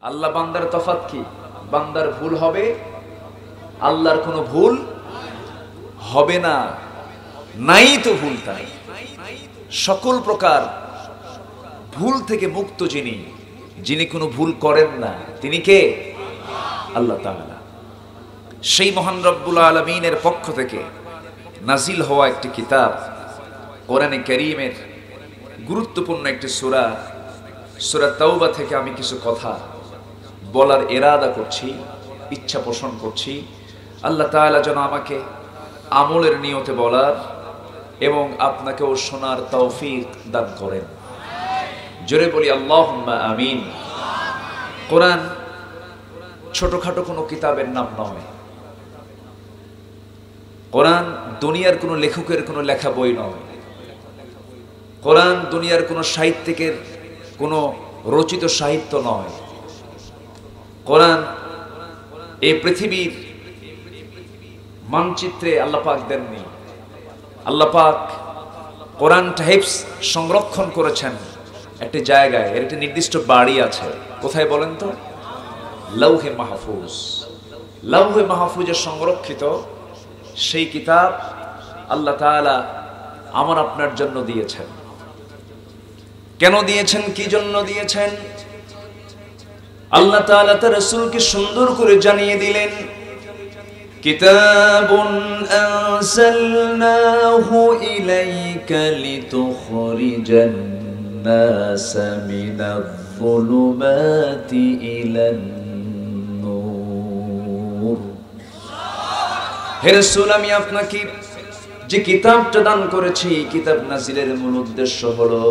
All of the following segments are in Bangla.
আল্লাহ বান্দার তফাৎ কি? বান্দার ভুল হবে, আল্লাহর কোনো ভুল হবে না। নাই তো ভুল, তাই সকল প্রকার ভুল থেকে মুক্ত যিনি, যিনি কোনো ভুল করেন না, তিনি কে? আল্লাহ তাআলা। সেই মহান রব্বুল আলামিনের পক্ষ থেকে নাজিল হওয়া একটি কিতাব, কোরআনে কারীমের গুরুত্বপূর্ণ একটি সূরা, সূরা তাওবা থেকে আমি কিছু কথা বলার ইরাদা করছি, ইচ্ছা পোষণ করছি। আল্লাহ তাআলা যেন আমাকে আমলের নিয়তে বলার এবং আপনাকেও শোনার তৌফিক দান করেন। জোরে বলি আল্লাহুম্মা আমিন। কোরআন ছোটখাটো কোনো কিতাবের নাম নয়। কোরআন দুনিয়ার কোনো লেখকের কোনো লেখা বই নয়। কোরআন দুনিয়ার কোনো সাহিত্যিকের কোনো রচিত সাহিত্য নয়। কোরআন এই পৃথিবীর মানচিত্রে আল্লাহ পাক দেননি। আল্লাহ পাক কোরআনটা হিফজ সংরক্ষণ করেছেন একটি জায়গায়, এর একটি নির্দিষ্ট বাড়ি আছে। কোথায় বলেন তো? লাউহে মাহফুজ। লাউহে মাহফুজে সংরক্ষিত সেই কিতাব আল্লাহ তাআলা আমার আপনার জন্য দিয়েছেন। কেন দিয়েছেন, কি জন্য দিয়েছেন? আল্লাহ তাআলা তার রাসূলকে সুন্দর করে জানিয়ে দিলেন, কিতাবুন আনসালনাহু ইলাইকা লিতুখরিজান নাসা মিনায-যুলুমাতি ইলান-নূর। হে রাসূল, আমি আপনাকে যে কিতাবটা দান করেছি, কিতাব নাজিলের মূল উদ্দেশ্য হলো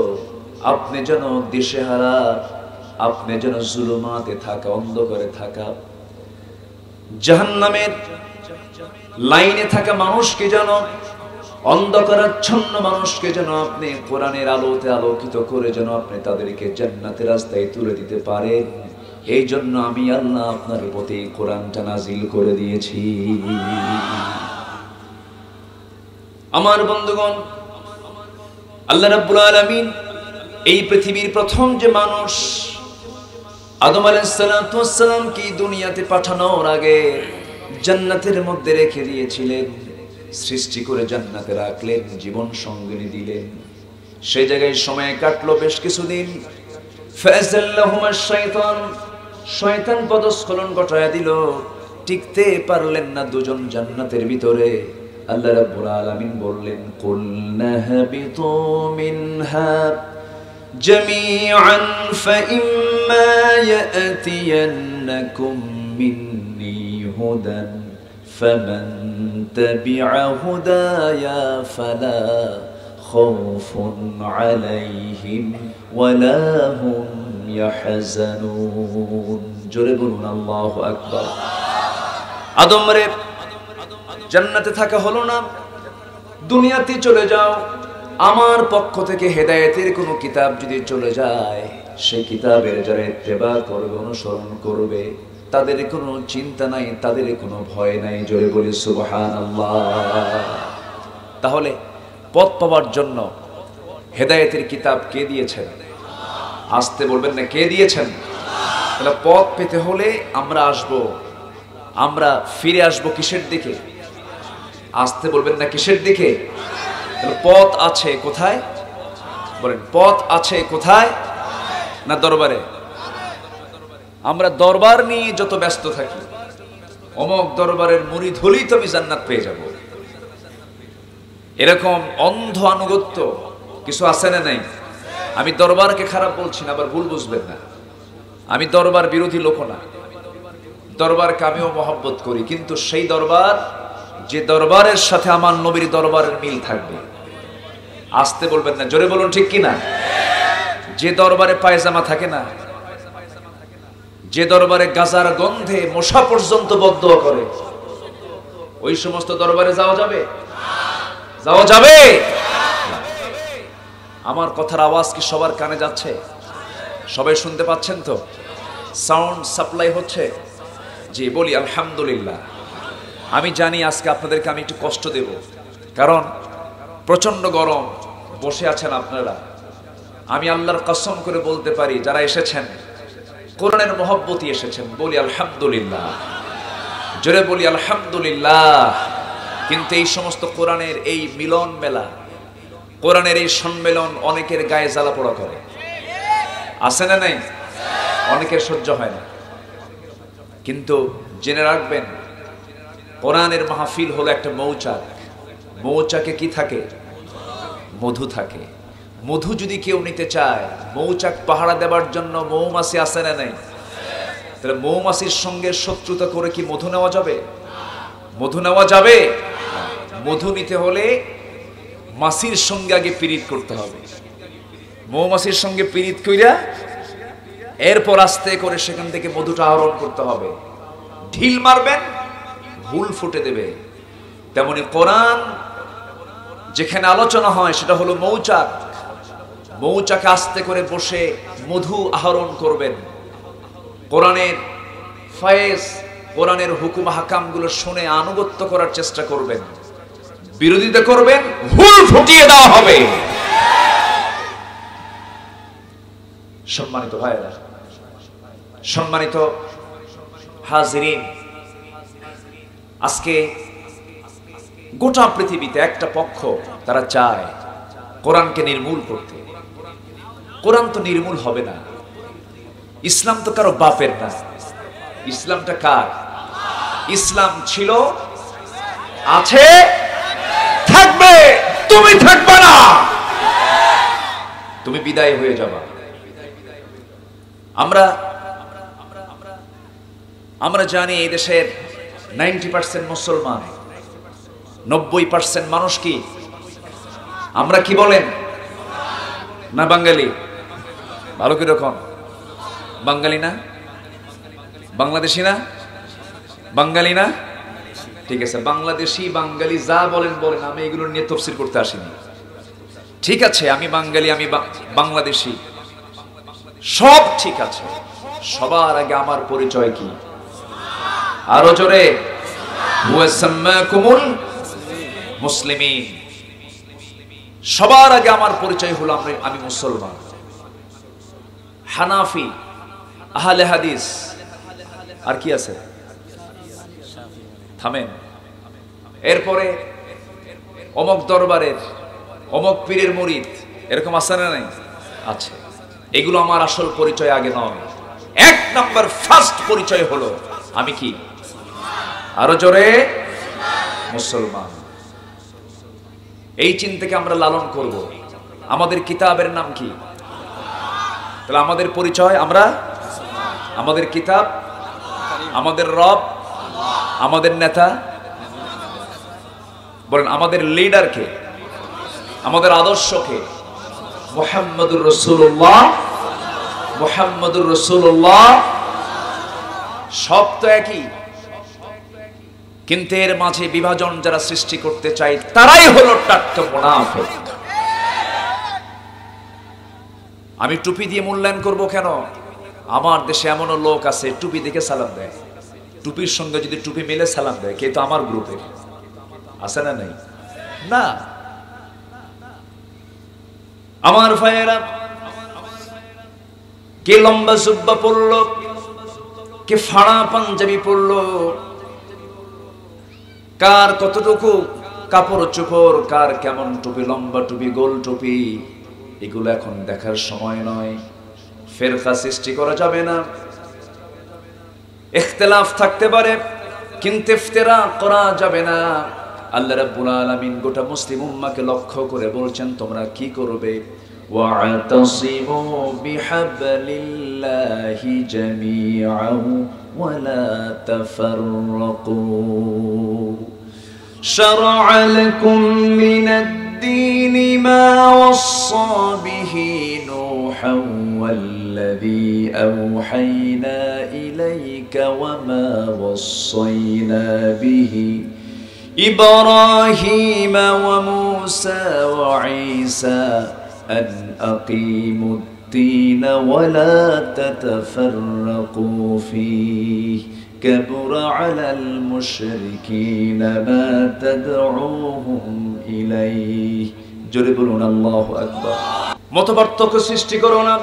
আপনি যেন দিশেহারা, আপনি যেন জুলুমাতে থাকা, অন্ধকারে থাকা, জাহান্নামের লাইনে থাকা মানুষকে যেন, অন্ধকারাচ্ছন্ন মানুষকে যেন আপনি কোরআনের আলোতে আলোকিত করে যেন আপনি তাদেরকে জান্নাতের রাস্তায় তুলে দিতে পারেন। এই জন্য আমি আল্লাহ আপনার প্রতি কোরআনটা নাজিল করে দিয়েছি। আমার বন্ধুগণ, আল্লাহ রাব্বুল আলামিন এই পৃথিবীর প্রথম যে মানুষ আদম আলাইহিস সালাতু ওয়াস সালাম কি দুনিয়াতে পাঠানোর আগে জান্নাতের মধ্যে রেখে দিয়েছিলেন, সৃষ্টি করে জান্নাতে রাখলেন, জীবন সঙ্গিনী দিলেন। সেই জায়গায় সময় কাটলো বেশ কিছুদিন। ফাযাল্লাহুমা শাইতান, শয়তান পদস্খলন ঘটায়া দিল, টিকতে পারলেন না দুজন জান্নাতের ভিতরে। আল্লাহ রাব্বুল আলামিন বললেন, কুলনা হাবিতু মিনহা জামিআন ফাইম্মা ইয়াতিয়ান্নাকুম মিন্নী হুদান ফামান তাবিআ হুদায়া ফালা খাউফুন আলাইহিম ওয়ালা হুম ইয়াহজানুন। জোরে বলুন আল্লাহু আকবার। আদম রে জান্নাতে থাকা হলো না, দুনিয়াতে চলে যাও। আমার পক্ষ থেকে হেদায়েতের কোনো কিতাব যদি চলে যায়, সেই কিতাবের যারা ইত্তেবা করবে, অনুসরণ করবে, তাদের কোনো চিন্তা নাই, তাদের কোনো ভয় নাই। জোরে বলি সুবহানাল্লাহ। তাহলে পথ পাওয়ার জন্য হেদায়েতের কিতাব কে দিয়েছেন? আসতে বলবেন না, কে দিয়েছেন? তাহলে পথ পেতে হলে আমরা আসব, আমরা ফিরে আসব কিসের দিকে? আসতে বলবেন না, কিসের দিকে? পথ আছে কোথায়? বলেন, পথ আছে কোথায়? না দরবারে? আমরা দরবার নিয়ে যত ব্যস্ত থাকি, অমুক দরবারের মুরিদ হলেই তো আমি জান্নাত পেয়ে যাব, এরকম অন্ধ আনুগত্য কিছু আছে না নাই? আমি দরবারকে খারাপ বলছি না, আবার ভুল বুঝবেন না। আমি দরবার বিরোধী লোক না, দরবারকে আমিও মহব্বত করি, কিন্তু সেই দরবার যে দরবারের সাথে আমার নবীর দরবারের মিল থাকবে। আসতে বলবেন না, জোরে বলুন ঠিক কিনা? যে দরবারে পায়জামা থাকে না, যে দরবারে গাজার গন্ধে মশা পর্যন্ত বদদোয়া করে, ওই সমস্ত দরবারে যাওয়া যাবে? যাওয়া যাবে? আমার কথার আওয়াজ কি সবার কানে যাচ্ছে? সবাই শুনতে পাচ্ছেন তো? সাউন্ড সাপ্লাই হচ্ছে? জি, বলি আলহামদুলিল্লাহ। আমি জানি আজকে আপনাদেরকে আমি একটু কষ্ট দেব, কারণ প্রচন্ড গরম, বসে আছেন আপনারা। আমি আল্লাহর কসম করে বলতে পারি, যারা এসেছেন কোরআনের মহব্বতী এসেছেন, বলি আলহামদুলিল্লাহ, জোরে বলি আলহামদুলিল্লাহ। কিন্তু এই সমস্ত কোরআনের এই মিলন মেলা, কোরআনের এই সম্মেলন অনেকের গায়ে জ্বালা পোড়া করে, আছে না নাই? অনেকের সহ্য হয় না। কিন্তু জেনে রাখবেন, কোরআনের মাহফিল হলো একটা মৌচাক। মৌচাকে কি থাকে? মধু থাকে। মধু যদি কেউ নিতে চায়, মৌচাক পাহারা দেবার জন্য মৌমাছি আছে না নাই? তাহলে মৌমাছির সঙ্গে শত্রুতা করে কি মধু নেওয়া যাবে? মধু নেওয়া যাবে? মধু নিতে হলে মাছির সঙ্গে আগে পীড়িত করতে হবে। মৌমাছির সঙ্গে পীড়িত কইরা এরপর আস্তে করে সেখান থেকে মধুটা আহরণ করতে হবে। ঢিল মারবেন, হুল ফুটে দেবে। তেমনি কোরআন যেখানে আলোচনা হয় সেটা হলো মৌচাক। মৌচাকে আস্তে করে বসে মধু আহরণ করবেন। কোরআনের ফয়েজ, কোরআনের হুকুম হাকামগুলো শুনে আনুগত্য করার চেষ্টা করবেন। বিরোধিতা করবেন, হুল ফুটিয়ে দেওয়া হবে। সম্মানিত ভাইরা, সম্মানিত হাজিরিন, আজকে গোটা পৃথিবীতে একটা পক্ষ তারা চায় কোরআনকে নির্মূল করতে। কোরআন তো নির্মূল হবে না। ইসলাম তো কারো বাপের না। ইসলামটা কার? ইসলাম ছিল, আছে, থাকবে। তুমি থাকবে না, তুমি বিদায় হয়ে যাবা। আমরা জানি এই দেশের 90% মুসলমান, 90% মানুষ কি? আমরা কি বলেন না বাঙালি? ভালো কি রকম বাঙালি না? বাংলাদেশি না? বাঙালি না? ঠিক আছে, বাংলাদেশি বাঙালি যা বলেন বলেন, আমি এগুলো নিয়ে তফসির করতে আসিনি। ঠিক আছে, আমি বাঙালি, আমি বাংলাদেশি, সব ঠিক আছে। সবার আগে আমার পরিচয় কি? আরো জোরে, হুয়া সাম্মাকুমুল মুসলিমিন। সবার আগে আমার পরিচয় হলো আমি মুসলমান, হানাফি, আহলে হাদিস। আর কি আছে? থামেন। এরপরে অমক দরবারের অমক পীরের মুরিদ, এরকম আছে না নাই? আছে। এগুলো আমার আসল পরিচয় আগে নয়। এক নাম্বার ফার্স্ট পরিচয় হলো আমি কি? আরো জোরে, মুসলমান। এই চিন্তাকে আমরা লালন করব। আমাদের কিতাবের নাম কি? তাহলে আমাদের পরিচয়, আমরা, আমাদের কিতাব, আমাদের রব, আমাদের নেতা, বলেন আমাদের লিডার কে, আমাদের আদর্শ কে? মুহাম্মদুর রাসূলুল্লাহ, মুহাম্মদুর রাসূলুল্লাহ। সব তো একই, কিন্তু এর মাঝে বিভাজন যারা সৃষ্টি করতে চায় তারাই হলো টাটকা মুনাফিক। আমি টুপি দিয়ে মূল্যায়ন করব কেন? আমার দেশে এমনও লোক আছে টুপি দেখে সালাম দেয়, টুপির সঙ্গে যদি টুপি মিলে সালাম দেয়, কে? তো আমার গ্রুপের আছে না নাই? না। আমার ভাইয়েরা, কে লম্বা জুব্বা পরলো, কে ফাড়া পাঞ্জাবি পরলো, কার কতটুকু কাপড় চোপড়, কার কেমন টুপি, লম্বা টুপি, গোল টুপি, এগুলো এখন দেখার সময় নয়। ফেরকা সৃষ্টি করা যাবে না। ইখতিলাফ থাকতে পারে কিন্তু ইফতিরা করা যাবে না। আল্লাহ রাব্বুল আলামিন গোটা মুসলিম উম্মাহকে লক্ষ্য করে বলছেন, তোমরা কি করবে? ওয়া'তাসিমু বিহাবলিল্লাহি জামিআন ওয়া লা তাফাররাকু শারআ লাকুম মিনাদ-দীনি মা ওয়াসসা বিহি নূহান ওয়াল্লাযী আওহাইনা ইলাইকা ওয়া মা ওয়াসসাইনা বিহি إبراهيم وموسى وعيسى أن أقيموا الدين ولا تتفرقوا فيه كبر على المشركين ما تدعوهم إليه জোরে বলুন আল্লাহু আকবার। মতপার্থক্য সৃষ্টি করো না,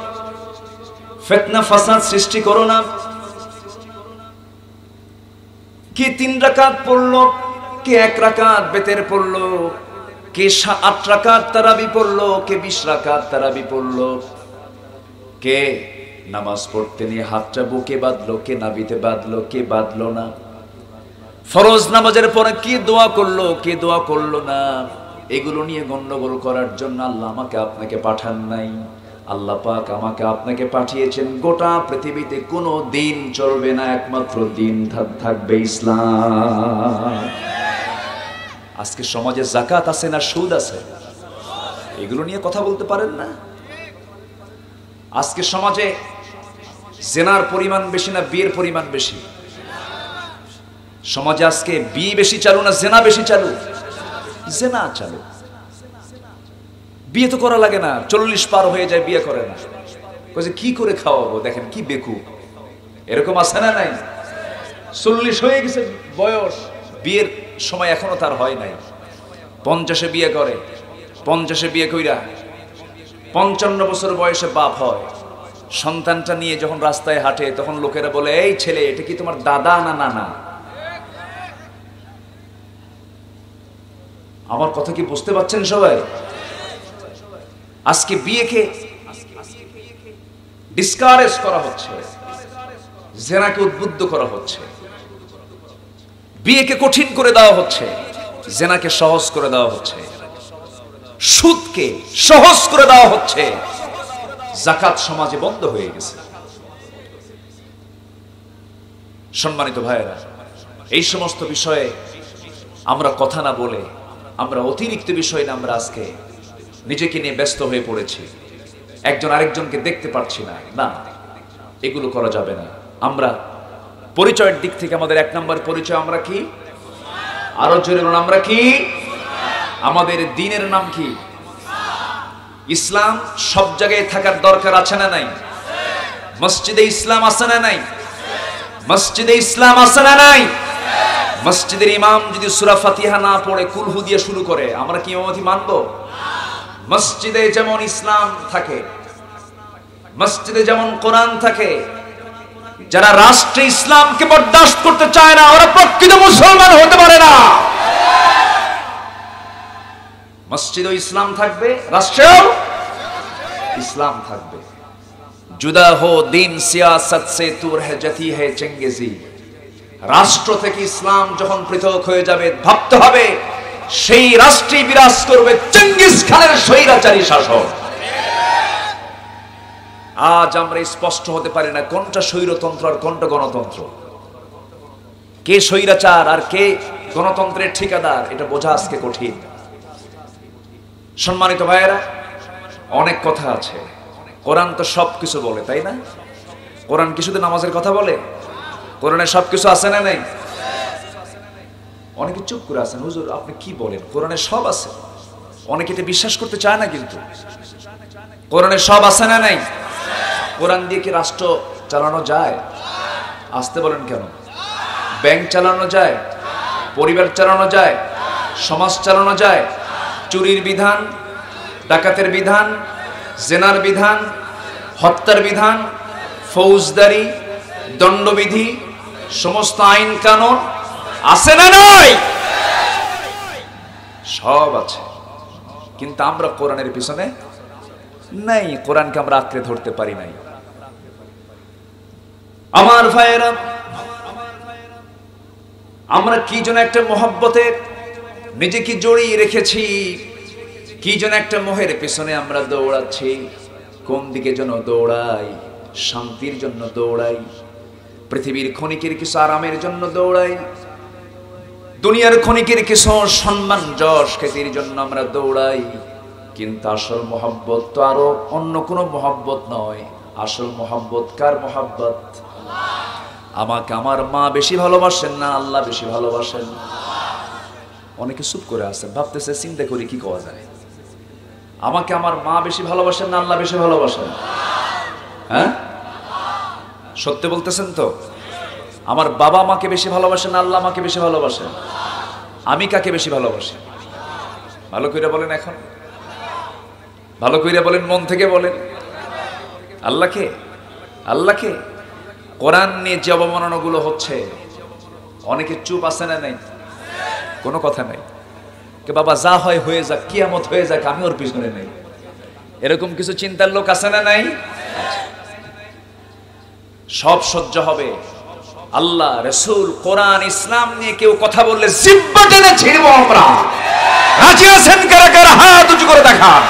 ফিতনা ফাসাদ সৃষ্টি করো না। কে 3 রাকাত পড়লো, কে 1 রাকাত বেতের পড়লো, কে 8 রাকাত তারাবি পড়লো, কে 20 রাকাত তারাবি পড়লো, কে নামাজ পড়তে নিয়ে হাতটা বুকে বাঁধলো, কে নাভিতে বাঁধলো, কে বাঁধলো না। ফরজ নামাজের পরে কি দোয়া করলো, কে দোয়া করলো না। এগুলো নিয়ে গন্ডগোল করার জন্য আল্লাহ আমাকে আপনাকে পাঠান নাই। আল্লাহ পাক আমাকে আপনাকে পাঠিয়েছেন। গোটা পৃথিবীতে কোনো দিন চলবে না, একমাত্র দিন থাকবে ইসলাম। আজকে সমাজে যাকাত আছে না সুদ আছে, এগুলো নিয়ে কথা বলতে পারেন না। আজকে সমাজে জেনার পরিমাণ বেশি না বিয়ের পরিমাণ বেশি? সমাজে আজকে বিয়ে বেশি চালু না জেনা বেশি চালু? জেনা চালু। বিয়ে তো করা লাগে না, 40 পার হয়ে যায় বিয়ে করে না। কইছে কি করে খাওয়াবো, দেখেন কি বেকু। এরকম আছে না নাই? 40 হয়ে গেছে বয়স, বিয়ের সময় এখনো তার হয় নাই। 50-এ বিয়ে করে, 50-এ বিয়ে কইরা 55 বছর বয়সে বাপ হয়। সন্তানটা নিয়ে যখন রাস্তায় হাঁটে তখন লোকেরা বলে, এই ছেলে এটা কি তোমার দাদা না নানা? আমার কথা কি বুঝতে পারছেন সবাই? আজকে বিয়েকে ডিসকারেজ করা হচ্ছে, জেনাকে উদ্বুদ্ধ করা হচ্ছে, বিয়েকে কঠিন করে দেওয়া হচ্ছে, জেনাকে সহজ করে দেওয়া হচ্ছে, সুদকে সহজ করে দেওয়া হচ্ছে। যাকাত সমাজে বন্ধ হয়ে গেছে। সম্মানিত ভাইয়েরা, এই সমস্ত বিষয়ে আমরা কথা না বলে, আমরা অতিরিক্ত বিষয় না আমরা আজকে নিজেকে নিয়ে ব্যস্ত হয়ে পড়েছি। একজন আরেকজনকে দেখতে পারছি না, না এগুলো করা যাবে না। আমরা পরিচয়ের দিক থেকে আমাদের 1 নম্বর পরিচয় আমরা কি? আরো জোরে বলুন, আমরা কি? আমাদের দ্বীনের নাম কি? ইসলাম। সব জায়গায় থাকার দরকার আছে না নাই? মসজিদে ইসলাম আছে না নাই? মসজিদে ইসলাম আছে না নাই? মসজিদের ইমাম যদি সূরা ফাতিহা না পড়ে কুলহু দিয়ে শুরু করে, আমরা কি ইমামতি মানব? মসজিদে যেমন ইসলাম থাকে, মসজিদে যেমন কোরআন থাকে, যারা রাষ্ট্রে ইসলামকে বরদাস্ত করতে চায় না ওরা প্রকৃত মুসলমান হতে পারে না। মসজিদেও ইসলাম থাকবে, রাষ্ট্রেও ইসলাম থাকবে। জুদা হো দিন সিয়াসত সে তু রহ জাতি হ্যায় চেঙ্গেজি। রাষ্ট্র থেকে ইসলাম যখন পৃথক হয়ে যাবে, ভাবতে হবে সেই রাষ্ট্রে বিরাজ করবে চেঙ্গিস খানের স্বৈরাচারী শাসন। আজ আমরা স্পষ্ট হতে পারি না কোনটা স্বৈরতন্ত্র আর কোনটা গণতন্ত্র, কে স্বৈরাচার আর কে গণতন্ত্রের ঠিকাদার, এটা বোঝা আজকে কঠিন। সম্মানিত ভাইয়েরা, অনেক কথা আছে। কোরআন তো সবকিছু বলে, তাই না? কোরআন কি শুধু নামাজের কথা বলে? কোরআনে সবকিছু আছে না নাই? অনেকে চুপ করে আছেন, হুজুর আপনি কি বলেন? কোরআনে সব আছে। অনেকে এটা বিশ্বাস করতে চায় না, কিন্তু কোরআনে সব আছে না নাই? কোরআন দিয়ে কি রাষ্ট্র চালানো যায়? আসতে বলেন কেন? ব্যাংক চালানো যায়, পরিবার চালানো যায়, সমাজ চালানো যায়। চুরির বিধান, ডাকাতের বিধান, জেনার বিধান, হত্যার বিধান, ফৌজদারি, দণ্ডবিধি, সমস্ত আইন কানুন আছে না নাই? সব আছে, কিন্তু আমরা কোরআনের পিছনে নাই। কোরআনকে আমরা আঁকড়ে ধরতে পারি নাই। আমার ভাইয়েরা, আমরা কি যেন একটা মহব্বতে নিজেকে জড়িয়ে রেখেছি, কি যেন একটা মোহের পেছনে আমরা দৌড়াচ্ছি। কোন দিকে যেন দৌড়াই? শান্তির জন্য দৌড়াই, পৃথিবীর ক্ষণিকের কিছু আরামের জন্য দৌড়াই, দুনিয়ার ক্ষণিকের কিছু সম্মান যশ খ্যাতির জন্য আমরা দৌড়াই। কিন্তু আসল মহব্বত তো আরো অন্য কোনো মহব্বত নয়। আসল মহব্বত কার মহব্বত? আমাকে আমার মা বেশি ভালোবাসেন না আল্লাহ বেশি ভালোবাসেন? অনেকে চুপ করে আছেন, ভাবতেছে চিন্তা করি কি করা যায়। আমাকে আমার মা বেশি ভালোবাসেন না আল্লাহ বেশি ভালোবাসেন? হ্যাঁ, সত্যি বলতেছেন তো? আমার বাবা মাকে বেশি ভালোবাসেন না আল্লাহ আমাকে বেশি ভালোবাসেন? আমি কাকে বেশি ভালোবাসি? ভালো কইরা বলেন, এখন ভালো কইরা বলেন, মন থেকে বলেন। আল্লাহকে? আল্লাহকে। কোরআন নিয়ে যে অবমাননাগুলো হচ্ছে, অনেকে চুপ আছে না নাই? কোনো কথা নাই, কে বাবা যা হয় হয়ে যাক, কিয়ামত হয়ে যাক, আমি ওর পিছনে নেই, এরকম কিছু চিন্তার লোক আছে না নাই? সব সহ্য হবে। আল্লাহ, রাসূল, কোরআন, ইসলাম নিয়ে কেউ কথা বললে জিহ্বা টেনে ছিড়ব আমরা। রাজি আছেন কারা কারা? হাত উঁচু করে দেখান।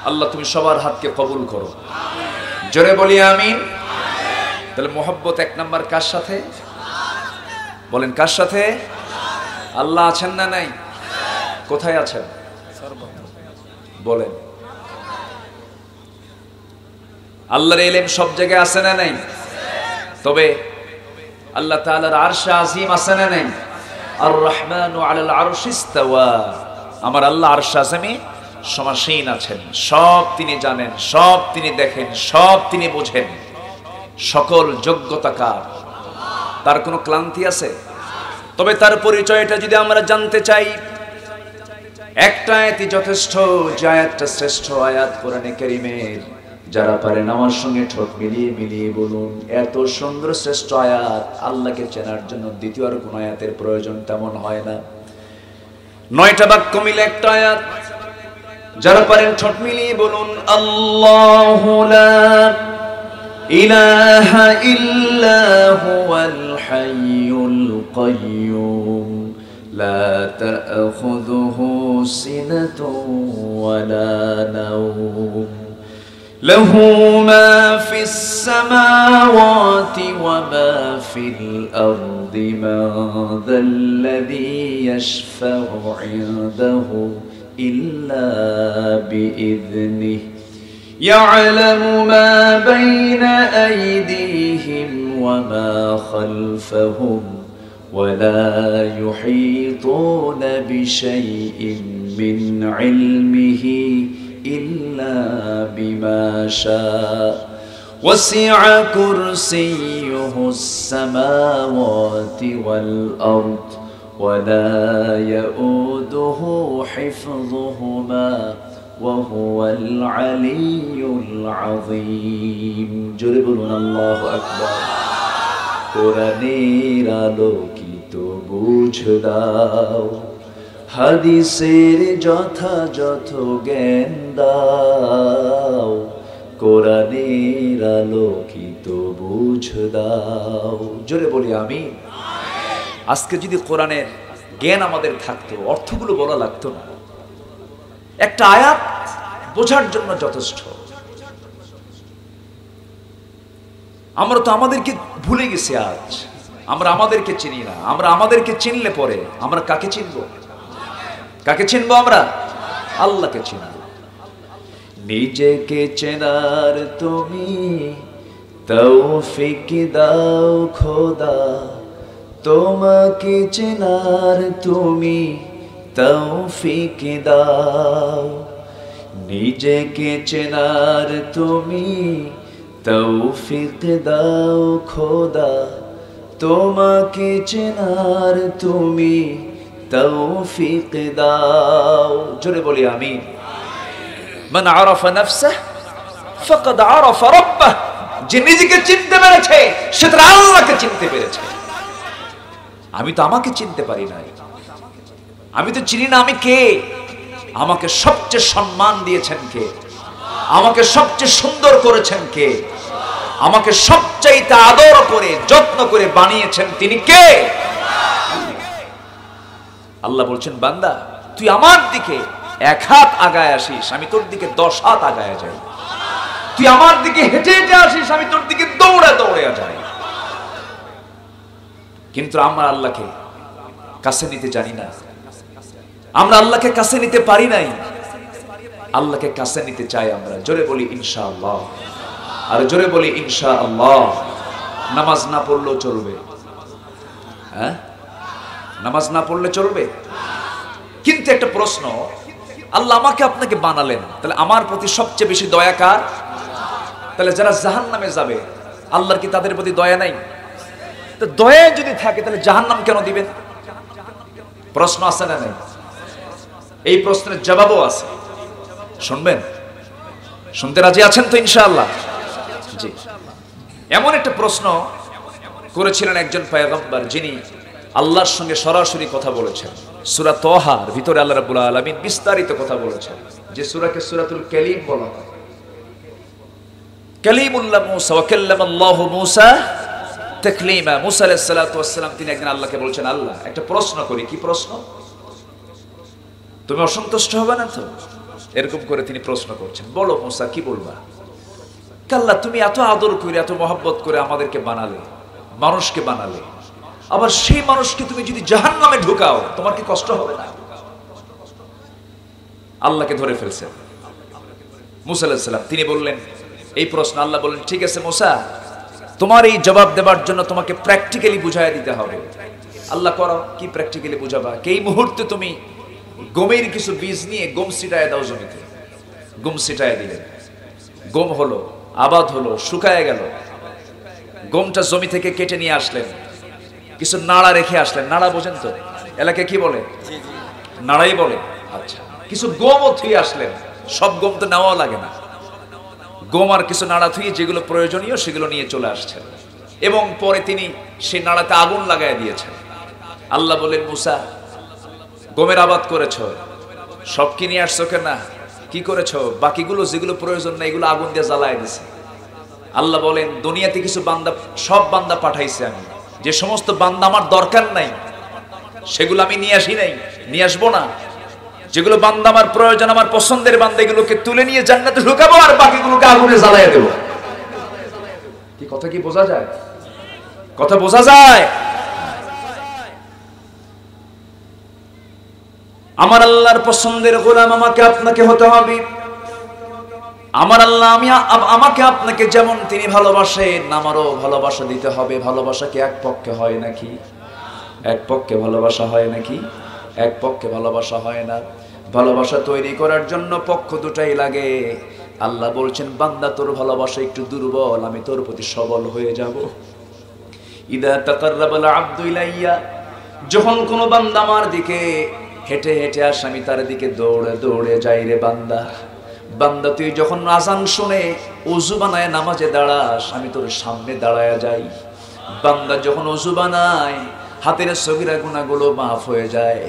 আল্লাহ তুমি সবার হাতকে কবুল করো, জোরে বলি আমিন। তাহলে মোহাব্বত এক নাম্বার কার সাথে? বলেন কার সাথে? আল্লাহ আছেন না নাই? কোথায় আছেন বলেন? আল্লাহর ইলম সব জায়গায় আছে না নাই? তবে আল্লাহ তাআলার আরশে আজিম আছে না নাই? আর রহমানু আলাল আরশি ইস্তাওয়া। আমার আল্লাহ আরশে আজিমে সমাসীন আছেন, সব তিনি জানেন, সব তিনি দেখেন, সব তিনি বোঝেন। সকল যোগ্যতা কার? তার কোনো ক্লান্তি আছে? তবে তার পরিচয়টা যদি আমরা জানতে চাই, একটা আয়াতই যথেষ্ট, যে আয়াতটা শ্রেষ্ঠ আয়াত কোরআনে কারীমের। যারা পারেন আমার সঙ্গে ঠোঁট মিলিয়ে মিলিয়ে বলুন, এত সুন্দর শ্রেষ্ঠ আয়াত, আল্লাহকে চেনার জন্য দ্বিতীয় আর কোন আয়াতের প্রয়োজন তেমন হয় না। 9টা বাক্য মিলে একটা আয়াত। যারা পারেন ঠোঁট মিলিয়ে বলুন, আল্লাহু লা ইলাহা ইল্লা হুয়াল হাইয়ুল কাইয়্যুম লা তা'খুযুহু সিনাতুন ওয়ালা নাওম লাহু মা ফিস সামাওয়াতি ওয়া মা ফিল আরদি মা যাল্লাযী ইয়াশফা'ু 'ইনদাহু إلا بإذنه يعلم ما بين أيديهم وما خلفهم ولا يحيطون بشيء من علمه إلا بما شاء وسع كرسيه السماوات والأرض ولا يؤوده حفظهما وهو العلي العظيم জোরে বলুন আল্লাহু আকবার। কোরআনের আলোকিত বুঝ দাও, হাদিসের যথাযথ জ্ঞান দাও, কোরআনের আলোকিত বুঝ দাও। জোরে বলি আমিন। আজকে যদি কোরআনের জ্ঞান আমাদের থাকতো, অর্থগুলো বলা লাগতো না, একটা আয়াত বোঝার জন্য যথেষ্ট। আমরা তো আমাদেরকে ভুলে গেছি আজ, আমরা আমাদেরকে চিনি না। আমরা আমাদেরকে চিনলে পরে আমরা কাকে চিনব? কাকে চিনবো? আমরা আল্লাহকে চিনব। নিজেকে চেনার তুমি তৌফিক দাও খোদা, তোমাকে চেনার তুমি তৌফিক দাও, নিজেকে চেনার তুমি তৌফিক দাও খোদা, তোমাকে চেনার তুমি তৌফিক দাও। জোরে বলি আমিন। মান আরাফা নাফসাহ ফাকাদ আরাফা রাব্বাহ। যে নিজেকে চিনতে পেরেছে সে তার আল্লাহকে চিনতে পেরেছে। আমি তো আমাকে চিনতে পারি না, আমি তো চিনি না আমি কে। আমাকে সবচেয়ে সম্মান দিয়েছেন কে? আমাকে সবচেয়ে সুন্দর করেছেন কে? আমাকে সবচাইতে আদর করে যত্ন করে বানিয়েছেন তিনি কে? আল্লাহ বলছেন, বান্দা তুই আমার দিকে 1 হাত আগায় আসিস, আমি তোর দিকে 10 হাত আগায় যাই। তুই আমার দিকে হেঁটে হেঁটে আসিস, আমি তোর দিকে দৌড়ে দৌড়ে যাই। কিন্তু আমরা আল্লাহকে কাছে নিতে জানি না, আমরা আল্লাহকে কাছে নিতে পারি নাই। আল্লাহকে কাছে নিতে চাই আমরা। জোরে বলি ইনশাআল্লাহ, আর জোরে বলি ইনশাআল্লাহ। নামাজ না পড়লেও চলবে, হ্যাঁ? নামাজ না পড়লে চলবে? কিন্তু একটা প্রশ্ন, আল্লাহ আমাকে আপনাকে বানালেন, তাহলে আমার প্রতি সবচেয়ে বেশি দয়া কার? তাহলে যারা জাহান্নামে যাবে আল্লাহর কি তাদের প্রতি দয়া নাই? তো দয়া যদি থাকে তাহলে জাহান্নাম কেন দিবেন? প্রশ্ন আছে না নাই? এই প্রশ্নের জবাবও আছে, শুনবেন? শুনতে রাজি আছেন তো ইনশাআল্লাহ? জি। এমন একটা প্রশ্ন করেছিলেন একজন পয়গম্বর, যিনি আল্লাহর সঙ্গে সরাসরি কথা বলেছেন। সূরা তাহার ভিতরে আল্লাহ রাব্বুল আলামিন বিস্তারিত কথা বলেছেন, যে সূরাকে সূরাতুল কালিম বলা হয়। কালিমুল্লাহ মুসা ওয়া কাল্লামাল্লাহু মুসা তাকলিমা। মুসা আলাইহিস সালাতু ওয়াস সালাম তিনি একদিন আল্লাহকে বলছেন, আল্লাহ একটা প্রশ্ন করি। কি প্রশ্ন? তুমি অসন্তুষ্ট হবে না তো? এরকম করে তিনি প্রশ্ন করছেন। বলো মুসা, কি বলবা? আল্লাহ তুমি এত আদর করে এত মহব্বত করে আমাদেরকে বানালে, মানুষকে বানালে, আবার সেই মানুষকে তুমি যদি জাহান্নামে ঢুকাও তোমার কি কষ্ট হবে না? আল্লাহকে ধরে ফেলছেন মুসা আলাইহিস সালাম। তিনি বললেন এই প্রশ্ন, আল্লাহ বললেন ঠিক আছে মুসা, তোমার এই জবাব দেওয়ার জন্য তোমাকে প্র্যাকটিক্যালি বুঝাইয়া দিতে হবে। আল্লাহ করো, কি প্র্যাকটিক্যালি বুঝাবা? এই মুহূর্তে তুমি গমের কিছু বীজ নিয়ে গম ছিটায় দাও জমিতে। গম ছিটায় দিলেন, গম হলো, আবাদ হলো, শুকায় গেল। গমটা জমি থেকে কেটে নিয়ে আসলেন, কিছু নাড়া রেখে আসলেন। নাড়া বোঝেন তো? এলাকায় কি বলে? নাড়াই বলে। আচ্ছা, কিছু গমও থুয়ে আসলেন। সব গম তো নেওয়া লাগে না। গম আর কিছু নাড়া থুয়ে যেগুলো প্রয়োজনীয় সেগুলো নিয়ে চলে আসছেন, এবং পরে তিনি সেই নাড়াতে আগুন লাগাই দিয়েছেন। আল্লাহ বলেন মুসা, গমের আবাদ করেছো, সব কি নিয়ে আসছো? কেনা কি করেছো? বাকিগুলো যেগুলো প্রয়োজন না এগুলো আগুন দিয়ে জ্বালায় দিছে। আল্লাহ বলেন দুনিয়াতে কিছু বান্দা, সব বান্দা পাঠাইছে আমি, যে সমস্ত বান্দা আমার দরকার নাই সেগুলো আমি নিয়ে আসি নাই, নিয়ে আসবো না। যেগুলো বান্দা আমার প্রয়োজন, আমার পছন্দের বান্দা, এগুলোকে তুলে নিয়ে জান্নাতে ঢুকাবো, আর বাকিগুলোকে আগুনে জ্বালাইয়া দেবো। কি কথা কি বোঝা যায়? কথা বোঝা যায়? আমার আল্লাহর পছন্দের গোলাম আমাকে আপনাকে হতে হবে। আমার আল্লাহ আমাকে আপনাকে যেমন তিনি ভালোবাসেন, আমারও ভালোবাসা দিতে হবে। ভালোবাসা কি এক পক্ষে হয় নাকি? এক পক্ষে ভালোবাসা হয় নাকি? এক পক্ষে ভালোবাসা হয় না। ভালোবাসা তৈরি করার জন্য পক্ষ দুটাই লাগে। আল্লাহ বলছেন বান্দা তোর ভালোবাসা একটু দুর্বল, আমি তোর প্রতি সবল হয়ে যাব। ইদা তাকাররাবাল আবদু ইলাইয়া, যখন কোন বান্দা আমার দিকে হেঁটে হেঁটে আসে আমি তার দিকে দৌড়ে দৌড়ে যাই রে বান্দা। বান্দা তুই যখন আযান শুনে ওযু বানায় নামাজে দাঁড়াস, আমি তোর সামনে দাঁড়ায়া যাই। বান্দা যখন ওযু বানায় হাতের সগীরা গুনাহগুলো মাফ হয়ে যায়।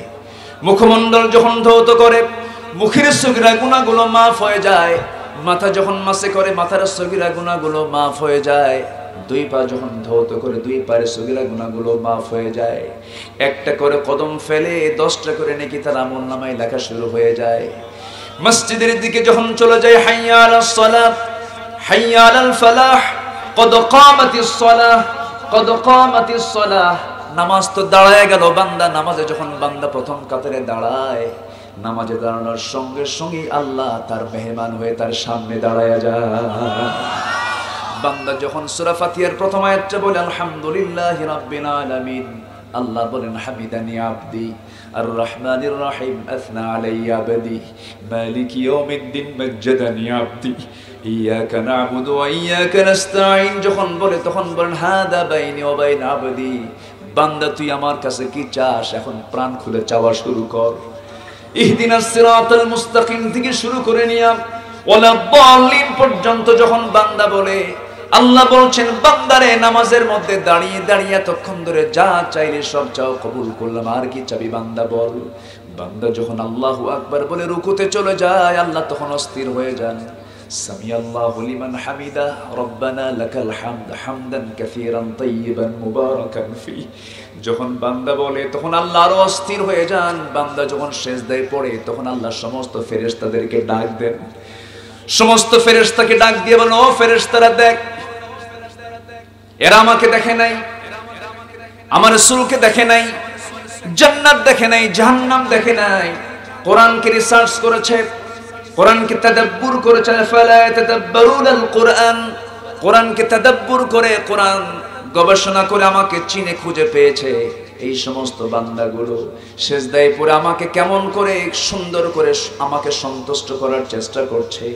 মুখমণ্ডল যখন ধৌত করে মুখের সগীরা গুনাহগুলো মাফ হয়ে যায়। মাথা যখন মাসে করে মাথার সগীরা গুনাহগুলো মাফ হয়ে যায়। দুই পা যখন ধৌত করে দুই পায়ের সগীরা গুনাহগুলো মাফ হয়ে যায়। একটা করে কদম ফেলে 10টা করে নেকি তার আমলনামায় লেখা শুরু হয়ে যায়। মসজিদের দিকে যখন চলে যায়, হাইয়া আলাস সালাহ, হাইয়া আলাল ফালাহ, কদ কামাতিস সালাহ, কদ কামাতিস সালাহ। নামাজ তো দাঁড়ায় গেল। বান্দা নামাজে যখন বান্দা প্রথম কাতারে দাঁড়ায়, নামাজে দাঁড়ানোর সঙ্গে সঙ্গে আল্লাহ তার মেহমান হয়ে তার সামনে দাঁড়ায়া যায়। বান্দা যখন সূরা ফাতিহার প্রথম আয়াতটা বলে আলহামদুলিল্লাহি রাব্বিল আলামিন, আল্লাহ বলেন হামিদানি আবদি আর রহমানির রহিম আসনা আলাইয়া আবদি মালিক ইয়াউমিদ্দিন মাজ্জাদানি আবদি ইয়াকা না'বুদু ওয়া ইয়াকা নাস্তাঈন। যখন বলে তখন বলেন হাদা বাইনি ওয়া বাইনা আবদি, বান্দা তুই আমার কাছে কি চাস, এখন প্রাণ খুলে চাওয়া শুরু কর। ইহদিনাস সিরাতাল মুস্তাকিম থেকে শুরু করে নিয়া ওয়ালা দাল্লিন পর্যন্ত যখন বান্দা বলে, আল্লাহ বলছেন বান্দারে নামাজের মধ্যে দাঁড়িয়ে দাঁড়িয়ে এতক্ষণ ধরে যা চাইলে সব চাও কবুল করলাম, আর কি চাবি বান্দা বল। বান্দা যখন আল্লাহু আকবার বলে রুকুতে চলে যায়, আল্লাহ তখন অস্থির হয়ে যান। সামিআল্লাহু লিমান হামিদা রব্বানা লাকাল হামদ হামদান কাসীরান তাইয়িবান মুবারাকান ফি। যখন বান্দা বলে তখন আল্লাহ আরো অস্থির হয়ে যান। বান্দা যখন সিজদায় পড়ে তখন আল্লাহ সমস্ত ফেরেশতাদেরকে ডাক দেন। সমস্ত ফেরেশতাকে ডাক দিয়ে বলেন, ও ফেরেশতারা দেখ, এরা আমাকে দেখে নাই, আমার রাসূলকে দেখে নাই, জান্নাত দেখে নাই, জাহান্নাম দেখে নাই। কোরআনকে রিসার্চ করেছে, কোরআনকে তাদাব্বুর করেছে। ফালা তাদাব্বারুনাল কোরআন, কোরআনকে তাদাব্বুর করে কোরআন গবেষণা করে আমাকে চিনে খুঁজে পেয়েছে। এই সমস্ত বান্দাগুলো সিজদায় পড়ে আমাকে কেমন করে সুন্দর করে আমাকে সন্তুষ্ট করার চেষ্টা করছে।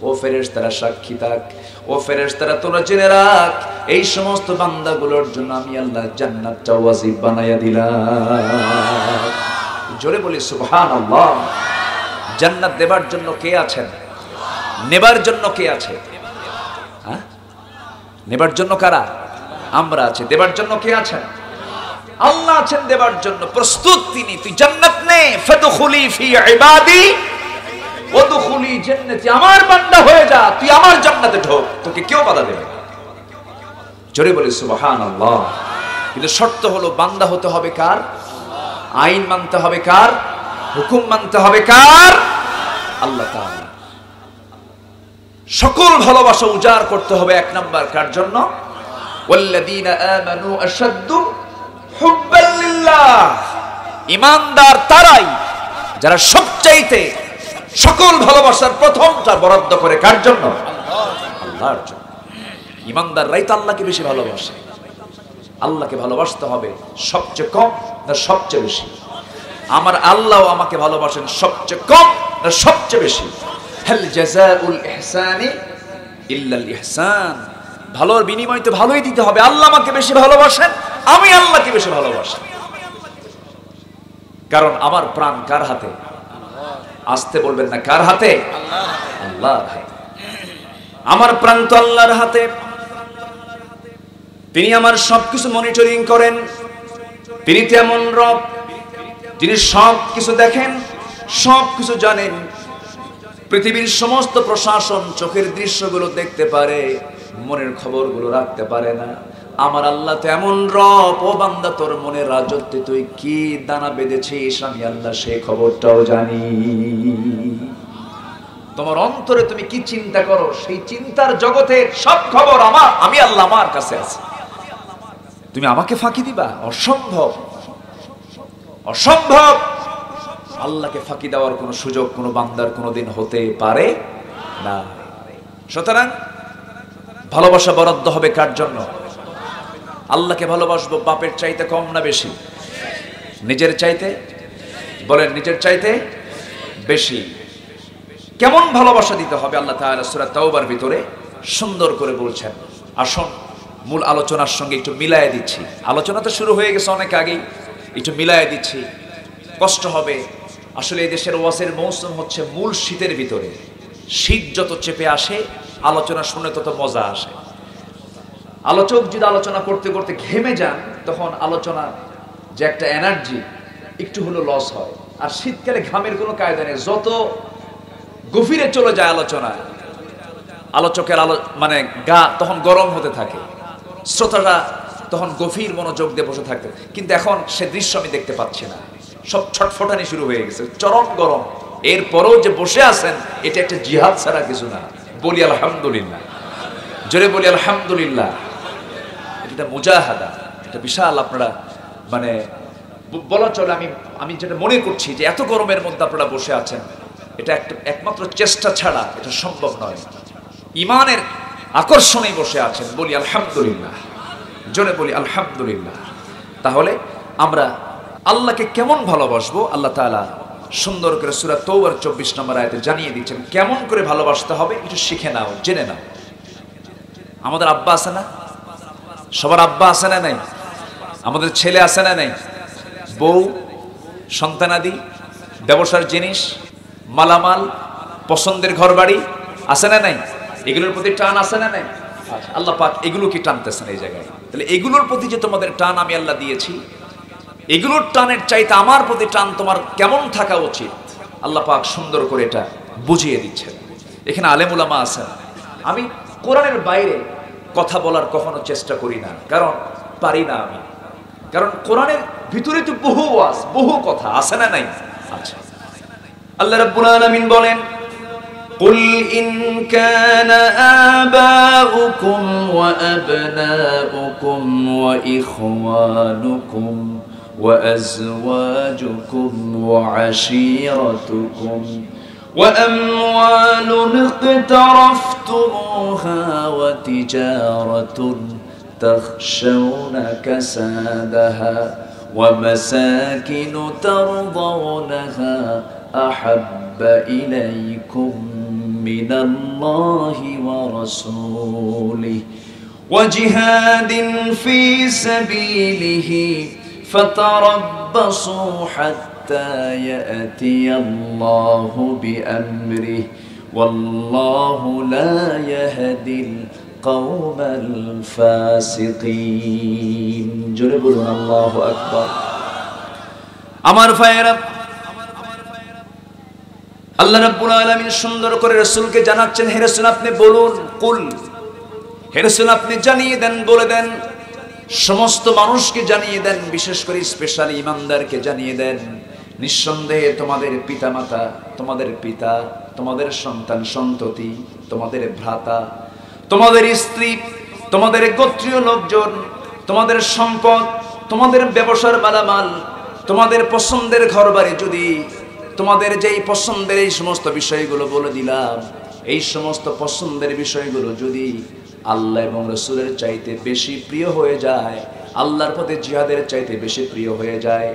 ও ফেরেশতারা সাক্ষী থাক, ও ফেরেশতারা তোরা জেনে রাখ, এই সমস্ত বান্দাগুলোর জন্য আমি আল্লাহ জান্নাতটা ওয়াজিব বানায়া দিলাম। জোরে বলি সুবহানাল্লাহ। জান্নাত দেবার জন্য কে আছেন? নেবার জন্য কে আছে? হ্যাঁ, নেবার জন্য কারা? আমরা আছি। দেবার জন্য কে আছেন? আল্লাহ আছেন দেবার জন্য, প্রস্তুত তিনি। তুই জান্নাত নে, ফাদখুলি ফি ইবাদি ওয়াদখুলি জান্নাতি, আমার বান্দা হয়ে যা, তুই আমার জান্নাতে ঢোক, তোকে কেউ বাধা দেবে না। জোরে বলি সুবহানাল্লাহ। কিন্তু শর্ত হলো বান্দা হতে হবে কার? আইন মানতে হবে কার? হুকুম মানতে হবে কার? আল্লাহ তাআলা। সকল ভালোবাসা উজাড় করতে হবে এক নাম্বার কার জন্য? ওয়াল্লাযীনা আমানু আশাদ্দু হুব্বান লিল্লাহ। ঈমানদার তারাই যারা সবচাইতে সকল ভালোবাসার প্রথমটা বরাদ্দ করে কার জন্য? আল্লাহর জন্য। ঈমানদাররাই তো আল্লাহকে বেশি ভালোবাসে। আল্লাহকে ভালোবাসতে হবে সবচেয়ে কম না সবচেয়ে বেশি? আমার আল্লাহ আমাকে ভালোবাসেন সবচেয়ে কম না সবচেয়ে বেশি? হাল জাযাউল ইহসানি ইল্লাল ইহসান। ভালোর বিনিময় তো ভালোই দিতে হবে। আল্লাহ আমাকে বেশি ভালোবাসেন, আমি আল্লাহকে বেশি ভালোবাসি। কারণ আমার প্রাণ কার হাতে? আসতে বলবেন না, কার হাতে? আল্লাহর হাতে। আমার প্রাণ তো আল্লাহর হাতে। তিনি আমার সবকিছু মনিটরিং করেন। তিনি তেমন রব যিনি সবকিছু দেখেন, সবকিছু জানেন। পৃথিবীর সমস্ত প্রশাসন চোখের দৃশ্যগুলো দেখতে পারে, মনের খবরগুলো রাখতে পারে না। আমার আল্লাহ তো এমন রব, ও বান্দা তোর মনের রাজত্বে তুই কি দানা বেঁধেছিস, আমি আল্লাহ সেই খবরটাও জানি। তোমার অন্তরে তুমি কি চিন্তা করো, সেই চিন্তার জগতের সব খবর আমি আল্লাহ আমার কাছে আছে। তুমি আমাকে ফাঁকি দিবা? অসম্ভব, অসম্ভব। আল্লাহকে ফাঁকি দেওয়ার কোনো সুযোগ কোনো বান্দার কোনোদিন হতে পারে না। সুতরাং ভালোবাসা বরাদ্দ হবে কার জন্য? আল্লাহকে ভালোবাসবো বাপের চাইতে কম না বেশি? নিজের চাইতে? বলেন, নিজের চাইতে বেশি। কেমন ভালোবাসা দিতে হবে আল্লাহ তাআলা সূরা তাওবার ভিতরে সুন্দর করে বলছেন। আসুন মূল আলোচনার সঙ্গে একটু মিলায়ে দিচ্ছি। আলোচনা তো শুরু হয়ে গেছে অনেক আগেই, একটু মিলায়ে দিচ্ছি। কষ্ট হবে আসলে। এই দেশের ওয়াজের মৌসুম হচ্ছে মূল শীতের ভিতরে। শীত যত চেপে আসে আলোচনা শুনে তত মজা আসে। আলোচক যদি আলোচনা করতে করতে ঘেমে যান, তখন আলোচনা যে একটা এনার্জি একটু হলো লস হয়। আর শীতকালে ঘামের কোনো কায়দা নেই। যত গভীরে চলে যায় আলোচনা, আলোচকের মানে গা তখন গরম হতে থাকে, শ্রোতারা তখন গভীর মনোযোগ দিয়ে বসে থাকতে। কিন্তু এখন সে দৃশ্য আমি দেখতে পাচ্ছি না। সব ছটফটানি শুরু হয়ে গেছে, চরম গরম। এরপরেও যে বসে আছেন, এটা একটা জিহাদ ছাড়া কিছু না। বলি আলহামদুলিল্লাহ, জোরে বলি আলহামদুলিল্লাহ। এটা মুজাহাদা, এটা বিশাল। আপনারা মানে বলা চলে, আমি যেটা মনে করছি যে এত গরমের মধ্যে আপনারা বসে আছেন, এটা একমাত্র চেষ্টা ছাড়া এটা সম্ভব নয়। ইমানের আকর্ষণেই বসে আছেন। বলি আলহামদুলিল্লাহ, জোরে বলি আলহামদুলিল্লাহ। তাহলে আমরা আল্লাহকে কেমন ভালোবাসবো, আল্লাহ তাআলা সুন্দর করে সূরা তাওবার 24 নম্বর আয়াতে জানিয়ে দিচ্ছেন কেমন করে ভালোবাসতে হবে। একটু শিখে নাও, জেনে নাও। আমাদের আব্বা আছে না? সবার আব্বা আছে না নাই? আমাদের ছেলে আছে না নাই? বউ, সন্তানাদি, ব্যবসার জিনিস, মালামাল, পছন্দের ঘর বাড়ি আছে না নাই? এগুলোর প্রতি টান আছে না নাই? আল্লাহ পাক এগুলো কি টানতেছেন এই জায়গায়? তাহলে এগুলোর প্রতি যে তোমাদের টান আমি আল্লাহ দিয়েছি, এগুলোর টানের চাইতে আমার প্রতি টান তোমার কেমন থাকা উচিত, আল্লাহ পাক সুন্দর করে এটা বুঝিয়ে দিচ্ছেন। এখানে আলেম উলামা আছেন। আমি কোরআনের বাইরে কথা বলার কখনো চেষ্টা করি না, কারণ পারি না আমি। কারণ কোরআনের ভিতরে তো বহু ওয়াজ, বহু কথা আছে না নাই? আচ্ছা, আল্লাহ রাব্বুল আলামিন বলেন, কুল ইন কানা আবাউকুম ওয়া আবনাউকুম ওয়া ইখওয়ানুকুম ওয়া আযওয়াজুকুম ওয়া আশীরাতুকুম وأموال اقترفتموها وتجارة تخشون كسادها ومساكن ترضونها أحب إليكم من الله ورسوله وجهاد في سبيله فتربصوا حتى يأتي الله بأمره والله لا يهدي القوم الفاسقين جربوا الله أكبر আমার ভাইয়েরা আল্লাহ রাব্বুল আলামিন সুন্দর করে রাসূলকে জানাচ্ছেন হে রাসূল আপনি বলুন কুল হে রাসূল আপনি জানিয়ে দেন বলে দেন সমস্ত মানুষকে জানিয়ে দেন বিশেষ করে স্পেশালি ঈমানদারকে জানিয়ে দেন নিঃসন্দেহে তোমাদের পিতামাতা তোমাদের পিতা তোমাদের সন্তান সন্ততি তোমাদের ভ্রাতা তোমাদের স্ত্রী তোমাদের গোত্রীয় লোকজন তোমাদের সম্পদ তোমাদের ব্যবসার মালামাল তোমাদের পছন্দের ঘরবাড়ি যদি তোমাদের যেই পছন্দের এই সমস্ত বিষয়গুলো বলে দিলাম এই সমস্ত পছন্দের বিষয়গুলো যদি আল্লাহ এবং রাসূলের চাইতে বেশি প্রিয় হয়ে যায় আল্লাহর পথে জিহাদের চাইতে বেশি প্রিয় হয়ে যায়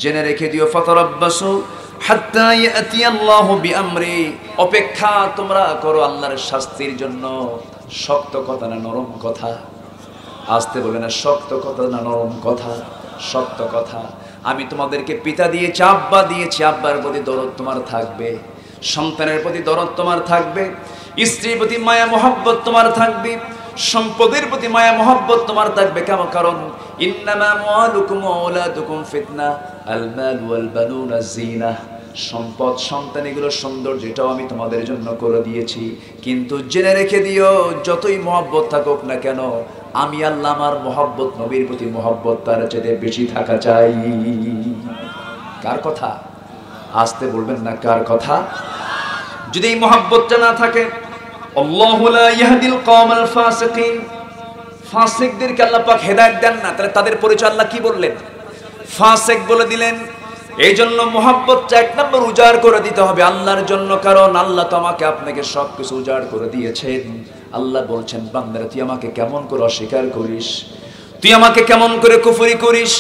জেনে রেখে দিও ফাতারাব্বাসু হাত্তা ইয়াতি আল্লাহু বিআমরি অপেক্ষা তোমরা করো আল্লাহর শাস্তির জন্য শক্ত কথা না নরম কথা আস্তে বলে না শক্ত কথা না নরম কথা শক্ত কথা আমি তোমাদেরকে পিতা দিয়েছি আব্বা দিয়েছি আব্বার প্রতি দরদ তোমার থাকবে সন্তানের প্রতি দরদ তোমার থাকবে স্ত্রীর প্রতি মায়া মহব্বত তোমার থাকবে সম্পদের প্রতি মায়া মহব্বত তোমার থাকবে কারণ ইন্নামা আমওয়ালুকুম ওয়া আওলাদুকুম ফিতনা আল মাল ওয়াল বানুনা যিনা সম্পদ সন্তান এগুলো সৌন্দর্য এটাও আমি তোমাদের জন্য করে দিয়েছি কিন্তু জেনে রেখে দিও যতই মহব্বত থাকুক না কেন আমি আল্লাহ আমার মহব্বত নবীর প্রতি মহব্বত তার চেয়ে বেশি থাকা চাই কার কথা আস্তে বলবেন না কার কথা যদি এই মহব্বতটা না থাকে আল্লাহু লা ইয়াহদিল কওমাল ফাসিকিন ফাসিকদেরকে আল্লাহ পাক হেদায়েত দেন না তাহলে তাদের পরিচয় আল্লাহ কি বললেন ফাসিক বলে দিলেন এইজন্য মহব্বতটা এক নম্বর উজাড় করে দিতে হবে আল্লাহর জন্য কারণ আল্লাহ তো আমাকে আপনাকে সবকিছু উজাড় করে দিয়েছেন আল্লাহ বলছেন বান্দারা তুই আমাকে কেমন করে অস্বীকার করিস তুই আমাকে কেমন করে কুফরি করিস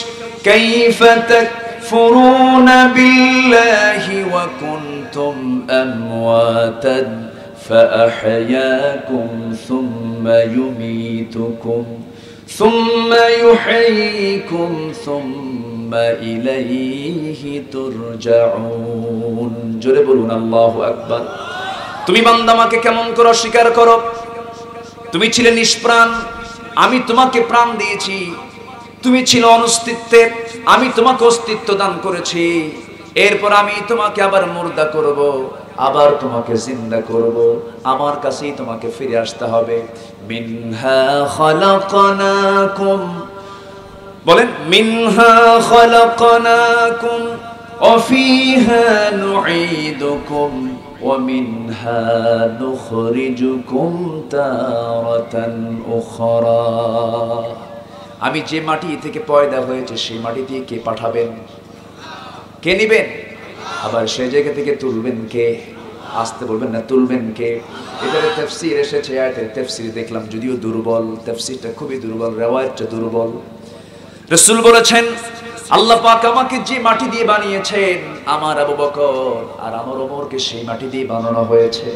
কাইফা তাকফুরুনা বিল্লাহি ওয়া কুনতুম আমওয়াতান فأحياكم ثم يميتكم ثم يحييكم ثم إليه ترجعون জোরে বলুন আল্লাহু আকবার তুমি বান্দা আমাকে কেমন করে অস্বীকার করো তুমি ছিলে নিষ্প্রাণ আমি তোমাকে প্রাণ দিয়েছি তুমি ছিলে অনস্তিত্বে আমি তোমাকে অস্তিত্ব দান করেছি এরপর আমি তোমাকে আবার মুর্দা করব আবার তোমাকে জিন্দা করব আমার কাছেই তোমাকে ফিরে আসতে হবে মিনহা খালাকনাকুম বলেন মিনহা খালাকনাকুম ওয়া ফিহা নুঈদুকুম ওয়া মিনহা নুখরিজুকুম তারাতান উখরা আমি যে মাটি থেকে পয়দা হয়েছে সেই মাটি দিয়ে কে পাঠাবেন কে নেবেন আবার সেই জায়গা থেকে তুলবেন কে আসতে বলবেন না তুলবেন কে এটার তাফসীর এসেছে আয়াতের তাফসীর দেখলাম যদিও দুর্বল তাফসীরটা খুবই দুর্বল riwayatটা দুর্বল রাসূল বলেছেন আল্লাহ পাক আমাকে যে মাটি দিয়ে বানিয়েছেন আমার আবু বকর আর আমার ওমরকে সেই মাটি দিয়ে বানানো হয়েছে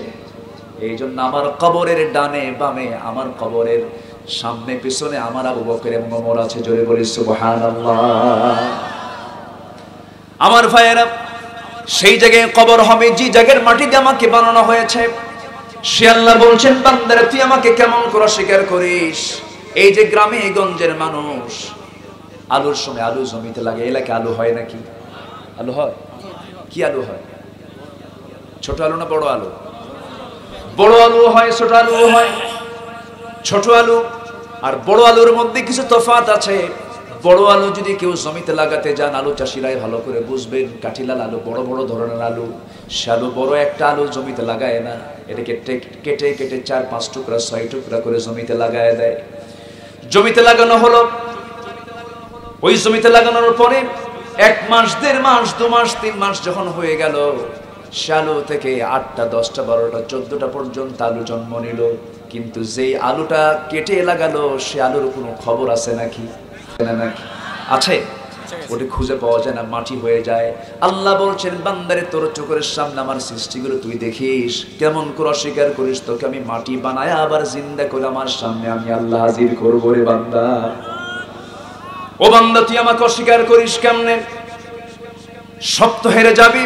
এইজন্য আমার কবরের ডানে বামে আমার কবরের সামনে পিছনে আমার আবু বকর এবং ওমর আছে জোরে বলি সুবহানাল্লাহ আমার ভাইয়েরা সেই জায়গায় কবর হবে যে জায়গার মাটি দিয়ে আমাকে বানানো হয়েছে সে আল্লাহ বলছেন বান্দারা তুই আমাকে কেমন করে স্বীকার করিস এই যে গ্রামে গঞ্জের মানুষ আলুর সময় আলু জমিতে লাগে এলাকায় আলু হয় নাকি আলু হয় কি আলু হয় ছোট আলু না বড় আলু বড় আলু হয় ছোট আলু হয় ছোট আলু আর বড় আলুর মধ্যে কিছু তফাৎ আছে বড় আলু যদি কেউ জমিতে লাগাতে যান আলু চাষিরাই ভালো করে বুঝবেন কাঠিলাল আলু বড় বড় ধরনের আলু সে আলু বড় একটা আলু জমিতে লাগায় না এটাকে কেটে কেটে 4-5 টুকরা 6 টুকরা করে জমিতে লাগায় দেয় জমিতে লাগানো হলো ওই জমিতে লাগানোর পরে 1 মাস 1.5 মাস 2 মাস 3 মাস যখন হয়ে গেল সে আলু থেকে 8টা 10টা 12টা 14টা পর্যন্ত আলু জন্ম নিল কিন্তু যেই আলুটা কেটে লাগালো সে আলুর কোনো খবর আছে নাকি আছে ওটা খুঁজে পাওয়া যায় না, মাটি হয়ে যায়। আল্লাহ বলছেন বান্দারে তোর চোখের সামনে আমার সৃষ্টিগুলো তুই দেখিস, কেমন করে অস্বীকার করিস, তোকে আমি মাটি বানায় আবার জিন্দা করে আমার সামনে আমি আল্লাহ হাজির করবো রে বান্দা। ও বান্দা তুই আমাকে অস্বীকার করিস কেমনে? সব তো হেরে যাবি,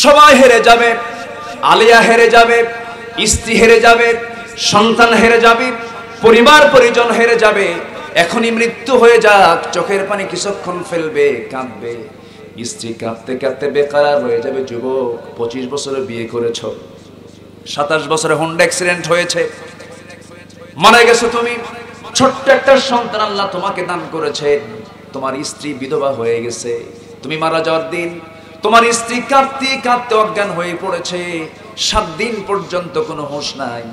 সবাই হেরে যাবে, আলিয়া হেরে যাবে, স্ত্রী হেরে যাবে, সন্তান হেরে যাবে, পরিবার পরিজন হেরে যাবে। এখনই মৃত্যু হয়ে যাক, চোখের পানি কিছুক্ষণ ফেলবে, কাঁদবে, স্ত্রী কাঁদতে কাঁদতে বেকার হয়ে যাবে। যুবক 25 বছরে বিয়ে করেছ, 27 বছরে হোন্ডা অ্যাক্সিডেন্ট হয়েছে, মারা গেছো তুমি, ছোট্ট একটা সন্তান আল্লাহ তোমাকে দান করেছে, তোমার স্ত্রী বিধবা হয়ে গেছে, তুমি মারা যাওয়ার দিন তোমার স্ত্রী কাঁদতে কাঁদতে অজ্ঞান হয়ে পড়েছে, 7 দিন পর্যন্ত কোনো হুঁশ নাই।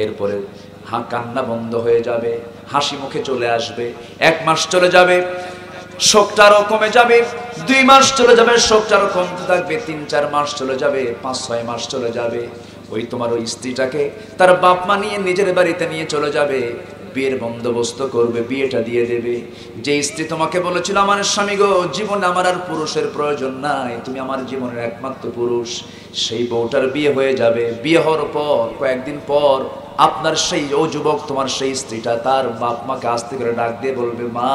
এরপরে কান্না বন্ধ হয়ে যাবে, হাসি মুখে চলে আসবে। 1 মাস চলে যাবে, শোকটারও কমে যাবে, 2 মাস চলে যাবে, শোকটারও কমতে থাকবে, 3-4 মাস চলে যাবে, 5-6 মাস চলে যাবে। ওই তোমার ওই স্ত্রীটাকে তার বাপ মা নিয়ে নিজের বাড়িতে নিয়ে চলে যাবে, বিয়ের বন্দোবস্ত করবে, বিয়েটা দিয়ে দেবে। যে স্ত্রী তোমাকে বলেছিল আমার স্বামী গো, জীবনে আমার আর পুরুষের প্রয়োজন নাই, তুমি আমার জীবনের একমাত্র পুরুষ, সেই বউটার বিয়ে হয়ে যাবে। বিয়ে হওয়ার পর কয়েকদিন পর আপনার সেই ও যুবক তোমার সেই স্ত্রীটা তার বাপ মাকে আস্তে করে ডাক দিয়ে বলবে, মা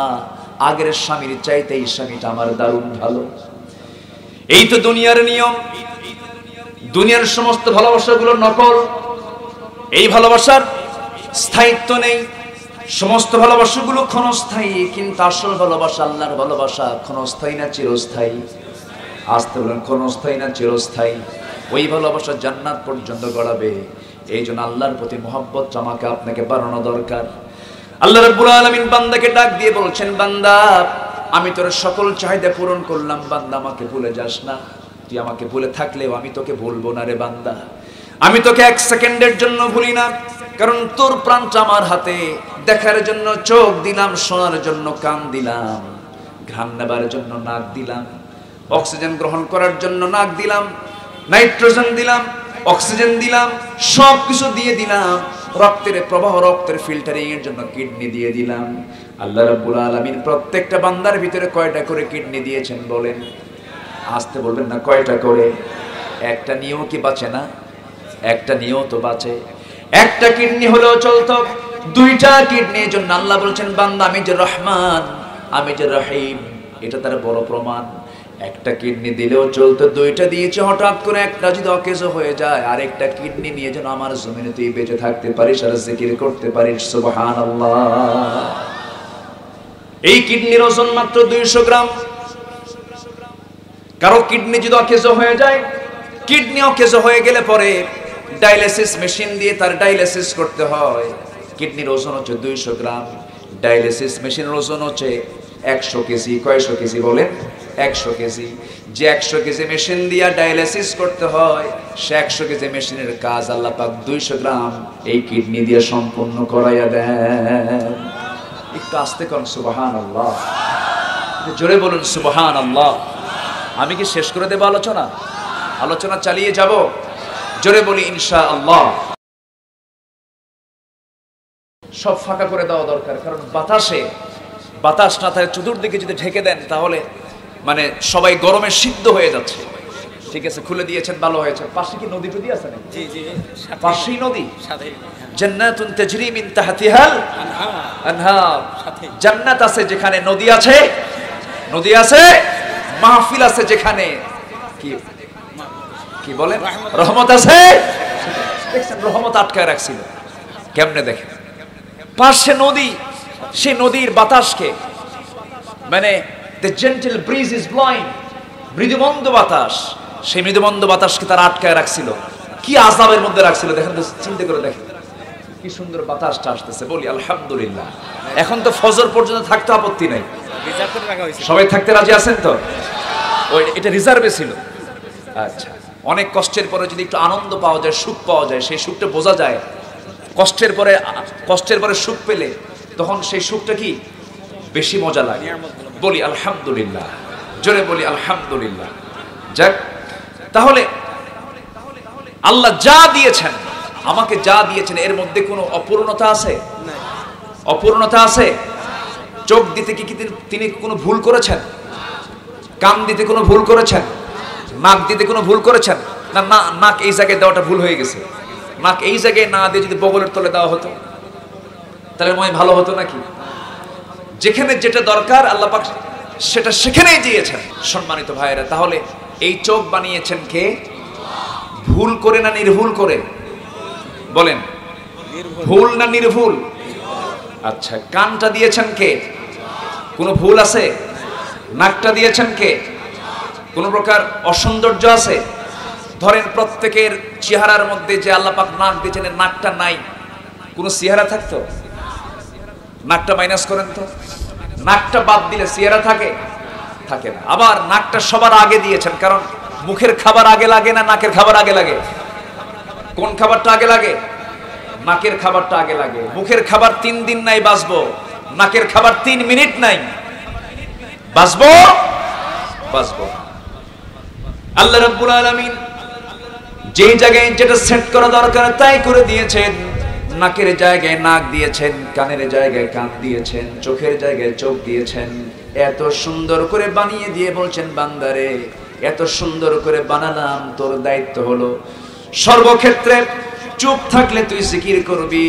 আগের স্বামীর চাইতে এই স্বামীটা আমার দারুণ ভালো। এই তো দুনিয়ার নিয়ম, দুনিয়ার সমস্ত ভালোবাসাগুলো নকল, এই ভালোবাসার স্থায়িত্ব নেই। সমস্ত ভালোবাসাগুলো ক্ষণস্থায়ী, কিন্তু আসল ভালোবাসা আল্লাহর ভালোবাসা ক্ষণস্থায়ী না চিরস্থায়ী? আসতে বলেন ক্ষণস্থায়ী না চিরস্থায়ী? ওই ভালোবাসা জান্নাত পর্যন্ত গড়াবে। এই জন্য আল্লাহর প্রতি মহব্বত আমাকে আপনাকে বাড়ানো দরকার। আল্লাহ রাব্বুল আলামিন বান্দাকে ডাক দিয়ে বলছেন, বান্দা আমি তোর সকল চাহিদা পূরণ করলাম, বান্দা আমাকে ভুলে যাস না। তুই আমাকে ভুলে থাকলেও আমি তোকে ভুলবো না রে বান্দা, আমি তোকে 1 সেকেন্ডের জন্য ভুলি না, কারণ তোর প্রাণটা আমার হাতে। দেখার জন্য চোখ দিলাম, শোনার জন্য কান দিলাম, ঘ্রাণ নেবার জন্য নাক দিলাম, অক্সিজেন গ্রহণ করার জন্য নাক দিলাম, নাইট্রোজেন দিলাম, অক্সিজেন দিলাম, সব কিছু দিয়ে দিলাম। রক্তের প্রবাহ, রক্তের ফিল্টারিং এর জন্য কিডনি দিয়ে দিলাম। আল্লাহ রাব্বুল আলামিন প্রত্যেকটা বান্দার ভিতরে কয়টা করে কিডনি দিয়েছেন বলেন? আসতে বলবেন না, কয়টা করে? একটা নিয়েও কি বাঁচে না? একটা নিয়েও তো বাঁচে। একটা কিডনি হলেও চলতো, 2টা কিডনির জন্য আল্লাহ বলছেন, বান্দা আমি যে রহমান, আমি যে রহিম, এটা তার বড় প্রমাণ। একটা কিডনি দিলেও চলতো, 2টা দিয়েছে, হঠাৎ করে একটা যদি অকেজো হয়ে যায়, আরেকটা কিডনি নিয়ে যেন আমার জমিনে তুই বেঁচে থাকতে পারিস আর জিকির করতে পারিস সুবহানাল্লাহ। এই কিডনির ওজন মাত্র 200 গ্রাম। কারো কিডনি যদি অকেজো হয়ে যায়, কিডনি অকেজো হয়ে গেলে পরে ডায়ালিসিস মেশিন দিয়ে তার ডায়ালিসিস করতে হয়। কিডনির ওজন হচ্ছে 200 গ্রাম, ডায়ালিসিস মেশিনের ওজন হচ্ছে 100 কেজি। কয়শো কেজি বলেন? 100 কেজি। যে 100 কেজি মেশিন দিয়ে ডায়ালিসিস করতে হয়, সে 100 কেজি মেশিনের কাজ আল্লাহ পাক 200 গ্রাম এই কিডনি দিয়ে সম্পূর্ণ করাইয়া দেন। একটু আস্তে করুন সুবহানাল্লাহ, জোরে বলুন সুবহানাল্লাহ। আমি কি শেষ করে দেব আলোচনা? আলোচনা চালিয়ে যাব, জোরে বলি ইনশাআল্লাহ। সব ফাঁকা করে দেওয়া দরকার, কারণ বাতাস না থাকে, চতুর্দিকে যদি ঢেকে দেন তাহলে মানে সবাই গরমে সিদ্ধ হয়ে যাচ্ছে। ঠিক আছে, খুলে দিয়েছেন, ভালো হয়েছে। পাশে কি নদী টদি আছে নাকি? জি জি, পাশেই নদী, জান্নাতুন তাজরি মিন তাহতিহাল আনহার। জান্নাত আছে যেখানে নদী আছে, নদী আছে, মাহফিল আছে যেখানে কি কি বলে রহমত আছে। দেখছেন, রহমত আটকায় রাখছিল কেমনে দেখেন, পাশে নদী, সেই নদীর বাতাসকে মানে the gentle breeze is blowing, মৃদুমন্দ বাতাস, সেই মৃদুমন্দ বাতাসকে তারা আটকায় রাখছিল। কি আযাবের মধ্যে রাখছিল দেখেন তো, চিন্তা করে দেখেন কি সুন্দর বাতাসটা আসতেছে। বলি আলহামদুলিল্লাহ। এখন তো ফজর পর্যন্ত থাকতে আপত্তি নাই, সবাই থাকতে রাজি আছেন তো? ওই এটা রিজার্ভে ছিল। আচ্ছা, অনেক কষ্টের পরে যদি একটু আনন্দ পাওয়া যায়, সুখ পাওয়া যায়, সেই সুখটা বোঝা যায়। কষ্টের পরে সুখ পেলে তখন সেই সুখটা কি বেশি মজা লাগে। বলি আলহামদুলিল্লাহ, জোরে বলি আলহামদুলিল্লাহ। যাক, তাহলে আল্লাহ যা দিয়েছেন, আমাকে যা দিয়েছেন, এর মধ্যে কোনো অপূর্ণতা আছে? অপূর্ণতা আছে? চোখ দিতে কি তিনি কোনো ভুল করেছেন? কান দিতে কোনো ভুল করেছেন? নাক দিতে কোনো ভুল করেছেন? না না, নাক এই জায়গায় দেওয়াটা ভুল হয়ে গেছে। নাক এই জায়গায় না দিয়ে যদি বগলের তলে দেওয়া হতো তাহলে মনে ভালো হতো নাকি? যেখানে যেটা দরকার আল্লাহ পাক সেটা সেখানেই দিয়েছেন। সম্মানিত ভাইয়েরা, তাহলে এই চোখ বানিয়েছেন কে? ভুল করে না নির্ভুল করে? বলেন, ভুল না নির্ভুল? আচ্ছা, কানটা দিয়েছেন কে? কোনো ভুল আছে? নাকটা দিয়েছেন কে? কোন প্রকার অসৌন্দর্য আছে? ধরেন প্রত্যেকের চেহারার মধ্যে যে আল্লাহ পাক নাক দিয়েছেন, নাকটা নাই, কোন চেহারা থাকতো? নাকটা মাইনাস করেন তো, নাকটা বাদ দিলে চেহারা থাকে? থাকে না। আবার নাকটা সবার আগে দিয়েছেন, কারণ মুখের খাবার আগে লাগে না নাকের খাবার আগে লাগে? কোন খাবারটা আগে লাগে? নাকের খাবারটা আগে লাগে। মুখের খাবার 3 দিন নাই বাঁচবো, নাকের খাবার 3 মিনিট নাই বাঁচবো? বাঁচবো। আল্লাহ রাব্বুল আলামিন যেই জায়গায় যেটা সেট করা দরকার তাই করে দিয়েছেন। নাকের জায়গায় নাক দিয়েছেন, কানের জায়গায় কান দিয়েছেন, চোখের জায়গায় চোখ দিয়েছেন। এত সুন্দর করে বানিয়ে দিয়ে বলছেন, বান্দারে এত সুন্দর করে বানালাম, তোর দায়িত্ব হলো সর্বক্ষেত্রে চুপ থাকলে তুই জিকির করবি,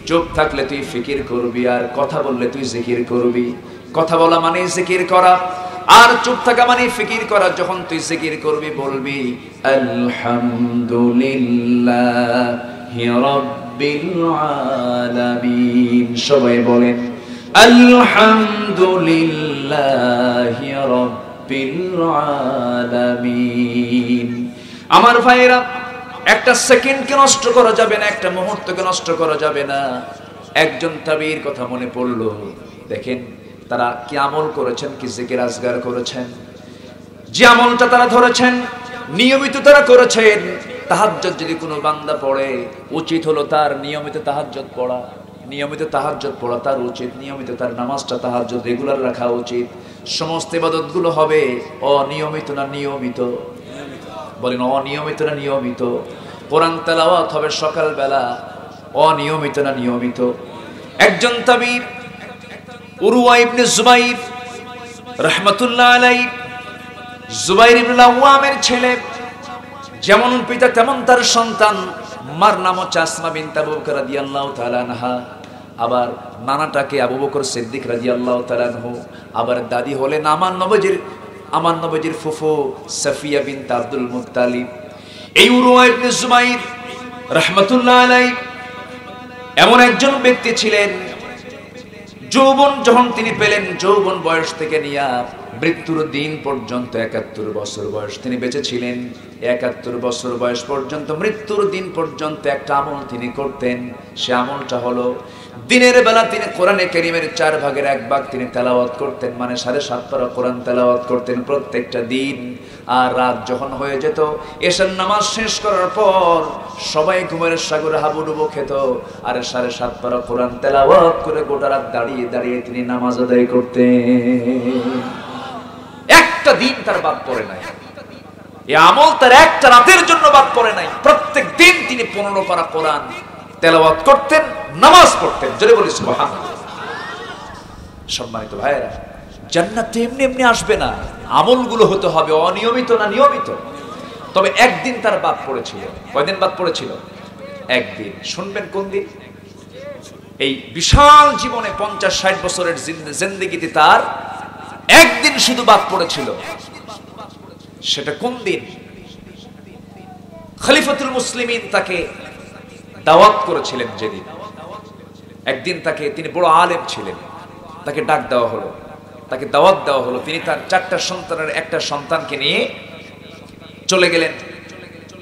চুপ থাকলে তুই ফিকির করবি, আর কথা বললে তুই জিকির করবি। কথা বলা মানে জিকির করা, আর চুপ থাকা মানে ফিকির করা। যখন তুই জিকির করবি বলবি আলহামদুলিল্লাহি রাব্বিল আলামিন। সবাই বলেন আলহামদুলিল্লাহি রাব্বিল আলামিন। আমার ভাইরা, একটা সেকেন্ডকে নষ্ট করা যাবে না, একটা মুহূর্তকে নষ্ট করা যাবে না। একজন তাবির কথা মনে পড়লো। দেখেন তারা কি আমল করেছেন, কি জিকির আজগার করেছেন। যে আমলটা তারা ধরেছেন নিয়মিত তারা করেছেন। তাহাজ্জুদ যদি কোনো বান্দা পড়ে, উচিত হলো তার নিয়মিত তাহাজ্জুদ পড়া। নিয়মিত তাহাজ্জুদ পড়া তার উচিত, নিয়মিত তার নামাজটা তাহাজ্জুদ রেগুলার রাখা উচিত। সমস্ত ইবাদতগুলো হবে অনিয়মিত না নিয়মিত? বলেন অনিয়মিত না নিয়মিত? কোরআন তেলাওয়াত হবে সকালবেলা, অনিয়মিত না নিয়মিত? একজন তাবির উরওয়া ইবনে জুবাইর রাহমাতুল্লাহ আলাইহি, জুবাইর ইবনে আওয়ামের ছেলে, যেমন পিতা তেমন তার সন্তান। মার নাম হচ্ছে আসমা বিনত আবু বকর রাদিয়াল্লাহু তাআলা আনহা। আবার নানাটাকে আবু বকর সিদ্দিক রাদিয়াল্লাহু তাআলা আনহু। আবার দাদি হলেন আমার নবীজির ফুফু সাফিয়া বিনত আব্দুল মুত্তালিব। এই উরওয়া ইবনে জুবাইর রাহমাতুল্লাহ আলাইহি এমন একজন ব্যক্তি ছিলেন, যৌবন যখন তিনি পেলেন, যৌবন বয়স থেকে নিয়ে মৃত্যুর দিন পর্যন্ত 71 বছর বয়স তিনি বেঁচে ছিলেন। 71 বছর বয়স পর্যন্ত, মৃত্যুর দিন পর্যন্ত একটা আমল তিনি করতেন। সে আমলটা হলো দিনের বেলা তিনি কোরআনে কারীমের 4 ভাগের 1 ভাগ তিনি তেলাওয়াত করতেন, মানে 7.5 পারা কোরআন তেলাওয়াত করতেন প্রত্যেকটা দিন। আর রাত যখন হয়ে যেত, এশার নামাজ শেষ করার পর সবাই ঘুমের সাগরে হাবুডুবু খেত, আর 7.5 পারা কোরআন তেলাওয়াত করে গোটা রাত দাঁড়িয়ে দাঁড়িয়ে তিনি নামাজ আদায় করতেন। একটা দিন তার বাদ পড়ে নাই, এই আমল তার একটা রাতের জন্য বাদ পড়ে নাই। প্রত্যেক দিন তিনি 15 পারা কোরআন তেলাওয়াত করতেন, নামাজ পড়তেন। জোরে বলি সুবহানাল্লাহ। সম্মানিত ভাইরা, জান্নাত এমনি এমনি আসবে না, আমলগুলো হতে হবে অনিয়মিত না নিয়মিত। তবে একদিন তার বাদ পড়েছিল। কয়দিন বাদ পড়েছিল? একদিন। শুনবেন কোন দিন? এই বিশাল জীবনে 50-60 বছরের জিন্দেগিতে তার একদিন শুধু বাদ পড়েছিল। সেটা কোন দিন? খলিফাতুল মুসলিমিন তাকে দাওয়াত করেছিলেন যেদিন। একদিন তাকে, তিনি বড় আলেম ছিলেন, তাকে ডাক দেওয়া হলো, তাকে দাওয়াত দেওয়া হলো। তিনি তার 4টা সন্তানের একটা সন্তানকে নিয়ে চলে গেলেন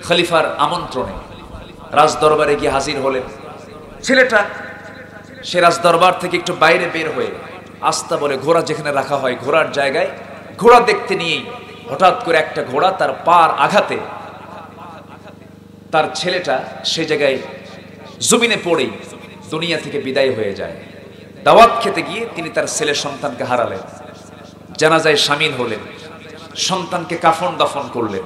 খলিফার আমন্ত্রণে। রাজ দরবারে গিয়ে হাজির হলেন। ছেলেটা সে রাজ দরবার থেকে একটু বাইরে বের হয়ে আস্তা বলে ঘোড়া যেখানে রাখা হয়, ঘোড়ার জায়গায় ঘোড়া দেখতে নিয়েই হঠাৎ করে একটা ঘোড়া তার পার আঘাতে তার ছেলেটা সে জায়গায় জমিনে পড়েই দুনিয়া থেকে বিদায় হয়ে যায়। দাওয়াত খেতে গিয়ে তিনি তার ছেলে সন্তানকে হারালেন। জানাজায় শামিল হলেন, সন্তানকে কাফন দাফন করলেন।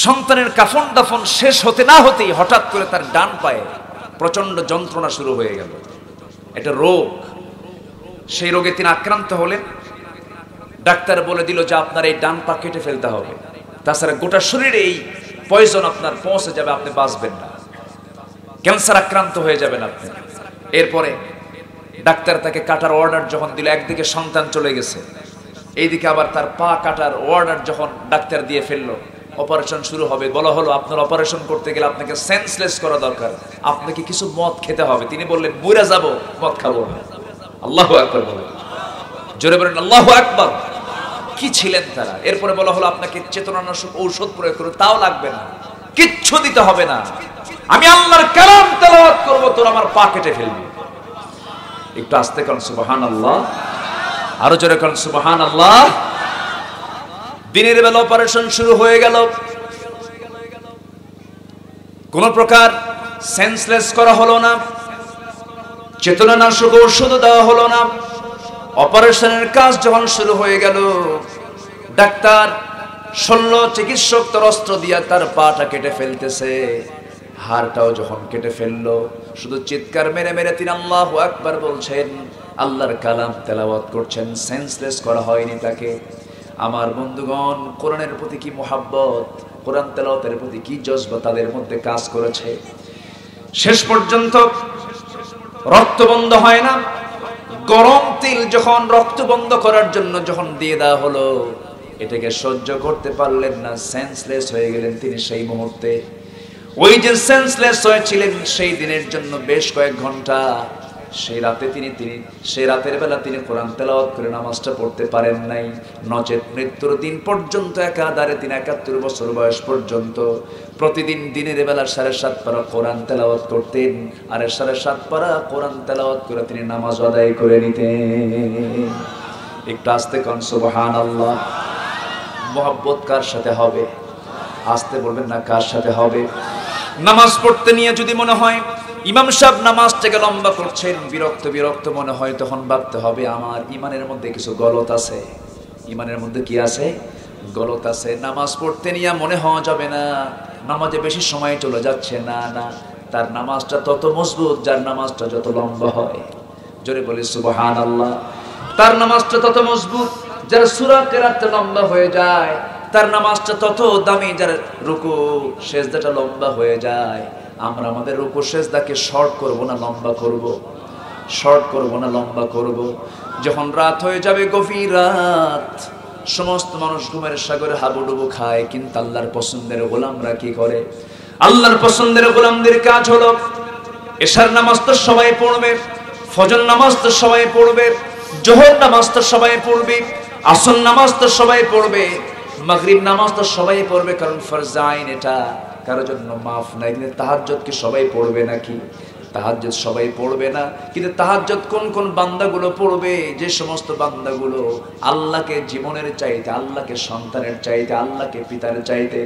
সন্তানের কাফন দাফন শেষ হতে না হতেই হঠাৎ করে তার ডান পায়ে প্রচন্ড যন্ত্রণা শুরু হয়ে গেল। এটা রোগ, সেই রোগে তিনি আক্রান্ত হলেন। ডাক্তার বলে দিল যে আপনার এই ডান পা কেটে ফেলতে হবে, তাছাড়া গোটা শরীরে এই পয়জন আপনার পৌঁছে যাবে, আপনি বাঁচবেন না, ক্যান্সার আক্রান্ত হয়ে যাবেন আপনি। এরপরে ডাক্তার তাকে কাটার অর্ডার যখন দিল, একদিকে সন্তান চলে গেছে, এইদিকে আবার তার পা কাটার অর্ডার যখন ডাক্তার দিয়ে ফেললো, অপারেশন শুরু হবে। বলা হলো আপনার অপারেশন করতে গেলে আপনাকে সেন্সলেস করা দরকার, আপনাকে কিছু মদ খেতে হবে। তিনি বললেন বুইরা যাব, মদ খাবো না। আল্লাহু আকবার বলেন, জোরে বলেন আল্লাহু আকবার। কি ছিলেন তারা। এরপরে বলা হলো আপনাকে চেতনানাশক ঔষধ প্রয়োগ করুন, তাও লাগবে না, কিচ্ছু দিতে হবে না, আমি আল্লাহর কালাম তেলাওয়াত করব, তোর আমার পা কেটে ফেলবি। একটু আস্তে করেন সুবহানাল্লাহ, আরো জোরে করেন সুবহানাল্লাহ। দিনের বেলা অপারেশন শুরু হয়ে গেল, কোন প্রকার সেন্সলেস করা হলো না, চেতনানাশক ঔষধ দেওয়া হলো না। অপারেশনের কাজ যখন শুরু হয়ে গেল, ডাক্তার শল্য চিকিৎসক তার অস্ত্র দিয়া তার পাটা কেটে ফেলতেছে, হাড়টাও যখন কেটে ফেললো, শুধু চিৎকার মেরে মেরে তিনি আল্লাহু আকবার বলছেন, আল্লাহর কালাম তেলাওয়াত করছেন, সেন্সলেস করা হয়নি তাকে। আমার বন্ধুগণ, কোরআনের প্রতি কি মুহাব্বত, কোরআন তেলাওয়াতের প্রতি কি জজবা তাদের মধ্যে কাজ করেছে। শেষ পর্যন্ত রক্ত বন্ধ হয় না, গরম তেল যখন রক্ত বন্ধ করার জন্য যখন দিয়ে দেওয়া হলো, এটাকে সহ্য করতে পারলেন না, সেন্সলেস হয়ে গেলেন তিনি সেই মুহূর্তে। ওই যে সেন্সলেস হয়েছিলেন সেই দিনের জন্য বেশ কয়েক ঘন্টা, সেই রাতের বেলা তিনি কোরআন তেলাওয়াত করে নামাজটা পড়তে পারেন নাই। নচেত মৃত্যুর দিন পর্যন্ত একাধারে তিনি ৭১ বছর বয়স পর্যন্ত প্রতিদিন দিনের বেলা ৭.৫ পারা কোরআন তেলাওয়াত করতেন, আর ৭.৫ পারা কোরআন তেলাওয়াত করে তিনি নামাজ আদায় করে নিতেন। একটু আস্তে কোন সুবহানাল্লাহ। মুহাব্বত কার সাথে হবে? আস্তে বলবেন না, কার সাথে হবে? নামাজ পড়তে নিয়ে যদি মনে হয় ইমাম সাহেব নামাজটাকে লম্বা করছেন, বিরক্ত বিরক্ত মনে হয়, তখন ভাবতে হবে আমার ইমানের মধ্যে কিছু গলত আছে। ইমানের মধ্যে কি আছে? গলত আছে। নামাজ পড়তে নিয়ে মনে হওয়া যাবে না নামাজে বেশি সময় চলে যাচ্ছে, না না, তার নামাজটা তত মজবুত যার নামাজটা যত লম্বা হয়। জোরে বলি সুবহানাল্লাহ। তার নামাজটা তত মজবুত যার সূরা কেরাতটা লম্বা হয়ে যায়, তার নামাজটা তত দামি যার রুকু সেজদাটা লম্বা হয়ে যায়। আমরা আমাদের রুকু সেজদাকে শর্ট করব না লম্বা করব? শর্ট করব না লম্বা করব? যখন রাত হয়ে যাবে, গভীর রাত, সমস্ত মানুষ ঘুমের সাগরে হাবুডুবু খায়, কিন্তু আল্লাহর পছন্দের গোলামরা কি করে? আল্লাহর পছন্দের গোলামদের কাজ হলো এশার নামাজ তো সবাই পড়বে, ফজর নামাজ তো সবাই পড়বে, জোহর নামাজ তো সবাই পড়বে, আসর নামাজ তো সবাই পড়বে, মাগরিব নামাজ তো সবাই পড়বে, কারণ ফরজ আইন, এটা কারোর জন্য মাফ নাই। কিন্তু তাহাজ্জুদ কি সবাই পড়বে নাকি? তাহাজ্জুদ সবাই পড়বে না, কিন্তু তাহাজ্জুদ কোন কোন বান্দাগুলো পড়বে? যে সমস্ত বান্দাগুলো আল্লাহকে জীবনের চাইতে, আল্লাহকে সন্তানের চাইতে, আল্লাহকে পিতার চাইতে,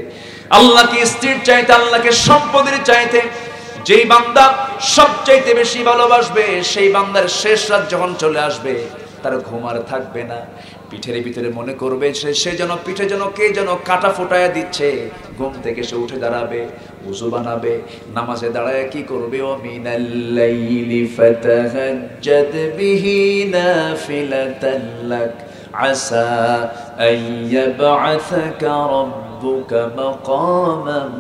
আল্লাহকে স্ত্রীর চাইতে, আল্লাহকে সম্পদের চাইতে যেই বান্দা সবচাইতে বেশি ভালোবাসবে, সেই বান্দার শেষ রাত যখন চলে আসবে, তার ঘুম আর থাকবে না। পিঠের ভিতরে মনে করবে সে যেন পিঠে যেন কে যেন কাটা ফোটায়া দিচ্ছে। ঘুম থেকে সে উঠে দাঁড়াবে, ওযু বানাবে, নামাজে দাঁড়ায় কি করবে? ও মিনাল লাইলি ফাতাহাজ্জাদ বিহি নাফিলাতান লাক আসা আইয়াবআসাকা রাব্বুকা মাকামান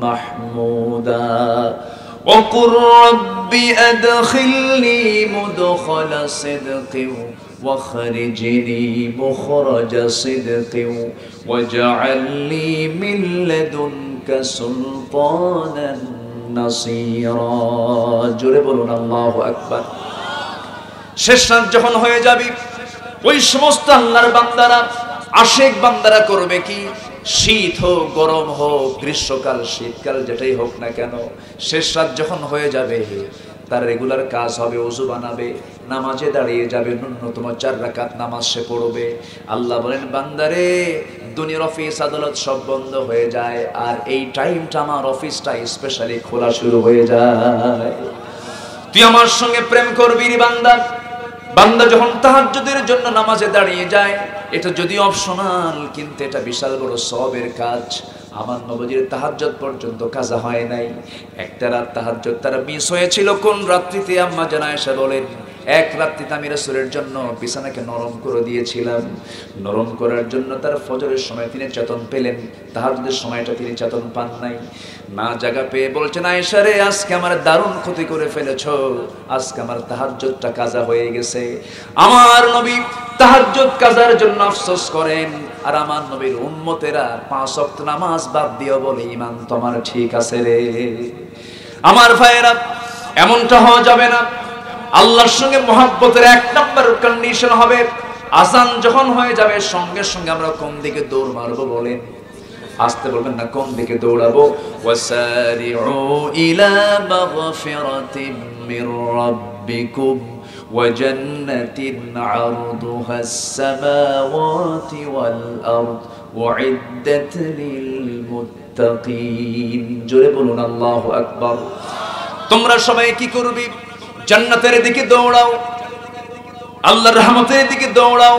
মাহমুদা وقل رب أدخلني مدخل صدق واخرجني مخرج صدق واجعل لي من لدنك سلطانا نصيرا জোরে বলুন আল্লাহু আকবার। শেষ রাত যখন হয়ে যাবে, ওই সমস্ত আল্লাহর বান্দারা, আশিক বান্দারা করবে কি? শীত হোক, গরম হোক, গ্রীষ্মকাল, শীতকাল, যেটাই হোক না কেন, শেষ রাত যখন হয়ে যাবে, তার রেগুলার কাজ হবে ওযু বানাবে, নামাজে দাঁড়িয়ে যাবে, ন্যূনতম 4 রাকাত নামাজ সে পড়বে। আল্লাহ বলেন, বান্দারে, দুনিয়ার অফিস আদালত সব বন্ধ হয়ে যায়, আর এই টাইমটা আমার অফিসটা স্পেশালি খোলা শুরু হয়ে যায়। তুই আমার সঙ্গে প্রেম করবি রে বান্দা। বান্দা যখন তাহাজ্জুদের জন্য নামাজে দাঁড়িয়ে যায়, এটা যদি অপশনাল, কিন্তু এটা বিশাল বড় সওয়াবের কাজ। আমার নবীর তাহাজ্জুদ পর্যন্ত কাজা হয় নাই। একটা রাত তাহাজ্জুদ তারা মিস হয়েছিল। কোন রাত্রিতে? আম্মা জান আয়েশা বলেন, এক রাত্রিতে আমি রাসূলের জন্য বিছানাকে নরম করে দিয়েছিলাম। নরম করার জন্য তার ফজরের সময় তিনি চেতন পেলেন, তাহাজ্জুদের সময়টা তিনি চেতন পান নাই। না জায়গা পেয়ে বলছেন, আয়েশা রে, আজকে আমার দারুণ ক্ষতি করে ফেলেছো, আজকে আমার তাহাজ্জুদটা কাজা হয়ে গেছে। আমার নবী তাহাজ্জুদ কাজার জন্য আফসোস করেন, আর আমার নবীর উম্মতেরা 5 ওয়াক্ত নামাজ বাদ দিও বলে ঈমান তোমার ঠিক আছে রে। আমার ভাইয়েরা, এমনটা হওয়া যাবে না। আল্লাহর সঙ্গে মহব্বতের 1 নম্বর কন্ডিশন হবে, আযান যখন হয়ে যাবে সঙ্গে সঙ্গে আমরা কোন দিকে দৌড় মারবো বলেন? আসতে বলবেন না, কোন দিকে দৌড়াবো? ওয়াসারিউ ইলা মাগফিরাতিম মির রাব্বিকুম ওয়া জান্নাতিন আরদুহাস সামাওয়াতি ওয়াল আরদ উইদ্দাত লিল মুত্তাকিন। জোরে বলুন আল্লাহু আকবার। তোমরা সবাই কি করবে? জান্নাতের দিকে দৌড়াও, আল্লাহর রহমতের দিকে দৌড়াও।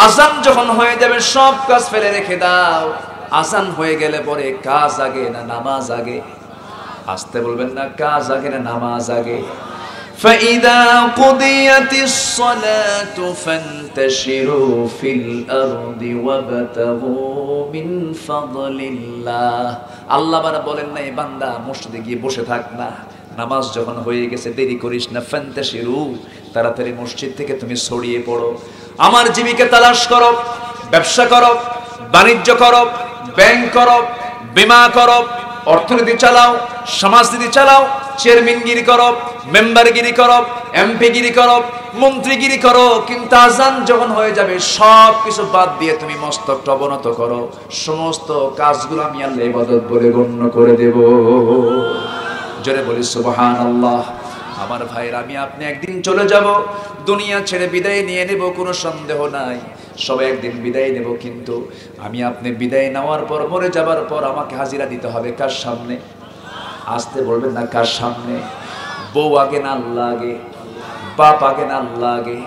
আযান যখন হয়ে যাবে সব কাজ ফেলে রেখে দাও। আযান হয়ে গেলে পরে কাজ আগে না নামাজ আগে? আসতে বলবেন না, কাজ আগে না নামাজ আগে? فَإِذَا قُضِيَتِ الصَّلَاةُ فَانتَشِرُوا فِي الْأَرْضِ وَابْتَغُوا مِنْ فَضْلِ اللَّهِ। আল্লাহ বারা বলেন না, এই বান্দা মসজিদে গিয়ে বসে থাক না, নামাজ যখন হয়ে গেছে দেরি করিস না। ফান্তাশিরু, তাড়াতাড়ি মসজিদ থেকে তুমি ছড়িয়ে পড়ো, আমার জীবিকা তালাশ করো, ব্যবসা করো, বাণিজ্য করো, ব্যাংক করো, বীমা করো, অর্থনীতি চালাও, সমাজনীতি চালাও, চেয়ারম্যানগিরি করো, মেম্বারগিরি করো, এমপিগিরি করো, মন্ত্রীগিরি করো। কিন্তু আযান যখন হয়ে যাবে সব কিছু বাদ দিয়ে তুমি মস্তকটা অবনত করো। সমস্ত কাজগুলো আমি আল্লাহ ইবাদত বলে গণ্য করে দেব। জোরে বলি সুবহানাল্লাহ। আমার ভাইরা, আমি আপনি একদিন চলে যাব, দুনিয়া ছেড়ে বিদায় নিয়ে নেব, কোনো সন্দেহ নাই। সবাই একদিন বিদায় নেব, কিন্তু আমি আপনি বিদায় নেওয়ার পর, মরে যাবার পর আমাকে হাজিরা দিতে হবে কার সামনে? আসতে বলবেন না, কার সামনে? বউ আগে না আল্লাহ আগে? বাপ আগে না আল্লাহ আগে?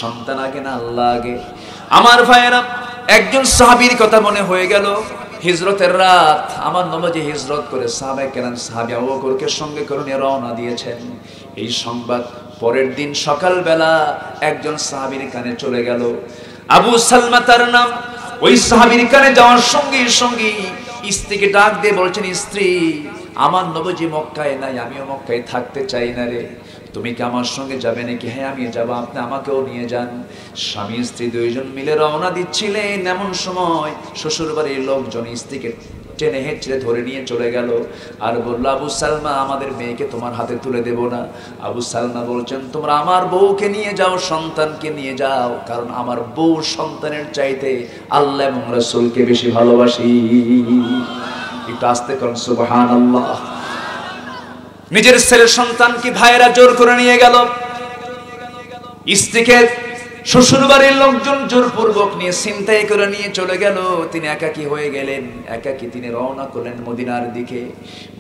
সন্তান আগে না আল্লাহ আগে? আমার ভাইয়েরা, একজন সাহাবীর কথা মনে হয়ে গেল। হিজরতের রাত, আমার নবী হিজরত করে সাহাবায়ে কেরাম সাহাবী আবু বকরকে সঙ্গে করে নিয়ে রওনা দিয়েছেন। এই সংবাদ পরের দিন সকালবেলা একজন সাহাবীর কানে চলে গেল। আবু সালমা তার নাম। ওই সাহাবীর কানে যাওয়ার সঙ্গে সঙ্গে স্ত্রীকে ডাক দিয়ে বলছেন, স্ত্রী, আমার নবী মক্কায় নাই, আমিও মক্কায় থাকতে চাই না রে, তুমি কি আমার সঙ্গে যাবে নাকি? হ্যাঁ, আমি যাব, আপনি আমাকেও নিয়ে যান। স্বামী স্ত্রী দুইজন মিলে রওনা দিচ্ছিলেন, এমন সময় শ্বশুর বাড়ির লোকজন স্ত্রীকে টেনে হেঁচড়ে ধরে নিয়ে চলে গেল আর বলল, আবু সালমা, আমাদের মেয়েকে তোমার হাতে তুলে দেব না। আবু সালমা বলছেন, তোমরা আমার বউকে নিয়ে যাও, সন্তানকে নিয়ে যাও, কারণ আমার বউ সন্তানের চাইতে আল্লাহ এবং রাসূলকে বেশি ভালোবাসি। একটু আস্তে করুন সুবহানাল্লাহ। নিজের ছেলের সন্তানকে ভাইয়েরা জোর করে নিয়ে গেল, স্ত্রীকে শ্বশুর বাড়ির লোকজন জোরপূর্বক নিয়ে ছিনতাই করে নিয়ে চলে গেল। তিনি একাকী হয়ে গেলেন। একাকী তিনি রওনা করলেন মদিনার দিকে।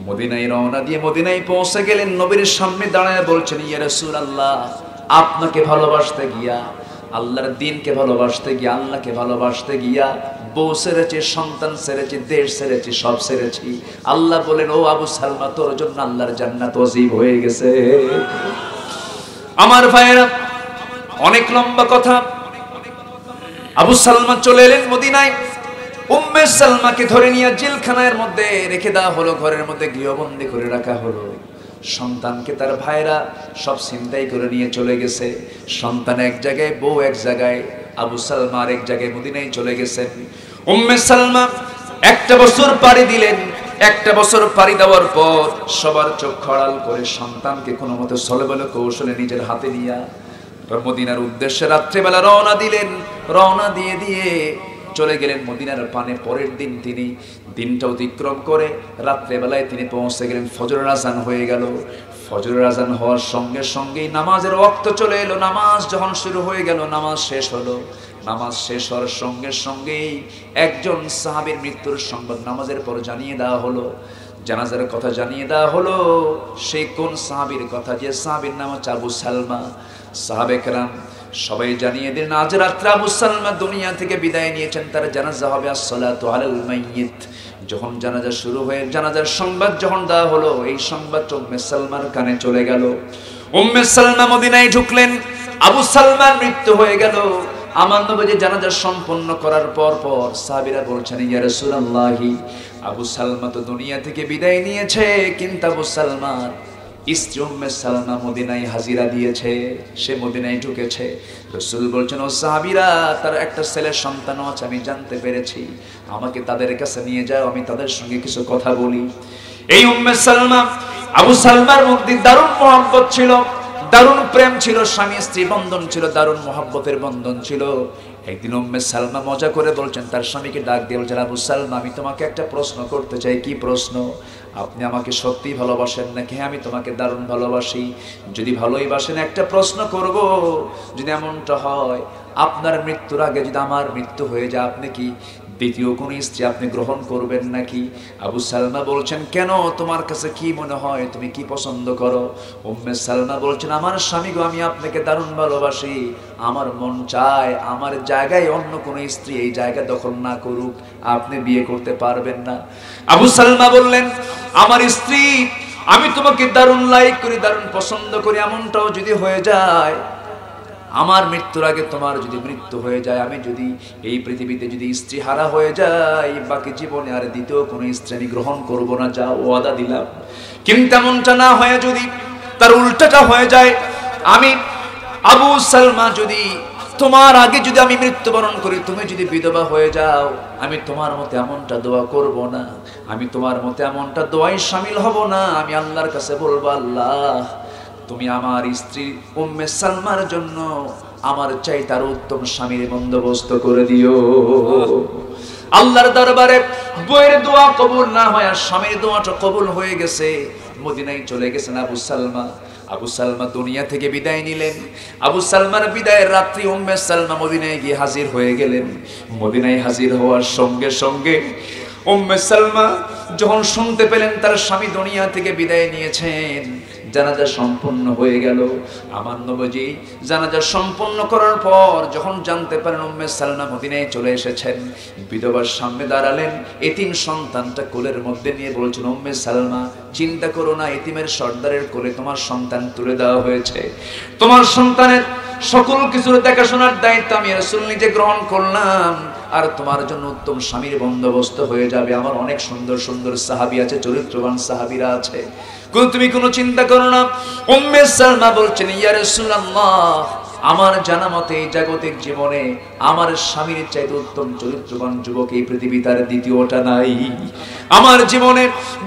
মদিনায় রওনা দিয়ে মদিনায় পৌঁছে গেলেন। নবীর সামনে দাঁড়ায় বলছেন, ইয়া রাসূলুল্লাহ, আপনাকে ভালোবাসতে গিয়া, আল্লাহর দ্বীনকে ভালোবাসতে গিয়া, আল্লাহকে ভালোবাসতে গিয়া বউ ছেড়েছি, সন্তান ছেড়েছি, দেশ ছেড়েছি, সব ছেড়েছি। আল্লাহ বলেন, ও আবু সালমা, তোর জন্য আল্লাহর জান্নাত ওয়াজিব হয়ে গেছে। আমার ভাইয়েরা, অনেক লম্বা কথা। আবু সালমা চলে এলেন মদিনায়। উম্মে সালমাকে ধরে নিয়ে জেলখানার মধ্যে রেখে দেওয়া হলো, ঘরের মধ্যে গৃহবন্দী করে রাখা হলো। সন্তানকে তার ভাইরা সব ছিনতাই করে নিয়ে চলে গেছে। সন্তান এক জায়গায়, বউ এক জায়গায়, আবু সালমা এক জায়গায় মদিনায় চলে গেছেন। উম্মে সালমা 1 বছর পাড়ি দিলেন। 1 বছর পাড়ি দেওয়ার পর সবার চোখ খড়াল করে সন্তানকে কোনো মতে ছলবলে কৌশলে নিজের হাতে নিয়ে মদিনার উদ্দেশ্যে রাত্রেবেলা রওনা দিলেন। রওনা দিয়ে চলে গেলেন মদিনার পানে। পরের দিন তিনি দিনটা অতিক্রম করে রাত্রেবেলায় তিনি পৌঁছে গেলেন। ফজরের আযান হয়ে গেল। ফজরের আযান হওয়ার সঙ্গে সঙ্গেই নামাজের ওয়াক্ত চলে এলো। নামাজ যখন শুরু হয়ে গেল, নামাজ শেষ হলো। নামাজ শেষ হওয়ার সঙ্গে সঙ্গেই একজন সাহাবীর মৃত্যুর সংবাদ নামাজের পর জানিয়ে দেওয়া হলো। জানাজার কথা জানিয়ে দেওয়া হলো। সেই কোন সাহাবীর কথা? যে সাহাবীর নাম হচ্ছে আবু সালমা। সাহাবে কেরাম সবাই জানিয়ে দিলেন, আজ রাত্রে আবু সালমা দুনিয়া থেকে বিদায় নিয়েছেন। তার জানাজা হবে আসসালাতু আলাল মাইয়িত। যখন জানাজা শুরু হয়ে জানাজার সংবাদ যখন দেওয়া হলো, এই সংবাদ উম্মে সালমার কানে চলে গেল। উম্মে সালমা মদিনায় ঢুকলেন। আবু সালমার মৃত্যু হয়ে গেল। আমার নবী জানাজা সম্পন্ন করার পর সাহাবীরা বলছেন, ইয়া রাসূলুল্লাহ, আবু সালমা তো দুনিয়া থেকে বিদায় নিয়েছে, কিন্তু আবু সালমার স্ত্রী উম্মে সালমা মদিনায় হাজিরা দিয়েছে, সে মদিনায় ঢুকেছে। রাসূল বলছেন, ও সাহাবীরা, তার একটা ছেলের সন্তানও আছে, আমি জানতে পেরেছি, আমাকে তাদের কাছে নিয়ে যাও, আমি তাদের সঙ্গে কিছু কথা বলি। এই উম্মে সালমা, আবু সালমার মধ্যে দারুণ মহব্বত ছিল, দারুণ প্রেম ছিল, স্বামী স্ত্রী বন্ধন ছিল, দারুণ মহব্বতের বন্ধন ছিল। একদিন উম্মে সালমা মজা করে বলছেন, তার স্বামীকে ডাক দিয়ে বলছেন, আবু সালমা, আমি তোমাকে একটা প্রশ্ন করতে চাই। কি প্রশ্ন? আপনি আমাকে সত্যি ভালোবাসেন নাকি? হ্যাঁ, আমি তোমাকে দারুণ ভালোবাসি। যদি ভালোই বাসেন, একটা প্রশ্ন করব, যদি এমনটা হয় আপনার মৃত্যুর আগে যদি আমার মৃত্যু হয়ে যায়, আপনি কি দ্বিতীয় কোন স্ত্রী আপনি গ্রহণ করবেন নাকি? আবু সালমা বলছেন, কেন, তোমার কাছে কি মনে হয়, তুমি কি পছন্দ করো? উম্মে সালমা বলছেন, আমার স্বামী গো, আমি আপনাকে দারুণ ভালোবাসি, আমার মন চায় আমার জায়গায় অন্য কোন স্ত্রী এই জায়গা দখল না করুক, আপনি বিয়ে করতে পারবেন না। আবু সালমা বললেন, আমার স্ত্রী, আমি তোমাকে দারুণ লাইক করি, দারুণ পছন্দ করি, এমনটাও যদি হয়ে যায়, আমার মৃত্যুর আগে তোমার যদি মৃত্যু হয়ে যায়, আমি যদি এই পৃথিবীতে যদি স্ত্রী হারা হয়ে যাই, বাকি জীবনে আর দ্বিতীয় কোনো স্ত্রী আমি গ্রহণ করবো না, যা ওয়াদা দিলাম। কিন্তু এমনটা না হয়ে যদি তার উল্টাটা হয়ে যায়, আমি আবু সালমা যদি তোমার আগে যদি আমি মৃত্যুবরণ করি, তুমি যদি বিধবা হয়ে যাও, আমি তোমার মতে এমনটা দোয়া করব না, আমি তোমার মতে এমনটা দোয়ায় শামিল হব না। আমি আল্লাহর কাছে বলবো, আল্লাহ, তুমি আমার স্ত্রী উম্মে সালমার জন্য আমার চাইতে আরো উত্তম স্বামীর বন্দোবস্ত করে দিও। আল্লাহর দরবারে বইয়ের দোয়া কবুল না হয় আর স্বামীর দোয়াটা কবুল হয়ে গেছে। মদিনায় চলে গেছেন আবু সালমা। আবু সালমা দুনিয়া থেকে বিদায় নিলেন। আবু সালমার বিদায়ের রাত্রি উম্মে সালমা মদিনায় গিয়ে হাজির হয়ে গেলেন। মদিনায় হাজির হওয়ার সঙ্গে সঙ্গে উম্মে সালমা যখন শুনতে পেলেন তার স্বামী দুনিয়া থেকে বিদায় নিয়েছেন, জানাজা সম্পন্ন হয়ে গেল। আমার নবী জানাজা সম্পন্ন করার পর যখন জানতে পারেন উম্মে সালমা মদিনায় চলে এসেছেন, বিধবার সামনে দাঁড়ালেন, এতিম সন্তানটা কোলের মধ্যে নিয়ে বলছেন, উম্মে সালমা, চিন্তা করো না, এতিমের সর্দারের কোলে তোমার সন্তান তুলে দেওয়া হয়েছে। তোমার সন্তানের সকল কিছুর দেখাশোনার দায়িত্ব আমি রাসূল নিজে গ্রহণ করলাম, আর তোমার জন্য উত্তম স্বামীর বন্দোবস্ত হয়ে যাবে। আমার অনেক সুন্দর সুন্দর সাহাবী আছে, চরিত্রবান সাহাবীরা আছে, তুমি কোনো চিন্তা করো না। উম্মে সালমা বলছেন, ইয়া রাসূলুল্লাহ, আমার জানা মতে এই জাগতিক জীবনে আমার স্বামীর চাইতে উত্তম চরিত্রবান যুবক এই পৃথিবীতে আর দ্বিতীয়টা নাই। আমার জীবনে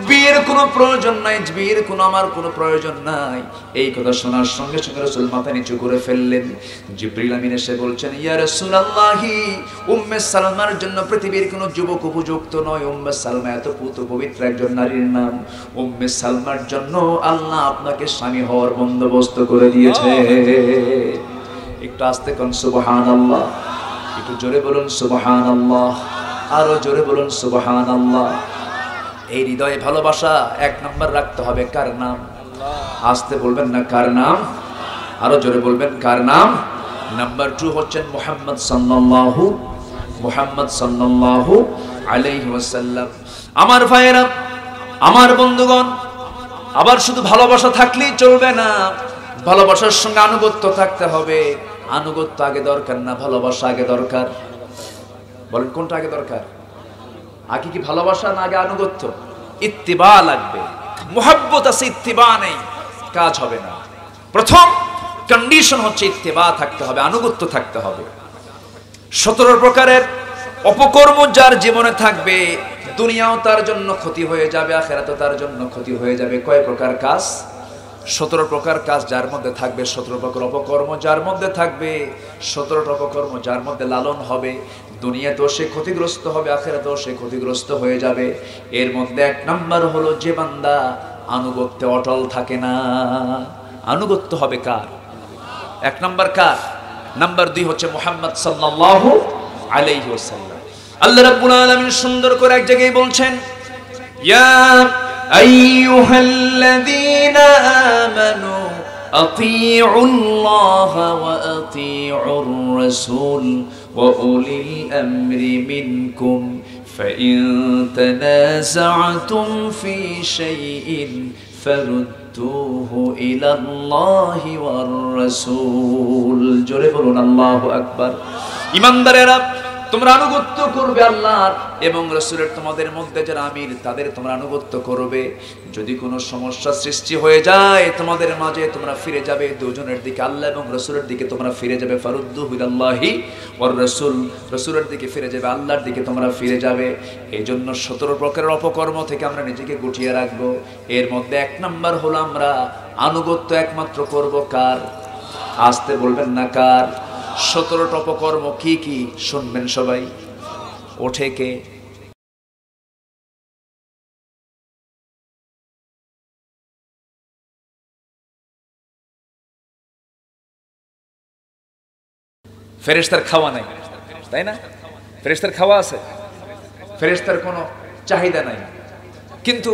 বিয়ের কোনো প্রয়োজন নাই, বিয়ের কোনো আমার কোনো প্রয়োজন নাই। এই কথা শোনার সঙ্গে সঙ্গে রাসূল মাথা নিচু করে ফেললেন। জিবরিল আমিন এসে বলছেন, ইয়া রাসূলুল্লাহ, উম্মে সালমার জন্য পৃথিবীর কোনো যুবক উপযুক্ত নয়। উম্মে সালমা এত পবিত্র একজন নারীর নাম। উম্মে সালমার জন্য আল্লাহ আপনাকে স্বামী হওয়ার বন্দোবস্ত করে দিয়েছে। একটু আস্তে কোন সুবহানাল্লাহ, একটু জোরে বলুন সুবহানাল্লাহ, আরো জোরে বলুন সুবহানাল্লাহ। এই হৃদয়ে ভালোবাসা এক নাম্বার রাখতে হবে কার নাম? আস্তে বলবেন না, কার নাম? আরো জোরে বলবেন, কার নাম? নাম্বার 2 হচ্ছেন মুহাম্মদ সাল্লাল্লাহু আলাইহি ওয়াসাল্লাম। আমার ভাইয়েরা, আমার বন্ধুগণ, আবার শুধু ভালোবাসা থাকলেই চলবে না, ভালোবাসার সঙ্গে আনুগত্য থাকতে হবে। আনুগত্য আগে দরকার না, ভালোবাসা আগে দরকার। বলেন কোনটা আগে দরকার? আগে কি ভালোবাসা না আগে আনুগত্য? ইত্তিবা লাগবে। মুহাব্বত আছে, ইত্তিবা নেই, কাজ হবে না। প্রথম কন্ডিশন হচ্ছে ইত্তিবা থাকতে হবে, আনুগত্য থাকতে হবে। 17 প্রকারের অপকর্ম যার জীবনে থাকবে, দুনিয়াও তার জন্য ক্ষতি হয়ে যাবে, আখিরাতও তার জন্য ক্ষতি হয়ে যাবে। কয় প্রকার কাজ? 17 প্রকার কাজ যার মধ্যে থাকবে, 17 প্রকার অপকর্ম যার মধ্যে থাকবে, 17টা অপকর্ম যার মধ্যে লালন হবে, দুনিয়াতেও সে ক্ষতিগ্রস্ত হবে, আখিরাতেও সে ক্ষতিগ্রস্ত হয়ে যাবে। এর মধ্যে 1 নাম্বার হলো যে বান্দা আনুগত্যে অটল থাকে না। আনুগত্য হবে কার? 1 নাম্বার কার? নাম্বার 2 হচ্ছে মুহাম্মদ সাল্লাল্লাহু আলাইহি ওয়াসাল্লাম। আল্লাহ রাব্বুল আলামিন সুন্দর করে এক জায়গায় বলছেন, ইয়া আইয়ুহাল্লাযীনা আমানু আতিউল্লাহা ওয়া আতিউর রাসূল ওয়া উলিল আমরি মিনকুম ফাইন তানাযা'তুম ফি শাইইন ফারুদ্দুহু ইলাল্লাহি ওয়ার রাসূল। জোরে বলুন আল্লাহু আকবার। ঈমানদারেরা, তোমরা আনুগত্য করবে আল্লাহর এবং রাসূলের। তোমাদের মধ্যে যারা আমির, তাদের তোমরা আনুগত্য করবে। যদি কোনো সমস্যা সৃষ্টি হয়ে যায় তোমাদের মাঝে, তোমরা ফিরে যাবে দুজনের দিকে, আল্লাহ এবং রাসূলের দিকে তোমরা ফিরে যাবে। ফারুদ্দুহু ইলাল্লাহি ওয়ার রাসূল, রাসূলের দিকে ফিরে যাবে, আল্লাহর দিকে তোমরা ফিরে যাবে। এই জন্য 17 প্রকারের অপকর্ম থেকে আমরা নিজেকে গুটিয়ে রাখবো। এর মধ্যে 1 নাম্বার হলো আমরা আনুগত্য একমাত্র করব কার? আসতে বলবেন না কার? 17টা অপকর্ম কি কি শুনবেন সবাই। ওঠে কে? ফেরেশতার খাওয়া নাই, তাই না? ফেরেশতার খাওয়া আছে, ফেরেশতার কোনো চাহিদা নাই, কিন্তু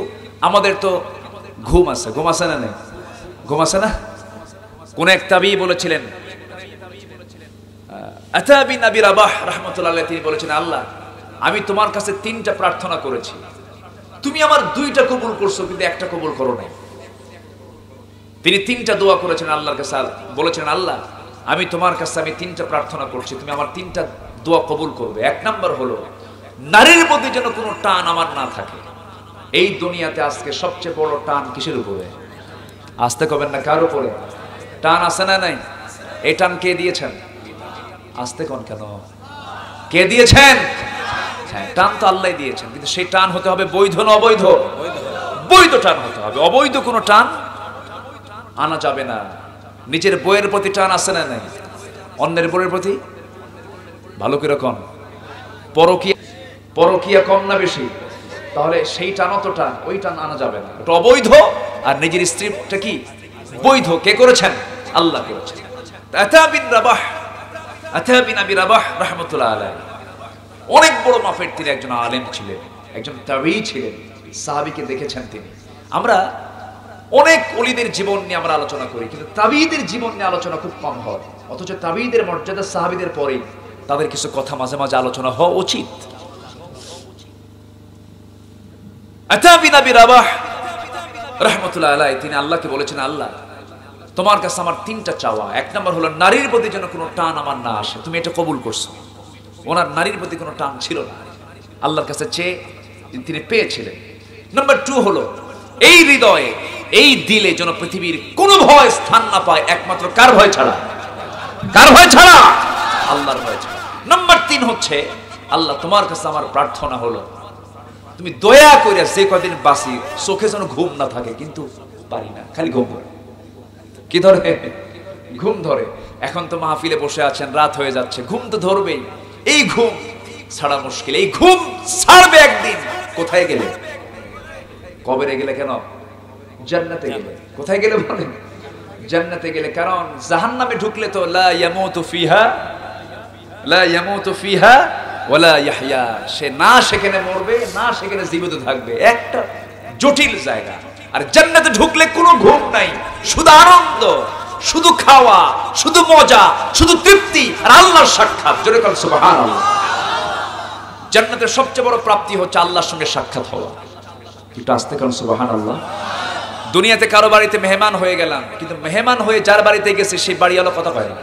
আমাদের তো ঘুম আছে। ঘুম আছে না? নেই? ঘুম আছে না? কোন এক তাবী বলেছিলেন, আতা বিন আবি রাবাহ রাহমাতুল্লাহ আলাইহি, তিনি বলেছেন, আল্লাহ আমি তোমার কাছে 3টা প্রার্থনা করেছি, তুমি আমার 2টা কবুল করছো, কিন্তু একটা কবুল করো নাই। তিনি 3টা দোয়া করেছেন আল্লাহর কাছে, বলেছেন আল্লাহ আমি তোমার কাছে 3টা প্রার্থনা করছি, তুমি আমার 3টা দোয়া কবুল করবে। 1 নাম্বার হলো নারীর প্রতি যেন কোনো টান আমার না থাকে। এই দুনিয়াতে আজকে সবচেয়ে বড় টান কিসের উপরে? আসতে কবেন না, কার উপরে টান আছে না নাই? এই টান কে দিয়েছেন? আসতে কোন কেন? কে দিয়েছেন? হ্যাঁ, টান তো আল্লাহ দিয়েছেন, কিন্তু সেই টান হতে হবে বৈধ না অবৈধ? বৈধ টান হতে হবে, অবৈধ কোনো টান আনা যাবে না। নিজের বইয়ের প্রতি টান আছে না নাই? অন্যের বইয়ের প্রতি ভালো করে কন। পরকিয়া কম না বেশি? তাহলে সেই টানও তো টান, ওই টান আনা যাবে না, এটা অবৈধ। আর নিজের স্ত্রীটা কি বৈধ? কে করেছেন? আল্লাহ করেছেন। আতা বিন আবি রাবাহ রাহমাতুল্লাহ আলাইহি অনেক বড় মাপের তিনি একজন আলেম ছিলেন, একজন তাবী ছিলেন, সাহাবীকে দেখেছেন তিনি। আমরা অনেক ওলিদের জীবন নিয়ে আমরা আলোচনা করি, কিন্তু তাবীদের জীবন নিয়ে আলোচনা খুব কম হয়। অথচ তাবীদের মর্যাদা সাহাবীদের পরেই, তাদের কিছু কথা মাঝে মাঝে আলোচনা হওয়া উচিত। আতা বিন আবি রাবাহ রাহমাতুল্লাহ আলাইহি তিনি আল্লাহকে বলেছেন, আল্লাহ তোমার কাছে আমার 3টা চাওয়া। 1 নাম্বার হলো নারীর প্রতি যেন কোনো টান আমার না আসে, তুমি এটা কবুল করছো। ওনার নারীর প্রতি কোনো টান ছিল না, আল্লাহর কাছে চেয়ে তিনি পেয়েছিলেন। নাম্বার 2 হলো এই হৃদয়ে, এই দিলে যেন পৃথিবীর কোনো ভয় স্থান না পায়, একমাত্র কার ভয় ছাড়া? কার ভয় ছাড়া? আল্লাহর ভয় ছাড়া। নাম্বার 3 হচ্ছে, আল্লাহ তোমার কাছে আমার প্রার্থনা হলো তুমি দয়া করে যে কদিন বাঁচি চোখে যেন ঘুম না থাকে, কিন্তু পারি না, খালি ঘুম ধরে। কি ধরে? ঘুম ধরে। এখন তো মাহফিলে বসে আছেন, রাত হয়ে যাচ্ছে, ঘুম তো ধরবেই। এই ঘুম ছাড়া মুশকিল। এই ঘুম ছাড়বে একদিন। কোথায় গেলে? কবরে গেলে কেন? জান্নাতে গেলে। কোথায় গেলে বলেন? জান্নাতে গেলে। কারণ জাহান্নামে ঢুকলে তো লা ইয়ামুতু ফিহা ওয়ালা ইয়াহইয়া, সে না সেখানে মরবে, না সেখানে জীবিত থাকবে, একটা জটিল জায়গা। আর জান্নাতে ঢুকলে কোনো ঘুম নাই, শুধু আনন্দ, শুধু খাওয়া, শুধু মজা, শুধু তৃপ্তি আর আল্লাহর সাক্ষাৎ। জোরে বলেন সুবহানাল্লাহ। জান্নাতের সবচেয়ে বড় প্রাপ্তি হচ্ছে আল্লাহর সঙ্গে সাক্ষাৎ হওয়া। একটু আস্তে বলেন সুবহানাল্লাহ। দুনিয়াতে কারো বাড়িতে মেহমান হয়ে গেলাম, কিন্তু মেহমান হয়ে যার বাড়িতে গেছে সেই বাড়িওয়ালা কথা কয় না।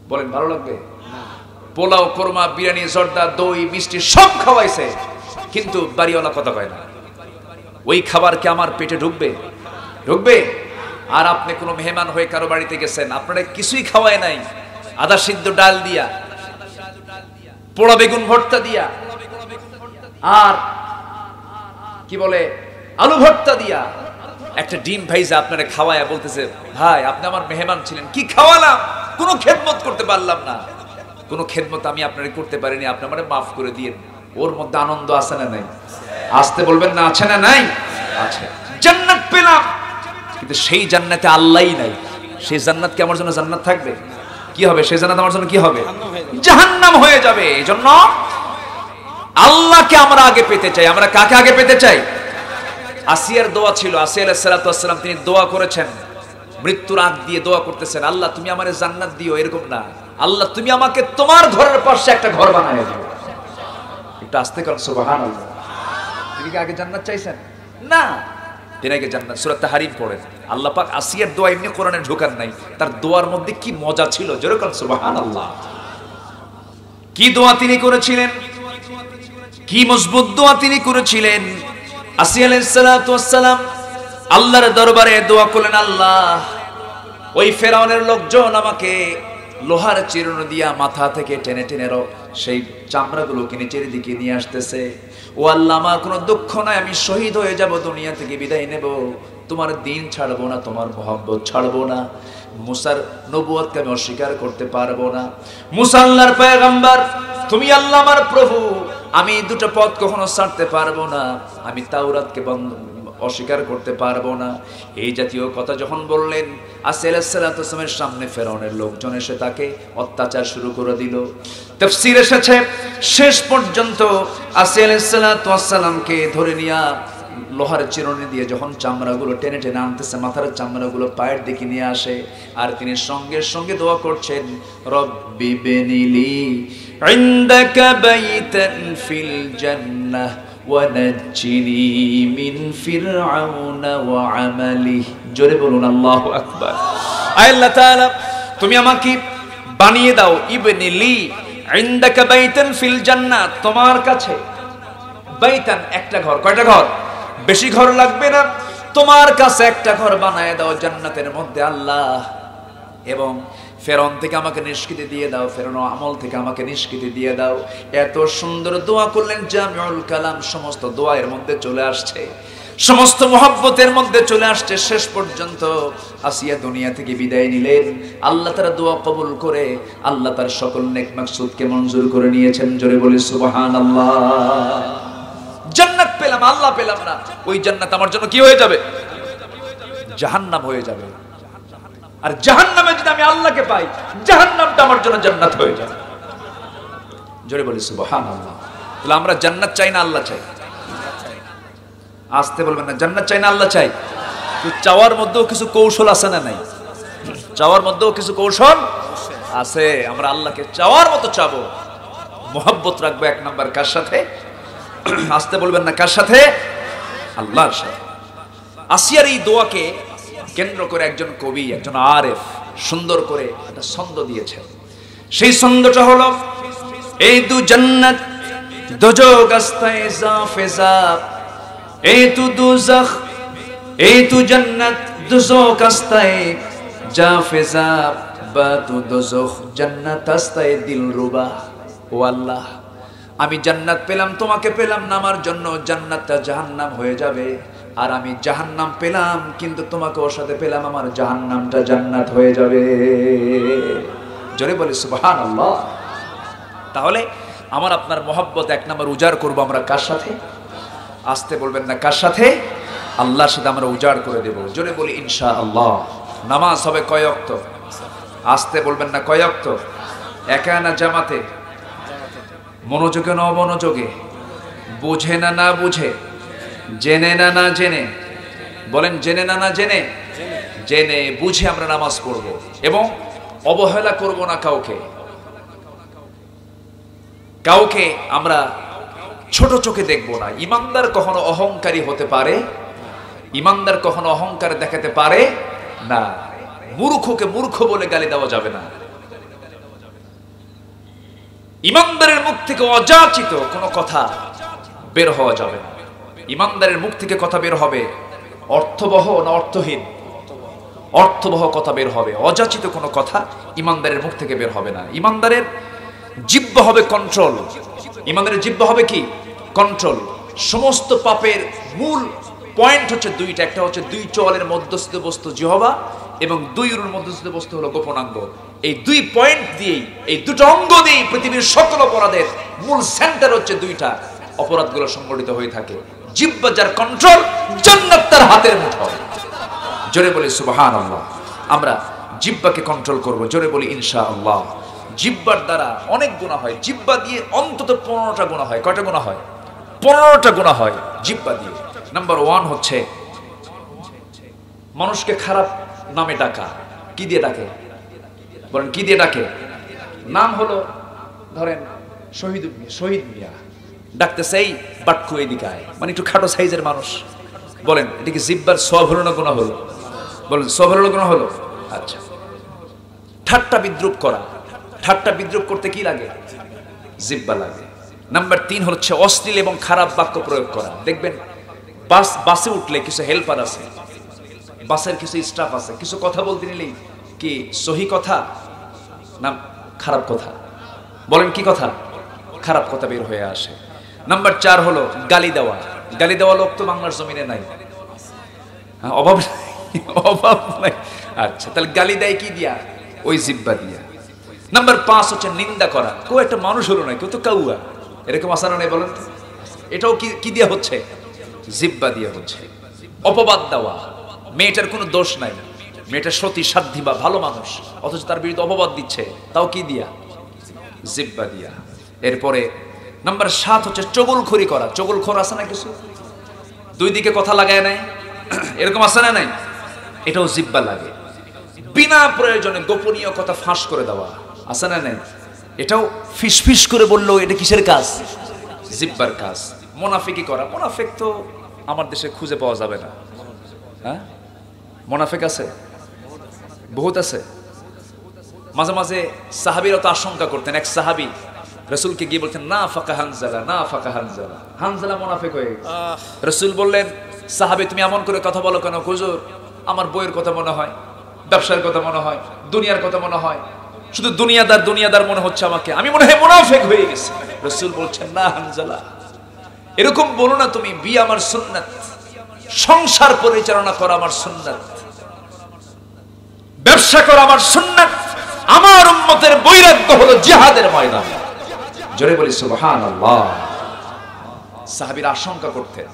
বলেন ভালো লাগবে? পোলাও, কোরমা, বিরিয়ানি, জর্দা, দই, মিষ্টি সব খাওয়াইছে, কিন্তু বাড়িওয়ালা কথা কয় না। ওই খাবার কি আমার পেটে ঢুকবে? ঢুকবে? আর আপনি কোনো মেহমান হয়ে কারো বাড়িতে গেছেন, আপনারা কিছুই খাওয়ায় নাই, আদা সিদ্ধ ডাল দিয়া, পোড়া বেগুন ভর্তা দিয়া, আর কি বলে আলু ভর্তা দিয়া, একটা ডিম ভাইজা আপনারা খাওয়ায়া বলতেছে, ভাই আপনি আমার মেহমান ছিলেন, কি খাওয়ালাম, কোনো খেদমত করতে পারলাম না, কোনো খেদমত আমি আপনারে করতে পারিনি, আপনি আমারে মাফ করে দিয়েন। ওর মধ্যে আনন্দ আছে না নাই? আসতে বলবেন না, আছে না নাই? আছে। জান্নাত পেলাম, কিন্তু সেই জান্নাতে আল্লাহই নাই। সেই জান্নাত কি আমার জন্য জান্নাত থাকবে? কি হবে? সেই জান্নাত আমার জন্য কি হবে? জাহান্নাম হয়ে যাবে। এজন্য আল্লাহকে আমরা আগে পেতে চাই। আমরা কাকে আগে পেতে চাই? আসিয়ার দোয়া ছিল, আসিয়া আলাইহিস সালাতু ওয়াস সালাম তিনি দোয়া করেছেন, মৃত্যুর আগ দিয়ে দোয়া করতেছেন, আল্লাহ তুমি আমারে জান্নাত দিও, এরকম না, আল্লাহ তুমি আমাকে তোমার ঘরের পাশে একটা ঘর বানায় দিও। একটু আস্তে করেন সুবহানাল্লাহ। তিনি কি আগে জান্নাত চাইছেন? না, তিনাকে জান্নাত। সূরা তাহরিম পড়েন, আল্লাহ পাক আসিয়ার দোয়া এমনি কোরআনে ঢোকান নাই, তার দোয়ার মধ্যে কি মজা ছিল, জোরে বলেন সুবহানাল্লাহ। কি দোয়া তিনি করেছিলেন, কি মজবুত দোয়া তিনি করেছিলেন। আসিয়া আলাইহিস সালাতু ওয়াস সালাম আল্লাহর দরবারে দোয়া করলেন, আল্লাহ ওই ফেরাউনের লোকজন আমাকে লোহার চিরুনি দিয়া মাথা থেকে টেনে টেনে সেই চামড়াগুলোকে নিচের দিকে নিয়ে আসতেছে। ও আল্লাহ, আমার কোনো দুঃখ নাই, আমি শহীদ হয়ে যাব, দুনিয়া থেকে বিদায় নেব, তোমার দিন ছাড়বো না, তোমার মহব্বত ছাড়বো না, মুসার নবুয়তকে আমি অস্বীকার করতে পারবো না। মুসা আল্লাহর পয়গম্বর, তুমি আল্লাহ আমার প্রভু, আমি দুটো পথ কখনো ছাড়তে পারবো না, আমি তাওরাতকে অস্বীকার করতে পারবো না। এই জাতীয় কথা যখন বললেন, আসিয়া আলাইহিস সালাতু ওয়াস সালামের সামনে ফেরাউনের লোকজন এসে তাকে অত্যাচার শুরু করে দিল। তাফসীর এসেছে শেষ পর্যন্ত আসিয়া আলাইহিস সালাতু ওয়াস সালামকে ধরে নিয়ে লোহার চিরুনি দিয়ে যখন চামড়াগুলো টেনে টেনে আনতেছে, মাথার চামড়াগুলো পায়ের দিকে নিয়ে আসে, আর তিনি সঙ্গে সঙ্গে দোয়া করছেন, রব্বি বিনিলি ইনদাকা বাইতান ফিল জান্নাহ ওয়ানাজ্জিনি মিন ফিরআউনা ওয়া আমালিহি। জোরে বলুন আল্লাহু আকবার। আল্লাহ তাআলা তুমি আমাকে বানিয়ে দাও, ইবনিলি ইনদাকা বাইতান ফিল জান্নাহ, তোমার কাছে বাইতান একটা ঘর, কয়টা ঘর, বেশি ঘর লাগবে না, তোমার কাছে একটা ঘর বানায় দাও জান্নাতের মধ্যে আল্লাহ, এবং ফেরাউন থেকে আমাকে নিষ্কৃতি দিয়ে দাও, ফেরাউন আমল থেকে আমাকে নিষ্কৃতি দিয়ে দাও। এত সুন্দর দোয়া করলেন, জামিউল কালাম সমস্ত দোয়ার মধ্যে চলে আসছে, সমস্ত মহব্বতের মধ্যে চলে আসছে। শেষ পর্যন্ত আসিয়া দুনিয়া থেকে বিদায় নিলেন, আল্লাহ তার দোয়া কবুল করে আল্লাহ তার সকল নেক মাকসুদকে মঞ্জুর করে নিয়েছেন। জোরে বলি সুবহানাল্লাহ। জান্নাত পেলাম, আল্লাহ পেলাম না, ওই জান্নাত আমার জন্য কি হয়ে যাবে, জাহান্নাম হয়ে যাবে। আর জাহান্নামে যদি আমি আল্লাহকে পাই, জাহান্নামটা আমার জন্য জান্নাত হয়ে যাবে। জোরে বলি সুবহানাল্লাহ। তাহলে আমরা জান্নাত চাই না আল্লাহ চাই? আসতে বলবেন না, জান্নাত চাই না আল্লাহ চাই? তো চাওয়ার মধ্যেও কিছু কৌশল আছে না নাই? চাওয়ার মধ্যেও কিছু কৌশল আছে। আমরা আল্লাহকে চাওয়ার মতো চাবো, মোহাব্বত রাখবো এক নাম্বার কার সাথে? আসতে বলবেন না, কার সাথে? আল্লাহর সাথে। আসিয়ার এই দোয়াকে কেন্দ্র করে একজন কবি, একজন আরেফ সুন্দর করে একটা ছন্দ দিয়েছেন। সেই ছন্দটা হলো, এই দু জান্নাত দোজখ আস্তায়ে জাফেজাব, এই তু দুজখ, এই তু জান্নাত দোজখ আস্তায়ে জাফেজাব, বা তু দোজখ জান্নাত আস্তায়ে দিলরুবা। ও আল্লাহ, আমি জান্নাত পেলাম, তোমাকে পেলাম না, আমার জন্য জান্নাতটা জাহান্নাম হয়ে যাবে, আর আমি জাহান্নাম পেলাম কিন্তু তোমাকে ওর সাথে পেলাম, আমার জাহান্নামটা জান্নাত হয়ে যাবে। জোরে বলি সুবহানাল্লাহ। তাহলে আমার আপনার মহব্বত এক নাম্বার উজাড় করব আমরা কার সাথে? আসতে বলবেন না, কার সাথে? আল্লাহর সাথে আমরা উজাড় করে দেব। জোরে বলি ইনশাআল্লাহ। নামাজ হবে কয় ওয়াক্ত? আসতে বলবেন না, কয় ওয়াক্ত? একা না জামাতে? মনোযোগে না অমনোযোগে? বুঝে না না বুঝে? জেনে না না জেনে? বলেন জেনে না না জেনে? জেনে বুঝে আমরা নামাজ পড়ব, এবং অবহেলা করব না কাউকে। কাউকে আমরা ছোট চোখে দেখব না। ইমানদার কখনো অহংকারী হতে পারে, ইমানদার কখনো অহংকার দেখাতে পারে না। মূর্খকে মূর্খ বলে গালি দেওয়া যাবে না। ইমানদারের মুখ থেকে অযাচিত কোনো কথা বের হওয়া যাবে না। ইমানদারের মুখ থেকে কথা বের হবে অর্থবহ না অর্থহীন? অর্থবহ কথা বের হবে। অযাচিত কোনো কথা ইমানদারের মুখ থেকে বের হবে না। ইমানদারের জিহ্বা হবে কন্ট্রোল। ইমানদারের জিহ্বা হবে কি? কন্ট্রোল। সমস্ত পাপের মূল পয়েন্ট হচ্ছে দুইটা। একটা হচ্ছে দুই চোয়ালের মধ্যস্থ বস্তু জিহ্বা, এবং দুই উরুর মধ্যস্থ বস্তু হলো গোপনাঙ্গ। এই দুই পয়েন্ট দিয়েই, এই দুটো অঙ্গ দিয়েই পৃথিবীর সকল অপরাধের মূল সেন্টার হচ্ছে দুইটা। অপরাধগুলো সংগঠিত হয়ে থাকে। জিহ্বা যার কন্ট্রোল, জান্নাত তার হাতের মুঠোয়। জোরে বলি সুবহানাল্লাহ। আমরা জিহ্বাকে কন্ট্রোল করব। জোরে বলি ইনশাআল্লাহ। জিহ্বার দ্বারা অনেক গুনাহ হয়। জিহ্বা দিয়ে অন্তত 15টা গুনাহ হয়। কয়টা গুনাহ হয়? 15টা গুনাহ হয় জিহ্বা দিয়ে। নাম্বার 1 হচ্ছে মানুষকে খারাপ নামে ডাকা। কি দিয়ে ডাকে? বলেন কি দিয়ে ডাকে? নাম হলো ধরেন শহীদ মিয়া, ডাকতেছে এই বাটকু এদিকে আয়, মানে একটু খাটো সাইজের মানুষ, বলেন এটা কি জিহ্বার সওয়াব হলো না গুনাহ হলো? বলেন সওয়াব হলো না গুনাহ হলো? আচ্ছা, ঠাট্টা বিদ্রুপ করা, ঠাট্টা বিদ্রুপ করতে কি লাগে? জিহ্বা লাগে। নাম্বার 3 হচ্ছে অশ্লীল এবং খারাপ বাক্য প্রয়োগ করা। দেখবেন বাসে উঠলে কিছু হেল্পার আছে, বাসের কিছু স্টাফ আছে, কিছু কথা বলতে নিলেই কি সহি কথা না খারাপ কথা? বলেন কি কথা? খারাপ কথা বের হয়ে আসে। নাম্বার 4 হলো গালি দেওয়া। গালি দেওয়া লোক তো বাংলার জমিনে নাই, অভাব অভাব নাই। আচ্ছা, তাহলে গালি দেয় কি দিয়া? ওই জিহ্বা দিয়া। নাম্বার 5 হচ্ছে নিন্দা করা। কেউ একটা মানুষ হলো না, কেউ তো কাউয়া, এরকম আসানা নেই বলেন? এটাও কি দিয়া হচ্ছে? জিহ্বা দিয়া হচ্ছে। অপবাদ দেওয়া, মেয়েটার কোনো দোষ নাই, মেয়েটা সতী সাধ্বী বা ভালো মানুষ, অথচ তার বিরুদ্ধে অপবাদ দিচ্ছে, তাও কি দিয়া? জিহ্বা দিয়া। এরপরে নাম্বার 7 হচ্ছে চগলখড়ি করা। চগলখড় আছে না কিছু, দুই দিকে কথা লাগায় নাই, এরকম আছে না নাই? এটাও জিহ্বা লাগে। বিনা প্রয়োজনে গোপনীয় কথা ফাঁস করে দেওয়া আছে না নাই? এটাও ফিসফিস করে বললো, এটা কিসের কাজ? জিহ্বার কাজ। মুনাফিকি করা। মুনাফিক তো আমার দেশে খুঁজে পাওয়া যাবে না। হ্যাঁ, মুনাফিক আছে, বহুত আছে। মাঝে মাঝে সাহাবীরা তো আশঙ্কা করতেন, এক সাহাবী রাসূলকে গিয়ে বলতেন না ফাকা হানজালা, না ফাকা হানজালা, হানজালা মুনাফিক হয়ে গেছে। রাসূল বললেন, সাহাবী তুমি এমন করে কথা বলো কেন? হুজুর আমার বইয়ের কথা মনে হয়, ব্যবসার কথা মনে হয়, দুনিয়ার কথা মনে হয়, শুধু দুনিয়াদার দুনিয়াদার মনে হচ্ছে আমাকে, আমি মনে হয় মুনাফিক হয়ে গেছি। রাসূল বলছেন না হানজালা, এরকম বলো না তুমি, বিয়ে আমার সুন্নাত, সংসার পরিচালনা করা আমার সুন্নাত, ব্যবসা করা আমার সুন্নাত, আমার উম্মতের বৈরাগ্য হলো জিহাদের ময়দান। জোরে বলি সুবহানাল্লাহ। সাহাবীরা আশঙ্কা করতেন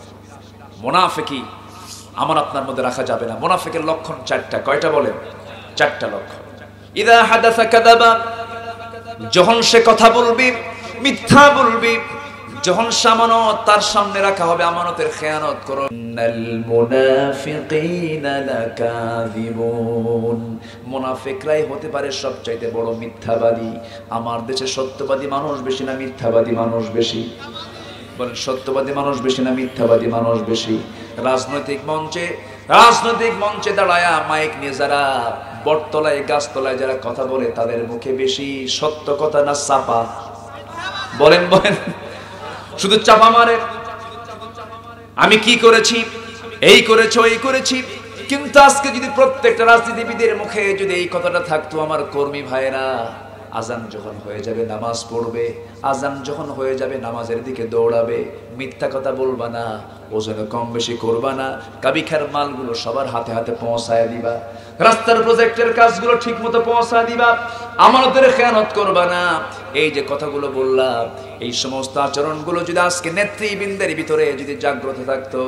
মুনাফিকি আমার আপনার মধ্যে রাখা যাবে না। মুনাফিকের লক্ষণ 4টা। কয়টা বলেন? 4টা লক্ষণ। ইদা হাদাসা কাযাবা, যখন সে কথা বলবে মিথ্যা বলবে, যখন আমানত তার সামনে রাখা হবে আমানতের খেয়ানত করো। ইন্নাল মুনাফিকিনা লাকাযিবুন, মুনাফিকরাই হতে পারে সবচাইতে বড় মিথ্যাবাদী। আমার দেশে সত্যবাদী মানুষ বেশি না মিথ্যাবাদী মানুষ বেশি? বলেন সত্যবাদী মানুষ বেশি না মিথ্যাবাদী মানুষ বেশি? রাজনৈতিক মঞ্চে দাঁড়ায়া মাইক নিয়ে যারা বটতলায় গাছতলায় যারা কথা বলে, তাদের মুখে বেশি সত্য কথা না চাপা? বলেন বলেন, শুধু চাপা মারে, আমি কি করেছি, এই করেছো, এই করেছি। কিন্তু আজকে যদি প্রত্যেকটা রাজনীতিবিদের মুখে যদি এই কথাটা থাকতো, আমার কর্মী ভাইরা আজান যখন হয়ে যাবে নামাজ পড়বে, আজান যখন হয়ে যাবে নামাজের দিকে দৌড়াবে, মিথ্যা কথা বলবা না, ওজনে কম বেশি করবা না, কাবিখার মালগুলো সবার হাতে হাতে পৌঁছায় দিবা, রাস্তার প্রজেক্টের কাজগুলো ঠিক মতো পৌঁছায় দিবা, আমানতের খেয়ানত করবা না। এই যে কথাগুলো বললাম, এই সমস্ত আচরণগুলো যদি আজকে নেতৃবৃন্দের ভিতরে যদি জাগ্রত থাকতো,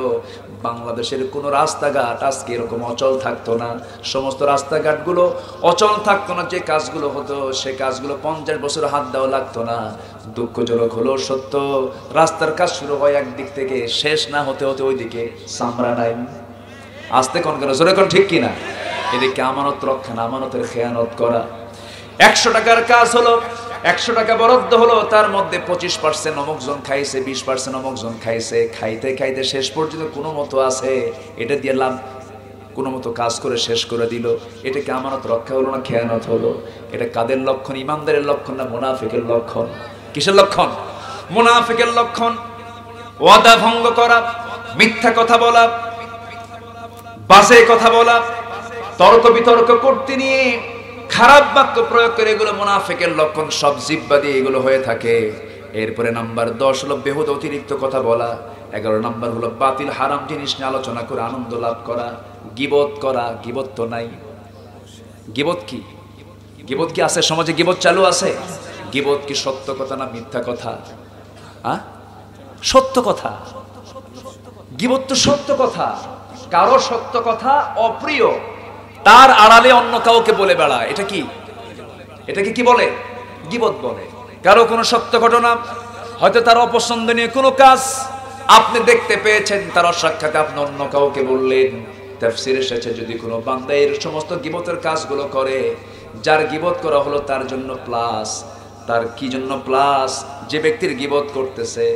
বাংলাদেশের কোনো রাস্তাঘাট আজকে এরকম অচল থাকতো না। সমস্ত রাস্তাঘাটগুলো অচল থাকতো না, যে কাজগুলো হতো সে কাজগুলো 50 বছর হাত দেওয়া লাগতো না। দুঃখজনক হলো সত্য, রাস্তার কাজ শুরু হয় একদিক থেকে, শেষ না হতে হতে ওইদিকে চামড়া নাই। আসতে কোন কেন, জোরে কোন, ঠিক কিনা? এদিকে আমানত রক্ষা না, আমানতের খেয়ানত করা। 100 টাকার কাজ হলো, 100 টাকা বরাদ্দ হলো, তার মধ্যে 25% অমুকজন খাইছে, 20% অমুকজন খাইছে, খাইতে খাইতে শেষ পর্যন্ত কোনো মতো আছে, এটা দিয়ে লাভ কোনো মতো কাজ করে শেষ করে দিল। এটা কি আমানত রক্ষা হলো না খেয়ানত হলো? এটা কাদের লক্ষণ? ইমানদারের লক্ষণ না মুনাফিকের লক্ষণ? কিসের লক্ষণ? মুনাফিকের লক্ষণ। ওয়াদা ভঙ্গ করা, মিথ্যা কথা বলা, বাজে কথা বলা, তর্ক বিতর্ক করতে নিয়ে খারাপ বাক্য প্রয়োগ করে, এগুলো মুনাফিকের লক্ষণ। সব জিহ্বা দিয়ে এগুলো হয়ে থাকে। এরপরে নাম্বার 10 হলো বেহুদা অতিরিক্ত কথা বলা। 11 নাম্বার হলো বাতিল হারাম জিনিস নিয়ে আলোচনা করে আনন্দ লাভ করা। গীবত করা, গীবত তো নাই। গীবত কি? গীবত কি আছে সমাজে? গীবত চালু আছে? গীবত কি সত্য কথা না মিথ্যা কথা? সত্য কথা। গীবত তো সত্য কথা। কারো সত্য কথা অপ্রিয়, তার আড়ালে অন্য কাউকে বলে বেড়া, এটা কি? এটাকে কি বলে? গীবত বলে। কারো কোনো সত্য ঘটনা, হয়তো তার অপছন্দনীয় কোনো কাজ আপনি দেখতে পেয়েছেন, তার অসাক্ষাতে আপনি অন্য কাউকে বললেন। তাফসীরে এসেছে, যদি কোনো বান্দা এর সমস্ত গীবতের কাজগুলো করে, যার গীবত করা হলো তার জন্য প্লাস। তার কি জন্য প্লাস? যে ব্যক্তির গীবত করতেছে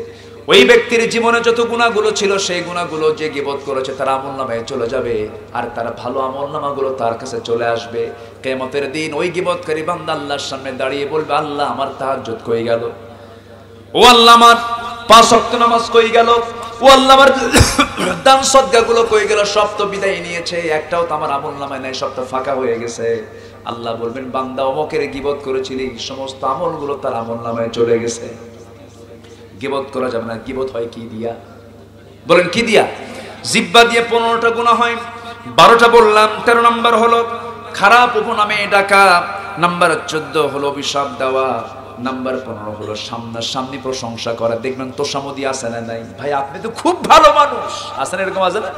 ওই ব্যক্তির জীবনে যত গুনাহগুলো ছিল সেই গুনাহগুলো যে গীবত করেছে তার আমলনামায় চলে যাবে, আর তার ভালো আমলনামাগুলো তার কাছে চলে আসবে। কিয়ামতের দিন ওই গীবতকারী বান্দা আল্লাহর সামনে দাঁড়িয়ে বলবে, আল্লাহ আমার তাহাজ্জুদ কই গেল, ও আল্লাহ আমার 5 ওয়াক্ত নামাজ কই গেল, ও আল্লাহ আমার দান সদকাগুলো কই গেল, সব তো বিদায় নিয়েছে, একটাও তো আমার আমলনামায় নাই, সব তো ফাঁকা হয়ে গেছে। আল্লাহ বলবেন, বান্দা অমুকের গীবত করেছিলি, সমস্ত আমলগুলো তার আমলনামায় চলে গেছে। গীবত করা যাবে না। গীবত হয় কি দিয়া? বলেন কি দিয়া? জিহ্বা দিয়ে 15টা গুনাহ হয়, 12টা বললাম। 13 নাম্বার হলো খারাপ উপনামে ডাকা, নাম্বার 14 হলো অভিশাপ দেওয়া, নাম্বার 15 হলো সামনাসামনি প্রশংসা করা। দেখবেন তোষামদি আছে না নাই? ভাই আপনি তো খুব ভালো মানুষ, আছেন এরকম আছে না?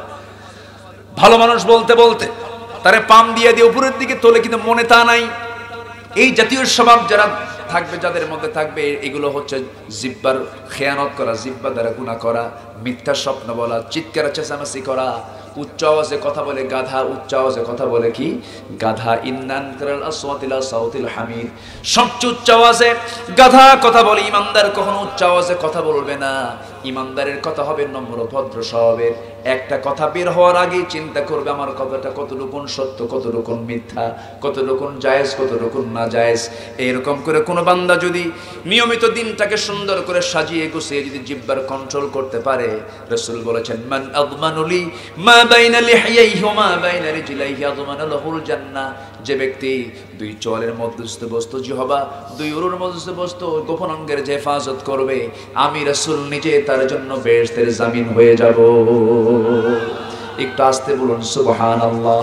ভালো মানুষ বলতে বলতে তারে পাম দিয়ে দিয়ে উপরের দিকে তোলে, কিন্তু মনে তা নাই। এই জাতীয় স্বভাব যারা থাকবে, যাদের মধ্যে থাকবে, এগুলো হচ্ছে জিহ্বার খেয়ানত করা, জিহ্বা দ্বারা গুনাহ করা, মিথ্যা স্বপ্ন বলা, চিৎকার চেঁচামেচি করা, উচ্চ আওয়াজে কথা বলে গাধা, উচ্চ আওয়াজে কথা বলে কি গাধা। ইন্নান কারাল আসওয়াতিলা সাউতিল হামিদ, সবচেয়ে উচ্চ আওয়াজে গাধা কথা বলে। ইমানদার কখনো উচ্চ আওয়াজে কথা বলবে না। ইমানদারের কথা হবে নম্র ভদ্র স্বভাবের। একটা কথা বের হওয়ার আগেই চিন্তা করবে আমার কথাটা কতটুকু সত্য, কতটুকু মিথ্যা, কতটুকু জায়েজ, কতটুকু না জায়েজ। এরকম করে কোন বান্দা যদি নিয়মিত দিনটাকে সুন্দর করে সাজিয়ে গুছিয়ে যদি জিহ্বার কন্ট্রোল করতে পারে, রাসূল বলেছেন, মান আযমানুলি মা বাইনা লিহইয়াইহি ওয়া মা বাইনা রিজলাইহি আযমানা লাহুল জান্নাহ। যে ব্যক্তি 2 চোয়ালের মধ্যস্থ বস্তু জিহবা, 2 উরুর মধ্যস্থ বস্তু গোপন অঙ্গের যে হেফাজত করবে, আমি রাসূল নিজে তার জন্য বেহেশতের জামিন হয়ে যাব। একটু আস্তে বলুন সুবহানাল্লাহ,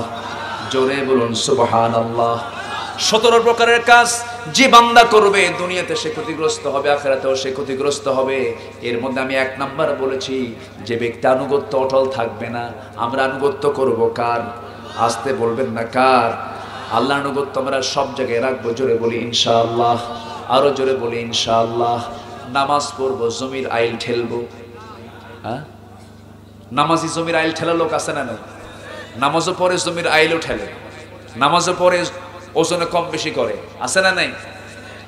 জোরে বলুন সুবহানাল্লাহ। 17 প্রকারের কাজ যে বান্দা করবে, দুনিয়াতে সে ক্ষতিগ্রস্ত হবে, আখিরাতেও সে ক্ষতিগ্রস্ত হবে। এর মধ্যে আমি 1 নাম্বার বলেছি, যে ব্যক্তি আনুগত্য অটল থাকবে না। আমরা আনুগত্য করব কার? আস্তে বলবেন না কার? আল্লাহ আনুগত্য আমরা সব জায়গায় রাখবো। জোরে বলি ইনশাআল্লাহ, আরো জোরে বলি ইনশাআল্লাহ। নামাজ পড়বো, জমির আইল ঠেলবো। হ্যাঁ, নামাজি জমির আইল ঠেলা লোক আছে না নাই? নামাজও পরে জমির আইলও ঠেলে, নামাজও পরে ওজনে কম বেশি করে, আছে না নাই?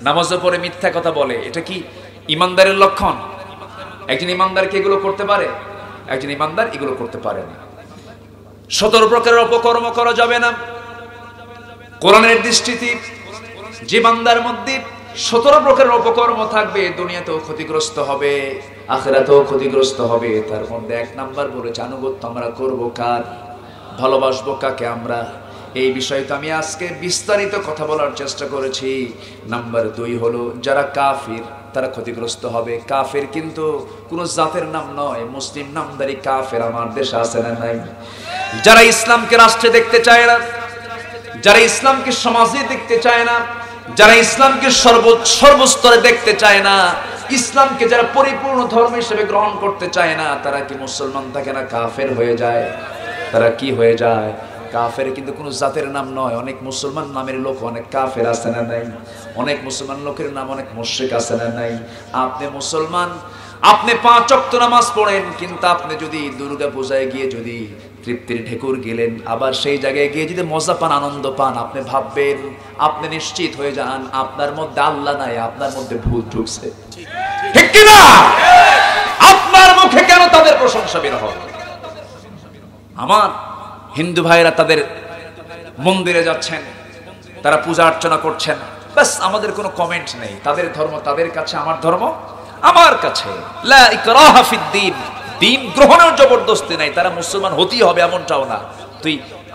নামাজও পরে মিথ্যা কথা বলে। এটা কি ইমানদারের লক্ষণ? একজন ইমানদার কি এগুলো করতে পারে? একজন ইমানদার এগুলো করতে পারে না। 17 প্রকারের অপকর্ম করা যাবে না। কোরআনের দৃষ্টিতে যে বান্দার মধ্যে 17 প্রকারের অপকর্ম থাকবে, দুনিয়াতেও ক্ষতিগ্রস্ত হবে, আখিরাতেও ক্ষতিগ্রস্ত হবে। তার মধ্যে 1 নাম্বার বলেছে, আনুগত্য আমরা করব কার? ভালোবাসবো কাকে আমরা? এই বিষয়ে তো আমি আজকে বিস্তারিত কথা বলার চেষ্টা করেছি। নাম্বার 2 হলো যারা কাফির, তারা ক্ষতিগ্রস্ত হবে। কাফের কিন্তু কোনো জাতের নাম নয়, মুসলিম নামদারি কাফের আমার দেশে আছে না নাই? যারা ইসলামকে রাষ্ট্রে দেখতে চায় না, যারা ইসলামকে সমাজে দেখতে চায় না, যারা ইসলামকে সর্বস্তরে দেখতে চায় না, ইসলামকে যারা পরিপূর্ণ ধর্ম হিসেবে গ্রহণ করতে চায় না, তারা কি মুসলমান থাকে না কাফের হয়ে যায়? তারা কি হয়ে যায়? কাফের কিন্তু কোনো জাতের নাম নয়। অনেক মুসলমান নামের লোক অনেক কাফের আছে না নাই? অনেক মুসলমান লোকের নাম অনেক মুশরিক আছে না নাই? আপনি মুসলমান, আপনি 5 ওয়াক্ত নামাজ পড়েন, কিন্তু আপনি যদি দুর্গা পূজায় গিয়ে যদি তৃপ্তির ঢেকুর গেলেন, আবার সেই জায়গায় গিয়ে যদি মজা পান, আনন্দ পান, আপনি ভাববেন, আপনি নিশ্চিত হয়ে যান আপনার মধ্যে আল্লাহ নাই, আপনার মধ্যে ভূত ঢুকছে। ঠিক কি না? আপনার মুখে কেন তাদের প্রশংসা বের হবে? আমার হিন্দু ভাইরা তাদের মন্দিরে যাচ্ছেন, তারা পূজা অর্চনা করছেন, বাস আমাদের কোনো কমেন্ট নেই। তাদের ধর্ম তাদের কাছে, আমার ধর্ম আমার কাছে। লা ইকরাহা ফিদ্দীন, দিন গ্রহণের জবরদস্তি নাই। তারা মুসলমান হতেই হবে এমনটাও না।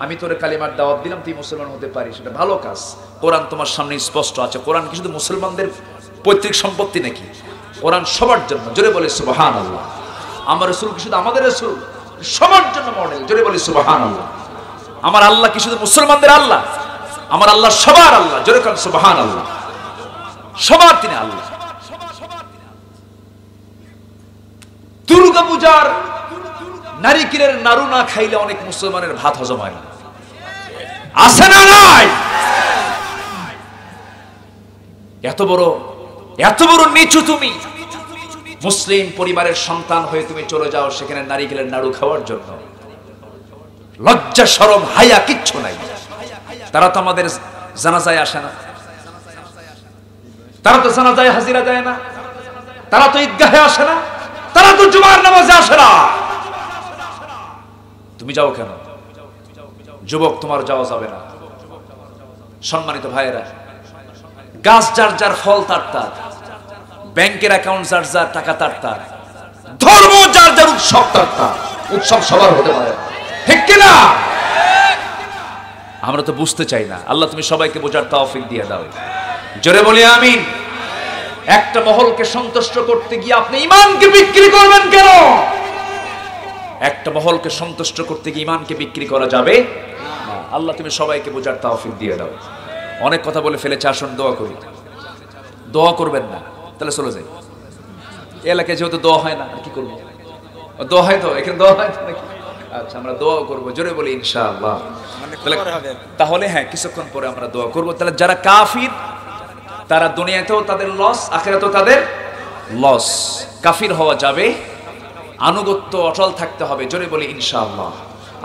আমি তোরে কালিমার দাওয়াত দিলাম, তুই মুসলমান হতে পারিস, সেটা ভালো কাজ। কোরআন তোমার সামনে স্পষ্ট আছে। কোরআন কি শুধু মুসলমানদের পৈতৃক সম্পত্তি নাকি? কোরআন সবার জন্য। জোরে বলে সুবহানাল্লাহ। আমার রাসূল কি শুধু আমাদের রাসূল? সবার জন্য মডেল। জোরে বলি সুবহানাল্লাহ। আমার আল্লাহ কি শুধু মুসলমানদের আল্লাহ? আমার আল্লাহ সবার আল্লাহ। জোরে বলেন সুবহানাল্লাহ। সবার তিনি আল্লাহ। দুর্গা পূজার নারিকেলের নাড়ু না খাইলে অনেক মুসলমানের ভাত হজম হয় না, আছে না নাই? এত বড় নিচু তুমি মুসলিম পরিবারের সন্তান হয়ে তুমি চলে যাও সেখানে নারিকেলের নাড়ু খাওয়ার জন্য। লজ্জা শরম হায়া কিচ্ছু নাই। তারা তো আমাদের জানাজায় আসে না, তারা তো জানাজায় হাজিরা দেয় না, তারা তো ঈদগাহে আসে না, তারা তো জুমার নামাজে আসে না। তুমি যাও কেন? যুবক, তোমার যাওয়া যাবে না। সম্মানিত ভাইয়েরা, গাছ যার যার, ফল তার তার, ব্যাংকের অ্যাকাউন্ট যার যার, টাকা তার তার, ধর্ম যার যার, উৎসব তার তার। উৎসব সবার হতে পারে, ঠিক কিনা? আমরা তো বুঝতে চাই না। আল্লাহ তুমি সবাইকে বোঝার তৌফিক দিয়ে দাও। জোরে বলি আমিন। একটা মহলকে সন্তুষ্ট করতে গিয়ে আপনি ঈমানকে বিক্রি করবেন কেন? একটা মহলকে সন্তুষ্ট করতে গিয়ে ঈমানকে বিক্রি করা যাবে না। আল্লাহ তুমি সবাইকে বোঝার তৌফিক দিয়ে দাও। অনেক কথা বলে ফেলেছে, আসুন দোয়া করি। দোয়া করবেন না তাহলে চলে যাই। এলাকায় যেহেতু দোয়া হয় না, আর কি করবো? দোয়া হয় তো, এখানে দোয়া হয় নাকি? আচ্ছা, আমরা দোয়া করবো। জোরে বলি ইনশাআল্লাহ। তাহলে হ্যাঁ, কিছুক্ষণ পরে আমরা দোয়া করবো। তাহলে যারা কাফির, তারা দুনিয়াতেও তাদের লস, আখিরাতেও তাদের লস। কাফির হওয়া যাবে, আনুগত্য অটল থাকতে হবে। জোরে বলি ইনশাআল্লাহ।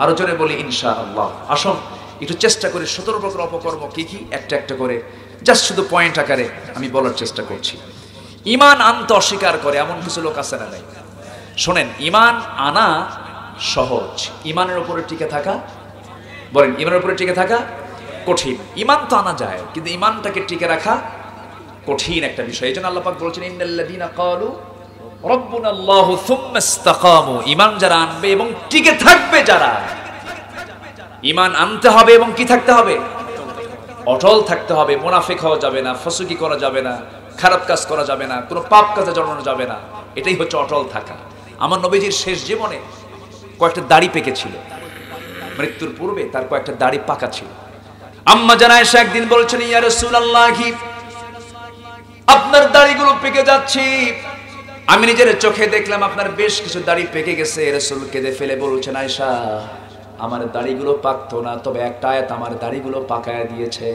আরো জোরে বলি ইনশাআল্লাহ। আসুন একটু চেষ্টা করি 17 প্রকার অপকর্ম কি কি, একটা একটা করে জাস্ট শুধু পয়েন্ট আকারে আমি বলার চেষ্টা করছি। ঈমান আনতে অস্বীকার করে এমন কিছু লোক আছে না নাই? শোনেন, ঈমান আনা সহজ, ঈমানের উপরে টিকে থাকা, বলেন ঈমানের উপরে টিকে থাকা কঠিন। ঈমান তো আনা যায়, কিন্তু ঈমানটাকে টিকে রাখা কঠিন একটা বিষয়। এই জন্য আল্লাহ পাক বলেছেন, ইন্নাল্লাযীনা ক্বালু রাব্বুনাল্লাহু সুম্মা ইসতাকামু। ঈমান যারা আনবে এবং টিকে থাকবে, যারা ঈমান আনতে হবে এবং কি থাকতে হবে? অটল থাকতে হবে। মুনাফিক হওয়া যাবে না, ফাসুকি করা যাবে না, খারাপ কাজ করা যাবে না, কোনো পাপ কাজে জড়ানো যাবে না। এটাই হচ্ছে অটল থাকা। আমার নবীজির শেষ জীবনে কয়েকটা দাড়ি পেকেছিল, মৃত্যুর পূর্বে তার কয়েকটা দাড়ি পাকা ছিল। আম্মা জান আয়েশা একদিন বলছেন, ইয়া রাসূলুল্লাহি, আপনার দাড়িগুলো পেকে যাচ্ছে। আমি নিজের চোখে দেখলাম আপনার বেশ কিছু দাড়ি পেকে গেছে। রাসূল কেঁদে ফেলে বলছেন, আয়েশা, আমার দাড়িগুলো পাকতো না, তবে একটা আয়াত আমার দাড়িগুলো পাকায়া দিয়েছে।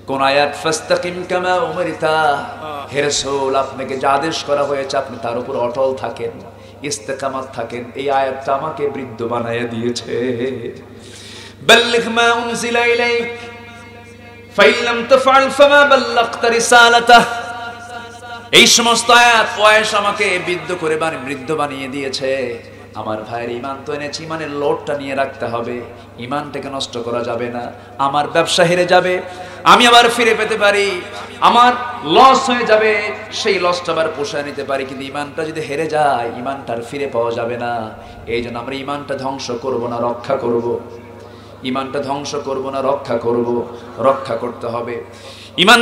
কোন আয়াত? ফাস্তাকিম কামা উমিরতা। হে রাসূল, আপনাকে যা আদেশ করা হয়েছে আপনি তার উপর অটল থাকেন, ইস্তেকামাত থাকেন। এই আয়াতটা আমাকে বৃদ্ধ বানায়া দিয়েছে। বাল্লিগ মা উনজিলা ইলাইক ফাইন লাম তাফআল ফামা বাল্লাগতা রিসালাতাহ। এই সমস্ত আয়াত ওয়াইশ আমাকে বৃদ্ধ বানিয়ে দিয়েছে। আমার ভাইয়ের ঈমান তো এনেছি, ঈমানের লোডটা নিয়ে রাখতে হবে। ঈমানটাকে নষ্ট করা যাবে না। আমার ব্যবসা হেরে যাবে, আমি আবার ফিরে পেতে পারি। আমার লস হয়ে যাবে, সেই লসটা আবার পোষায় নিতে পারি। কিন্তু ঈমানটা যদি হেরে যায়, ঈমানটা আর ফিরে পাওয়া যাবে না। এই জন্য আমরা ঈমানটা ধ্বংস করব না, রক্ষা করব। ঈমানটা ধ্বংস করব না, রক্ষা করব। রক্ষা করতে হবে। ঈমান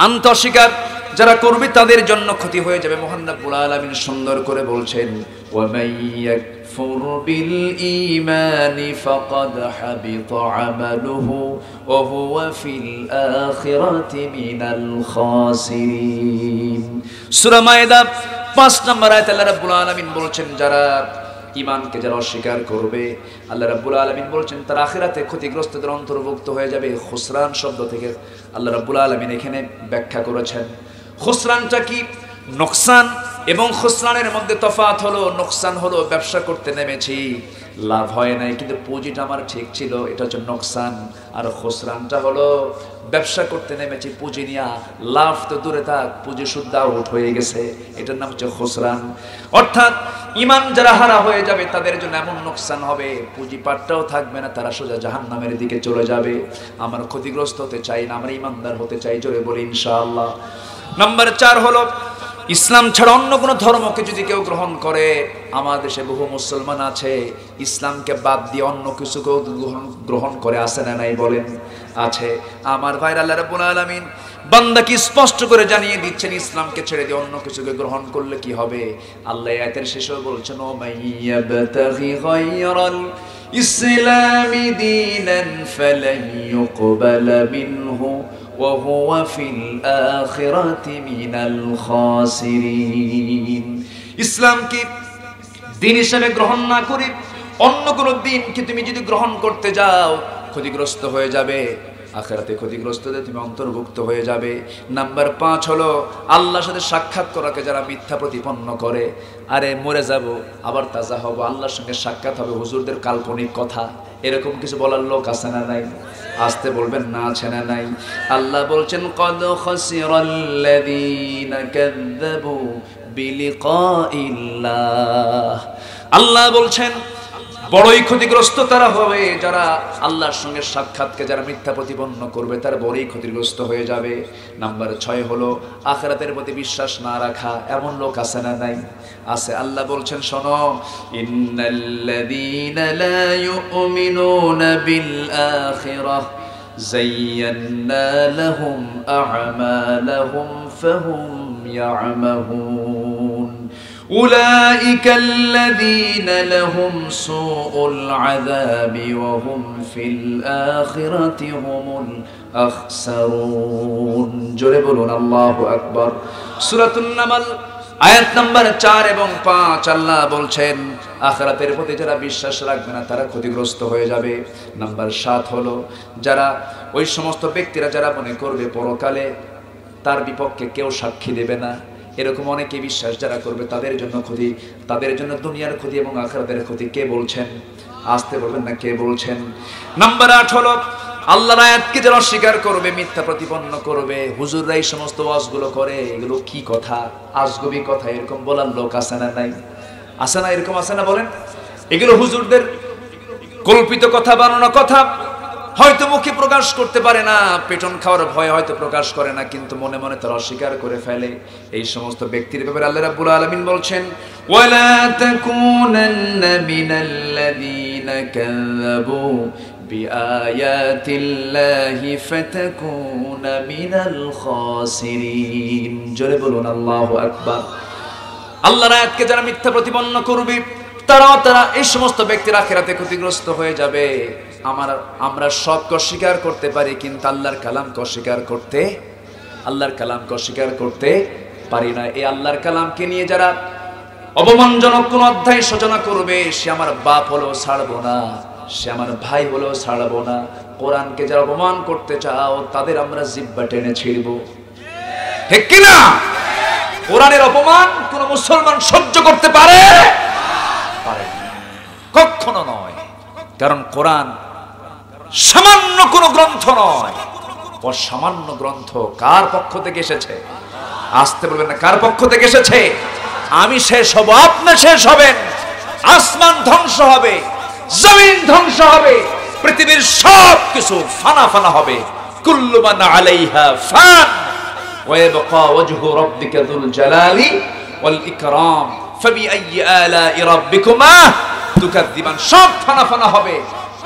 আনতে অস্বীকার যারা করবে তাদের জন্য ক্ষতি হয়ে যাবে। মহান রব্বুল আলামিন সুন্দর করে বলছেন, ওয়া মান ইয়াকফুর বিল ঈমানি ফাকাদ হাবিতা আমালুহু ওয়া হুয়া ফিল আখিরাতি মিনাল খাসিরিন। সূরা মায়েদা 5 নম্বর আয়াতে আল্লাহ রাব্বুল আলামিন বলছেন, যারা ঈমানকে যারা অস্বীকার করবে, আল্লাহ রাব্বুল আলামিন বলছেন তারা আখিরাতে ক্ষতিগ্রস্তদের অন্তর্ভুক্ত হয়ে যাবে। খুসরান শব্দ থেকে আল্লাহ রাব্বুল আলামিন এখানে ব্যাখ্যা করেছেন, খুসরানটা কি? নোকসান এবং খুসরানের মধ্যে তফাৎ হলো। নোকসান হলো ব্যবসা করতে নেমেছি, লাভ হয় নাই, কিন্তু পুঁজিটা আমার ঠিক ছিল, এটা হচ্ছে নোকসান। আর খুসরানটা হলো ব্যবসা করতে নেমেছি, পুঁজি নিয়া, লাভ তো দূরে থাক, পুঁজি শুদ্ধ আউট হয়ে গেছে, এটার নাম হচ্ছে খুসরান। অর্থাৎ ঈমান যারা হারা হয়ে যাবে তাদের জন্য এমন নোকসান হবে, পুঁজি পাটটাও থাকবে না, তারা সোজা জাহান্নামের দিকে চলে যাবে। আমরা ক্ষতিগ্রস্ত হতে চাই না, আমরা ঈমানদার হতে চাই। জোরে বলি ইনশাআল্লাহ। নাম্বার 4 হলো, ইসলাম ছাড়া অন্য কোনো ধর্মকে যদি কেউ গ্রহণ করে, আমাদের দেশে বহু মুসলমান আছে ইসলামকে বাদ দিয়ে অন্য কিছুকেও গ্রহণ করে, আছে না নাই বলেন? আছে। আমার ভাইরা, আল্লাহ রাব্বুল আলামিন বান্দাকে স্পষ্ট করে জানিয়ে দিচ্ছেন, ইসলামকে ছেড়ে দিয়ে অন্য কিছুকে গ্রহণ করলে কি হবে। আল্লাহ আয়াতের শেষেও বলছেন, ও মাইয়াবতাগি গায়রাল ইসলামি দীনান ফালান ইউকবালা মিনহু ওয়া হুয়া ফিল আখিরাতি মিনাল খাসিরিন। ইসলামকে দ্বীন হিসেবে গ্রহণ না করে অন্য কোনো দ্বীনকে তুমি যদি গ্রহণ করতে যাও, ক্ষতিগ্রস্ত হয়ে যাবে, আখিরাতে ক্ষতিগ্রস্তদের তুমি অন্তর্ভুক্ত হয়ে যাবে। নাম্বার 5 হলো, আল্লাহর সাথে সাক্ষাৎ করাকে যারা মিথ্যা প্রতিপন্ন করে, আরে মরে যাব আবার তাজা হব, আল্লাহর সঙ্গে সাক্ষাৎ হবে, হুজুরদের কাল্পনিক কথা, এরকম কিছু বলার লোক আছে না নাই? আসতে বলবেন না, আছে না নাই? আল্লাহ বলছেন, কদ খাসিরাল্লাযীনা কাযযাবু বিলিকাইল্লাহ। আল্লাহ বলছেন বড়ই ক্ষতিগ্রস্ত তারা হবে যারা আল্লাহর সঙ্গে সাক্ষাৎকে যারা মিথ্যা প্রতিপন্ন করবে, তারা বড়ই ক্ষতিগ্রস্ত হয়ে যাবে। নাম্বার 6 হলো আখিরাতের প্রতি বিশ্বাস না রাখা। এমন লোক আছে না নাই? আছে। আল্লাহ বলছেন শোনো, ইন্নাল্লাযীনা লা ইউমিনুনা বিল আখিরাহ যায়্যান্না লাহুম আ'মালাহুম ফাহুম ইয়া'মাহুন উলাইকা আল্লাযীনা লাহুম সুউল আযাবি ওয়া হুম ফিল আখিরাতি হুমুল আখসারুন। জোরে বলুন আল্লাহু আকবার। সূরাতুন নামল আয়াত নাম্বার 4 এবং 5 আল্লাহ বলছেন আখিরাতের প্রতি যারা বিশ্বাস রাখবে না তারা ক্ষতিগ্রস্ত হয়ে যাবে। নাম্বার 7 হলো যারা ওই সমস্ত ব্যক্তিরা যারা মনে করবে পরকালে তার বিপক্ষে কেউ সাক্ষী দেবে না, এরকম অনেকে বিশ্বাস যারা করবে তাদের জন্য ক্ষতি, তাদের জন্য দুনিয়ার ক্ষতি এবং আখিরাতের ক্ষতি। কে বলছেন? আসতে বলবেন না, কে বলছেন? নাম্বার 8 হলো আল্লাহর আয়াতকে যারা অস্বীকার করবে, মিথ্যা প্রতিপন্ন করবে। হুজুররা এই সমস্ত ওয়াজগুলো করে, এগুলো কি কথা, আজগবি কথা, এরকম বলার লোক আছে না নাই? আছে না? এরকম আছে না? বলেন। এগুলো হুজুরদের কল্পিত কথা, বানানো কথা। হয়তো মুখে প্রকাশ করতে পারে না, পেটন খাওয়ার ভয় হয়তো প্রকাশ করে না, কিন্তু মনে মনে তারা অস্বীকার করে ফেলে। এই সমস্ত ব্যক্তির ব্যাপারে আল্লাহ রাব্বুল আলামিন বলছেন, ওয়ালা তাকুনান্না মিনাল্লাযীনা কাযাবু বিআয়াতিল্লাহি ফাতাকুনা মিনাল খাসিরিন। জোরে বলুন আল্লাহু আকবার। আল্লাহর আয়াতকে যারা মিথ্যা প্রতিপন্ন করবে তারা এই সমস্ত ব্যক্তির আখিরাতে ক্ষতিগ্রস্ত হয়ে যাবে। আমরা সবকে অস্বীকার করতে পারি, কিন্তু আল্লাহর কালামকে অস্বীকার করতে পারি না। এই আল্লাহর কালামকে নিয়ে যারা অপমানজনক কোন অধ্যায় সূচনা করবে, সে আমার বাপ হলেও ছাড়বো না, সে আমার ভাই হলেও ছাড়বো না। কোরআনকে যারা অপমান করতে চাও তাদের আমরা জিহ্বা টেনে ছিঁড়ব। ঠিক কিনা? কোরআনের অপমান কোন মুসলমান সহ্য করতে পারে? কখনো নয়। কারণ কোরআন সামান্য কোন গ্রন্থ নয়, অসামান্য গ্রন্থ। কার পক্ষ থেকে এসেছে? আসতে বলবেন না, কার পক্ষ থেকে এসেছে? আমি শেষ হব, আপনি শেষ হবেন, আসমান ধ্বংস হবে, জমিন ধ্বংস হবে, পৃথিবীর সব কিছু ফানা ফানা হবে। কুল্লু মান আলাইহা ফান ওয়া ইয়াবকা ওয়াজহু রাব্বিকা যুল জালালি ওয়াল ইকরাম ফাবিআইয়ি আলাই রাব্বিকুমা তুকাযযিবান। সব ফানা ফানা হবে,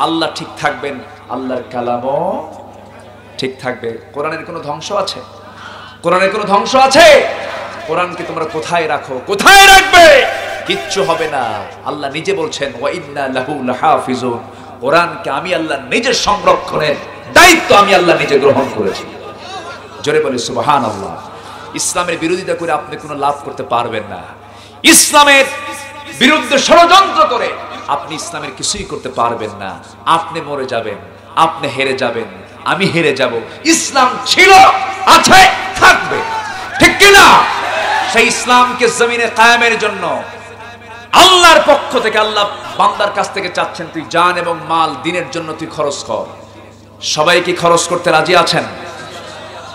আল্লাহ ঠিক থাকবেন, আল্লাহর কালামও ঠিক থাকবে। কোরআনের কোনো ধ্বংস আছে? কোরআনের কোনো ধ্বংস আছে? কোরআনকে তোমরা কোথায় রাখো, কোথায় রাখবে? কিচ্ছু হবে না। আল্লাহ নিজে বলছেন ওয়া ইন্না লাহু লাহাফিজুন। কোরআনকে আমি আল্লাহ নিজের সংরক্ষণের দায়িত্ব আমি আল্লাহ নিজে গ্রহণ করেছি। জোরে বলি সুবহানাল্লাহ। ইসলামের বিরোধিতা করে আপনি কোনো লাভ করতে পারবেন না। ইসলামের বিরুদ্ধে ষড়যন্ত্র করে আপনি ইসলামের কিছুই করতে পারবেন না। আপনি মরে যাবেন, আপনি হেরে যাবেন, আমি হেরে যাব। ইসলাম ছিল, আছে, থাকবে। ঠিক কিনা? সেই ইসলামকে জমিনে কায়েমের জন্য আল্লাহর পক্ষ থেকে আল্লাহ বান্দার কাছ থেকে চাচ্ছেন তুই জান এবং মাল দিনের জন্য তুই খরচ কর। সবাই কি খরচ করতে রাজি আছেন?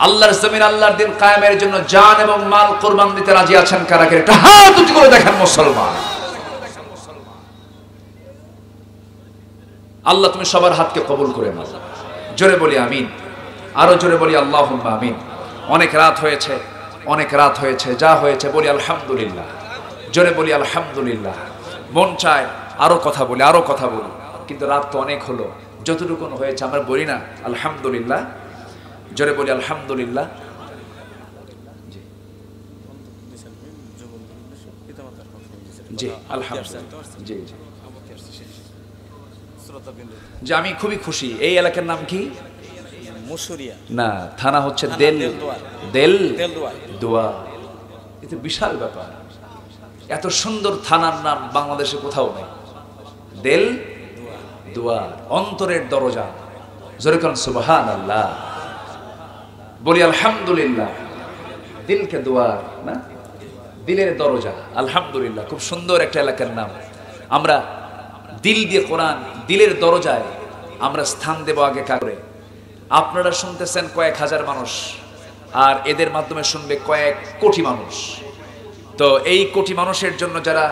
আল্লাহর জমিন, আল্লাহর দিন কায়েমের জন্য জান এবং মাল কুরবান দিতে রাজি আছেন কারা? একটা হাত উঁচু করে দেখেন মুসলমান। আল্লাহ তুমি সবার হাতকে কবুল করে নাও। জোরে বলি আমিন, আরো জোরে বলি আল্লাহুম্মা আমিন। অনেক রাত হয়েছে, অনেক রাত হয়েছে, যা হয়েছে বলি আলহামদুলিল্লাহ। জোরে বলি আলহামদুলিল্লাহ। মন চায় আরো কথা বলি, আরো কথা বলি, কিন্তু রাত তো অনেক হলো। যতটুকু হয়েছে আমরা বলি না আলহামদুলিল্লাহ? জোরে বলি আলহামদুলিল্লাহ। জি আলহামদুলিল্লাহ। জি জি যে আমি খুবই খুশি। এই এলাকার নাম কি? না, থানা হচ্ছে দেলদুয়ার। এটা বিশাল ব্যাপার। এত সুন্দর থানার নাম বাংলাদেশে কোথাও নেই। দেলদুয়ার, অন্তরের দরজা। জোরে বলুন সুবহানাল্লাহ। বলি আলহামদুলিল্লাহ। দিলকে দুয়ার না, দিলের দরজা। আলহামদুলিল্লাহ, খুব সুন্দর একটা এলাকার নাম। আমরা দিল দিয়ে কোরআন, দিলের দরজায় আমরা স্থান দেব আগে কারে। আপনারা শুনতেছেন কয়েক হাজার মানুষ, আর এদের মাধ্যমে শুনবে কয়েক কোটি মানুষ। তো এই কোটি মানুষের জন্য যারা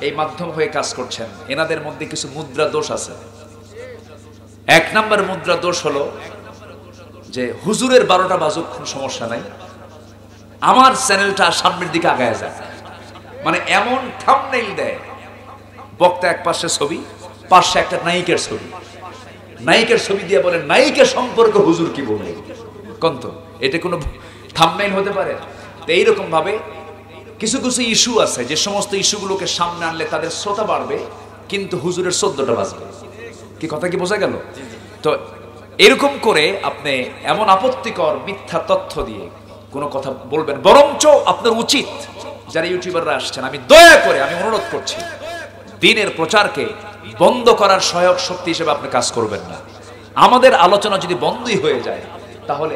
এই মাধ্যম হয়ে কাজ করছেন, এনাদের মধ্যে কিছু মুদ্রা দোষ আছে। এক নাম্বার মুদ্রা দোষ হলো যে হুজুরের 12টা বাজুক কোনো সমস্যা নাই, আমার চ্যানেলটা সামনের দিকে আগায় যায়। মানে এমন থাম্বনেইল দেয়, বক্তা এক পাশে ছবি, পাশে একটা নায়িকের ছবি, নায়িকের ছবি দিয়ে বলে নায়িকের সম্পর্কে হুজুর কি বলে। কন্ত এটা কোনো থাম্বনেইল হতে পারে? তো এইরকম ভাবে কিছু কিছু ইস্যু আছে, যে সমস্ত ইস্যুগুলোকে সামনে আনলে তাদের শ্রোতা বাড়বে, কিন্তু হুজুরের 14টা বাজবে। কি কথা কি বোঝা গেল? তো এরকম করে আপনি এমন আপত্তিকর মিথ্যা তথ্য দিয়ে কোনো কথা বলবেন, বরঞ্চ আপনার উচিত, যারা ইউটিউবাররা আসছেন, আমি দয়া করে আমি অনুরোধ করছি, দ্বীনের প্রচারকে বন্ধ করার সহায়ক শক্তি হিসেবে আপনি কাজ করবেন না। আমাদের আলোচনা যদি বন্ধই হয়ে যায়, তাহলে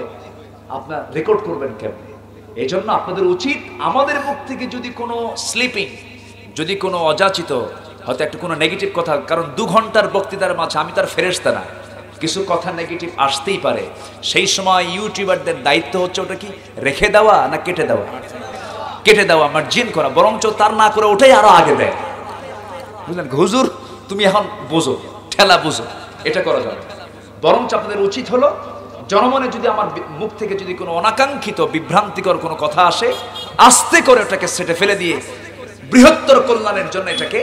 আপনার রেকর্ড করবেন কেমনে? এই জন্য আপনাদের উচিত, আমাদের মুখ থেকে যদি কোনো স্লিপিং, যদি কোনো অযাচিত হয়তো একটা কোনো নেগেটিভ কথা, কারণ 2 ঘন্টার বক্তৃতার মাঝে আমি তার ফেরেশতা না, কিছু কথা নেগেটিভ আসতেই পারে। সেই সময় ইউটিউবারদের দায়িত্ব হচ্ছে ওটা কি রেখে দেওয়া না কেটে দেওয়া? কেটে দেওয়া, মার্জিন করা, বরঞ্চ তার না করে ওটাই আরো আগে দেয়। বুঝলেন? হুজুর তুমি এখন বোঝো, ঠেলা বুঝো, এটা করা যাবে। বরঞ্চ আপনাদের উচিত হলো, জনমনে যদি আমার মুখ থেকে যদি কোনো অনাকাঙ্ক্ষিত বিভ্রান্তিকর কোনো কথা আসে, আস্তে করে ওটাকে সেটে ফেলে দিয়ে বৃহত্তর কল্যাণের জন্য এটাকে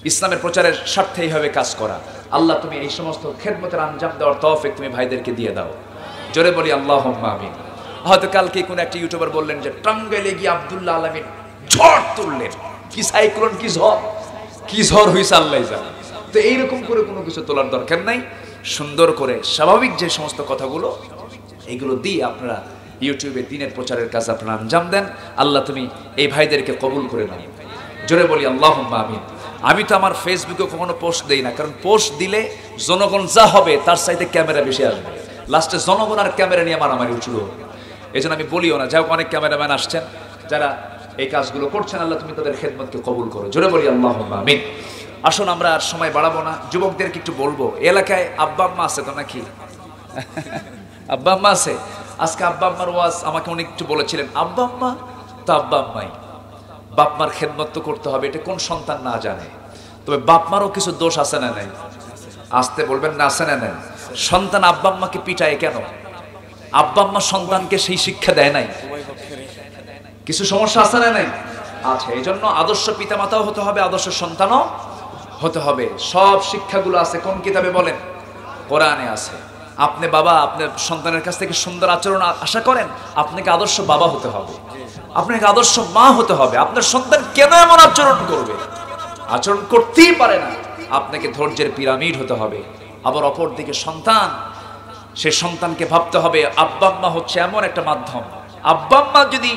ইসলামের প্রচারের স্বার্থে এইভাবে কাজ করা। আল্লাহ তুমি এই সমস্ত খেদমতের আঞ্জাম দেওয়ার তৌফিক তুমি ভাইদেরকে দিয়ে দাও। জোরে বলি আল্লাহুম্মা আমিন। হয়তো কালকে কোন একটা ইউটিউবার বললেন যে টাঙ্গাইলে গিয়ে আব্দুল্লাহ আলামিন ঝড় তুললেন, কি সাইক্লোন, কি ঝড় হয়েছে আল্লাহ জানে। তো এইরকম করে কোনো কিছু তোলার দরকার নাই। সুন্দর করে স্বাভাবিক যে সমস্ত কথাগুলো, এগুলো দিয়ে আপনারা ইউটিউবে দ্বীনের প্রচারের কাজ আপনারা আঞ্জাম দেন। আল্লাহ তুমি এই ভাইদেরকে কবুল করে নাও। জোরে বলি আল্লাহুম্মা আমিন। আমি তো আমার ফেসবুকে কখনো পোস্ট দেই না, কারণ পোস্ট দিলে জনগণ যা হবে তার চাইতে ক্যামেরা বেশি আসবে, লাস্টে জনগণ আর ক্যামেরা নিয়ে মারামারি শুরু হবে। এই জন্য আমি বলিও না। যাই হোক, অনেক ক্যামেরাম্যান আসছেন যারা এই কাজগুলো করছেন, আল্লাহ তুমি তাদের খেদমতকে কবুল করো। জোরে বলি আল্লাহুম্মা আমিন। আসুন আমরা আর সময় বাড়াবো না, যুবকদেরকে একটু বলবো, এলাকায় আব্বা আম্মা আছে তো নাকি? আব্বা আম্মা আছে? আজকে আব্বা আম্মার ওয়াজ আমাকে অনেক একটু বলেছিলেন, আব্বা আম্মা তো আব্বা আম্মাই, বাপ মার খেদমত তো করতে হবে, এটা কোন সন্তান না জানে? তবে বাপ মারও কিছু দোষ আছে না নাই? আসতে বলবেন না, আছে না নাই? সন্তান আব্বা আম্মাকে পিটায় কেন? আব্বা আম্মা সন্তানকে সেই শিক্ষা দেয় নাই? কিছু সমস্যা আছে না নাই? আছে। এই জন্য আদর্শ পিতামাতাও হতে হবে, আদর্শ সন্তানও হতে হবে। সব শিক্ষাগুলো আছে কোন কিতাবে বলেন? কোরআনে আছে। আপনি বাবা, আপনার সন্তানের কাছ থেকে সুন্দর আচরণ আশা করেন, আপনাকে আদর্শ বাবা হতে হবে, আপনাকে আদর্শ মা হতে হবে। আপনার সন্তান কেন এমন আচরণ করবে? আচরণ করতেই পারে না, আপনাকে ধৈর্যের পিরামিড হতে হবে। আবার অপর দিকে সন্তান, সে সন্তানকে ভাবতে হবে আব্বা আম্মা হচ্ছে এমন একটা মাধ্যম, আব্বা আম্মা যদি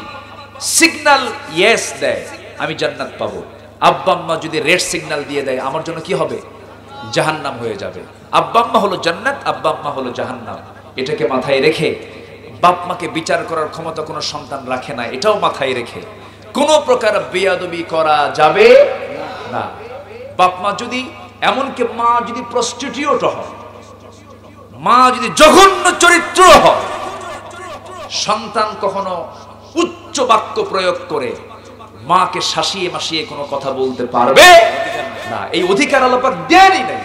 সিগন্যাল ইয়েস দেয় আমি জান্নাত পাবো, আব্বা আম্মা যদি রেড সিগন্যাল দিয়ে দেয় আমার জন্য কি হবে? জাহান্নাম হয়ে যাবে। আব্বা আম্মা হলো জান্নাত, আব্বা আম্মা হলো জাহান্নাম। এটাকে মাথায় রেখে, বাপ মাকে বিচার করার ক্ষমতা কোনো সন্তান রাখে না, এটাও মাথায় রেখে কোনো প্রকার বেয়াদবি করা যাবে না। বাপ মা যদি, এমনকি মা যদি প্রস্টিটিউট হয়, মা যদি জঘন্য চরিত্র হয়, সন্তান কখনো উচ্চ বাক্য প্রয়োগ করে মাকে শাসিয়ে মাসিয়ে কোনো কথা বলতে পারবে না। এই অধিকার আল্লাহ পাক দেনই নাই।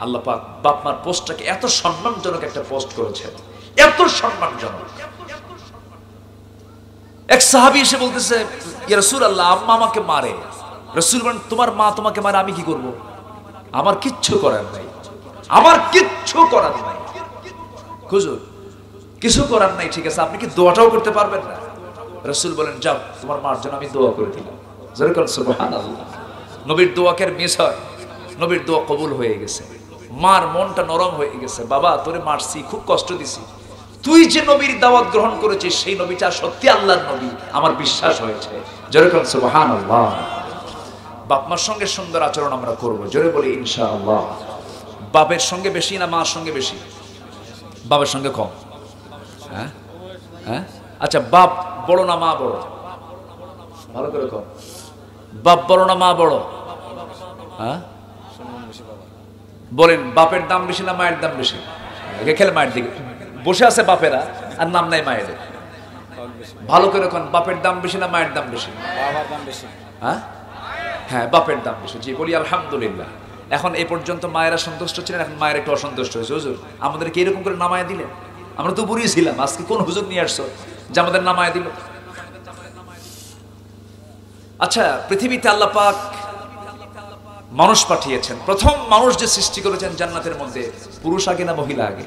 আল্লাহ পাক বাপ মার পোস্টটাকে এত সম্মানজনক একটা পোস্ট করেছেন, এত সম্মানজনক। এক সাহাবী এসে বলতেছে, ইয়া রাসূলুল্লাহ, আম্মা আমাকে মারে। রাসূল বলেন, তোমার মা তোমাকে মারে, আমি কি করব? আমার কিচ্ছু করার নাই, আমার কিচ্ছু করার নাই। হুজুর কিছু করার নাই, ঠিক আছে, আপনি কি দোয়াটাও করতে পারবেন না? রাসূল বলেন, যাও তোমার মার জন্য আমি দোয়া করে দিলাম। যেরকম সুবহানাল্লাহ, নবীর দোয়াকে মিস হয়, নবীর দোয়া কবুল হয়ে গেছে। মার মনটা নরম হয়ে গেছে, বাবা তোরে মারছি, খুব কষ্ট দিছি, তুই যে নবীর দাওয়াত গ্রহণ করেছিস সেই নবীটা সত্যি আল্লাহর নবী, আমার বিশ্বাস হয়েছে। যেরকম সুবহানাল্লাহ। বাপ মার সঙ্গে সুন্দর আচরণ আমরা করব, জোরে বলি ইনশাআল্লাহ। বাপের সঙ্গে বেশি না মার সঙ্গে বেশি? বাবার সঙ্গে কম। হ্যাঁ হ্যাঁ, আচ্ছা, বাপ বড় না মা বড়? ভালো করে কম। বাপ বড় না মা বড়? হ্যাঁ বলেন, বাপের দাম বেশি না মায়ের দাম বেশি? খেলে মায়ের দিকে বসে আছে বাপেরা, আর নাম নাই মায়েদের। ভালো করে কোন, বাপের দাম বেশি না মায়ের দাম বেশি? বাবার দাম বেশি। হ্যাঁ হ্যাঁ, বাপের দাম বেশি। জি, বলি আলহামদুলিল্লাহ। এখন এই পর্যন্ত মায়েরা সন্তুষ্ট ছিলেন, এখন মায়ের একটু অসন্তুষ্ট হয়েছে। হুজুর আমাদেরকে এরকম করে নামায় দিলেন, আমরা তো বুড়ি ছিলাম, আজকে কোন হুজুর নিয়ে আসছো যে আমাদের নামায় দিল? আচ্ছা, পৃথিবীতে আল্লাহ পাক মানুষ পাঠিয়েছেন। প্রথম মানুষ যে সৃষ্টি করেছেন জান্নাতের মধ্যে, পুরুষ আগে না মহিলা আগে?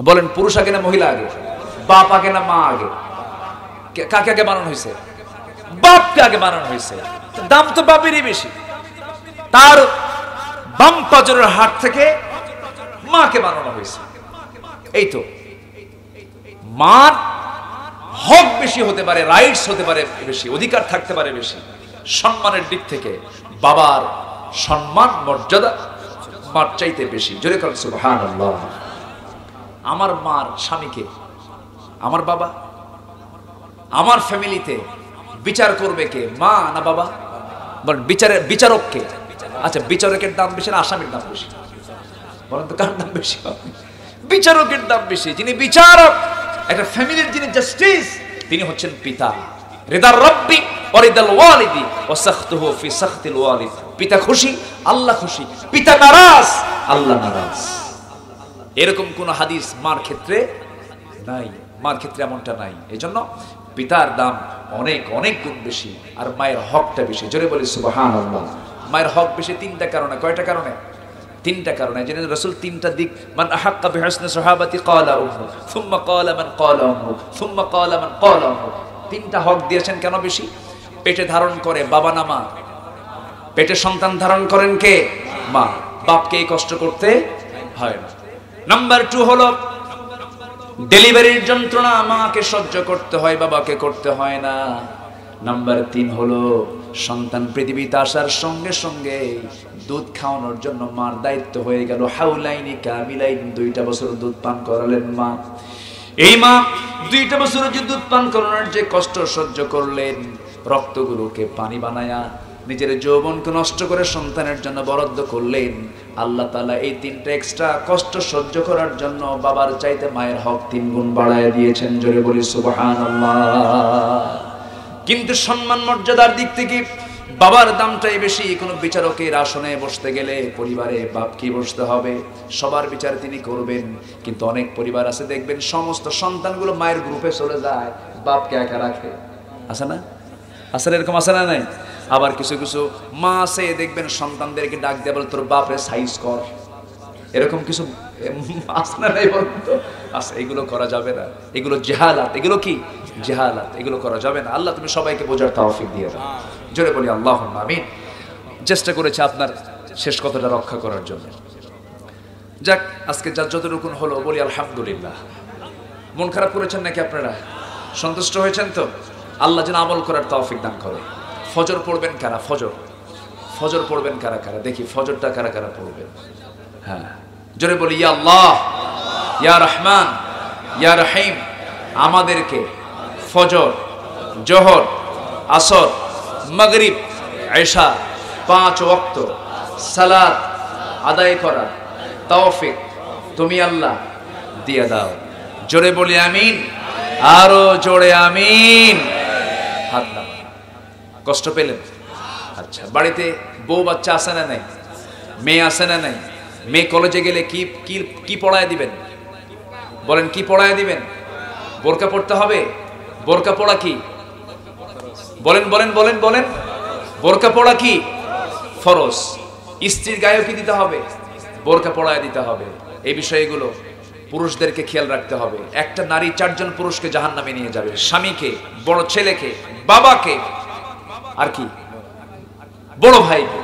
বলেন, পুরুষ আগে না মহিলা আগে? বাপ আগে না মা আগে? কাকে আগে বানানো হয়েছে? বাপকে আগে বানানো হয়েছে। দাম তো বাপেরই বেশি। তার বাম পাজরের হাট থেকে মাকে বানানো হয়েছে। এই তো, মার হক বেশি হতে পারে, রাইটস হতে পারে বেশি, অধিকার থাকতে পারে বেশি। সম্মানের দিক থেকে বাবার সম্মান মর্যাদা মার চাইতে বেশি। জোরে করেন সুবহানাল্লাহ। আমার মার স্বামীকে আমার বাবা, আমার ফ্যামিলিতে বিচার করবে কে, মা না বাবা? বলেন, বিচারক কে? আচ্ছা, বিচারকের দাম বেশি না আসামির দাম বেশি? বলেন তো, কার দাম বেশি? বিচারকের দাম বেশি। যিনি বিচারক, একটা ফ্যামিলির যিনি জাস্টিস, তিনি হচ্ছেন পিতা। রিদার রব্বি ওয়া রিদাল ওয়ালিদি ওয়া সাখতুহু ফি সাখতিল ওয়ালিদ। পিতা খুশি, আল্লাহ খুশি। পিতা নারাজ, আল্লাহ নারাজ। এরকম কোন হাদিস মার ক্ষেত্রে নাই। মার ক্ষেত্রে এমনটা নাই। এজন্য পিতার দাম অনেক অনেক গুণ বেশি, আর মায়ের হকটা বেশি। জোরে বলি সুবহানাল্লাহ। মায়ের হক বেশি তিনটা কারণে। কয়টা কারণে? তিনটা কারণে। জেনে রাসূল তিনটা দিক, মান আহাক্কা বিহুসনি সাহাবাতি ক্বালা উম্মু সুম্মা ক্বালা মান ক্বালা উম্মু সুম্মা ক্বালা মান ক্বালা উম্মু। তিনটা হক দিয়েছেন। কেন বেশি? পেটে ধারণ করে বাবা না মা? পেটে সন্তান ধারণ করেন কে? মা। বাপকে কষ্ট করতে হয় না। নাম্বার 2 হলো ডেলিভারির যন্ত্রণা মাকে সহ্য করতে হয়, বাবাকে করতে হয় না। নাম্বার 3 হলো সন্তান পৃথিবীতে আসার সঙ্গে সঙ্গে দুধ খাওয়ানোর জন্য মার দায়িত্ব হয়ে গেল। হাউলাইনি কামিলাইন, 2টা বছর দুধ পান করালেন মা। এই মা 2টা বছর যে দুধ পান করানোর যে কষ্ট সহ্য করলেন, রক্তগুলোকে পানি বানায়া নিজের যৌবনকে নষ্ট করে সন্তানের জন্য বরাদ্দ করলেন। আল্লাহ তাআলা এই 3টা এক্সট্রা কষ্ট সহ্য করার জন্য বাবার চাইতে মায়ের হক 3 গুণ বাড়ায় দিয়েছেন। জোরে বলি সুবহানাল্লাহ। কিন্তু সম্মান মর্যাদার দিক থেকে বাবার দামটাই বেশি। কোনো বিচারকের আসনে বসতে গেলে পরিবারে বাপকে বসতে হবে, সবার বিচার তিনি করবেন। কিন্তু অনেক পরিবার আছে দেখবেন, সমস্ত সন্তানগুলো মায়ের গ্রুপে চলে যায়, বাপকে একা রাখে। আছে না? আছে এরকম? আছে না নাই? আবার কিছু কিছু মা আছে দেখবেন সন্তানদেরকে ডাক দিয়ে বলে, তোর বাপরে সাইজ কর। এরকম কিছু আছে না নাই? বলুন তো। আচ্ছা, এগুলো করা যাবে না। এগুলো জাহালাত। এগুলো কি? জাহালাত। এগুলো করা যাবে না। আল্লাহ তুমি সবাইকে বোঝার তৌফিক দিয়ে দাও। জোরে বলি আল্লাহুম্মা আমিন। চেষ্টা করেছি আপনার শেষ কথাটা রক্ষা করার জন্য। যাক, আজকে যা যতটুকু হলো বলি আলহামদুলিল্লাহ। মন খারাপ করেছেন নাকি আপনারা? সন্তুষ্ট হয়েছেন তো? আল্লাহ যেন আমল করার তৌফিক দান করে। ফজর পড়বেন কারা? ফজর পড়বেন কারা কারা? দেখি ফজরটা কারা কারা পড়বেন। হ্যাঁ, জোরে বলি ইয়া আল্লাহ, ইয়া রহমান, ইয়া রহিম। আমাদেরকে ফজর, জোহর, আসর, মাগরিব, ইশা 5 ওয়াক্ত সালাত আদায় করা তৌফিক তুমি আল্লাহ দিয়ে দাও। জোরে বলি আমিন। আরো জোরে আমিন। হাত নামান। কষ্ট পেলেন? আচ্ছা, বাড়িতে বউ বাচ্চা আছে না নাই? মেয়ে আছে না নাই? মেয়ে কলেজে গেলে কি কি কি পড়ায় দিবেন? বলেন, কি পড়ায় দিবেন? বোরকা পড়তে হবে। বোরকা পড়া কি? বলেন বলেন বলেন বলেন। বোরকা পড়া কি? ফরজ। স্ত্রীর গায়েও কি দিতে হবে? বোরকা পড়ায় দিতে হবে। এই বিষয়গুলো পুরুষদেরকে খেয়াল রাখতে হবে। একটা নারী 4 জন পুরুষকে জাহান্নামে নিয়ে যাবে। স্বামীকে, বড় ছেলেকে, বাবাকে, আর কি বড় ভাইকে।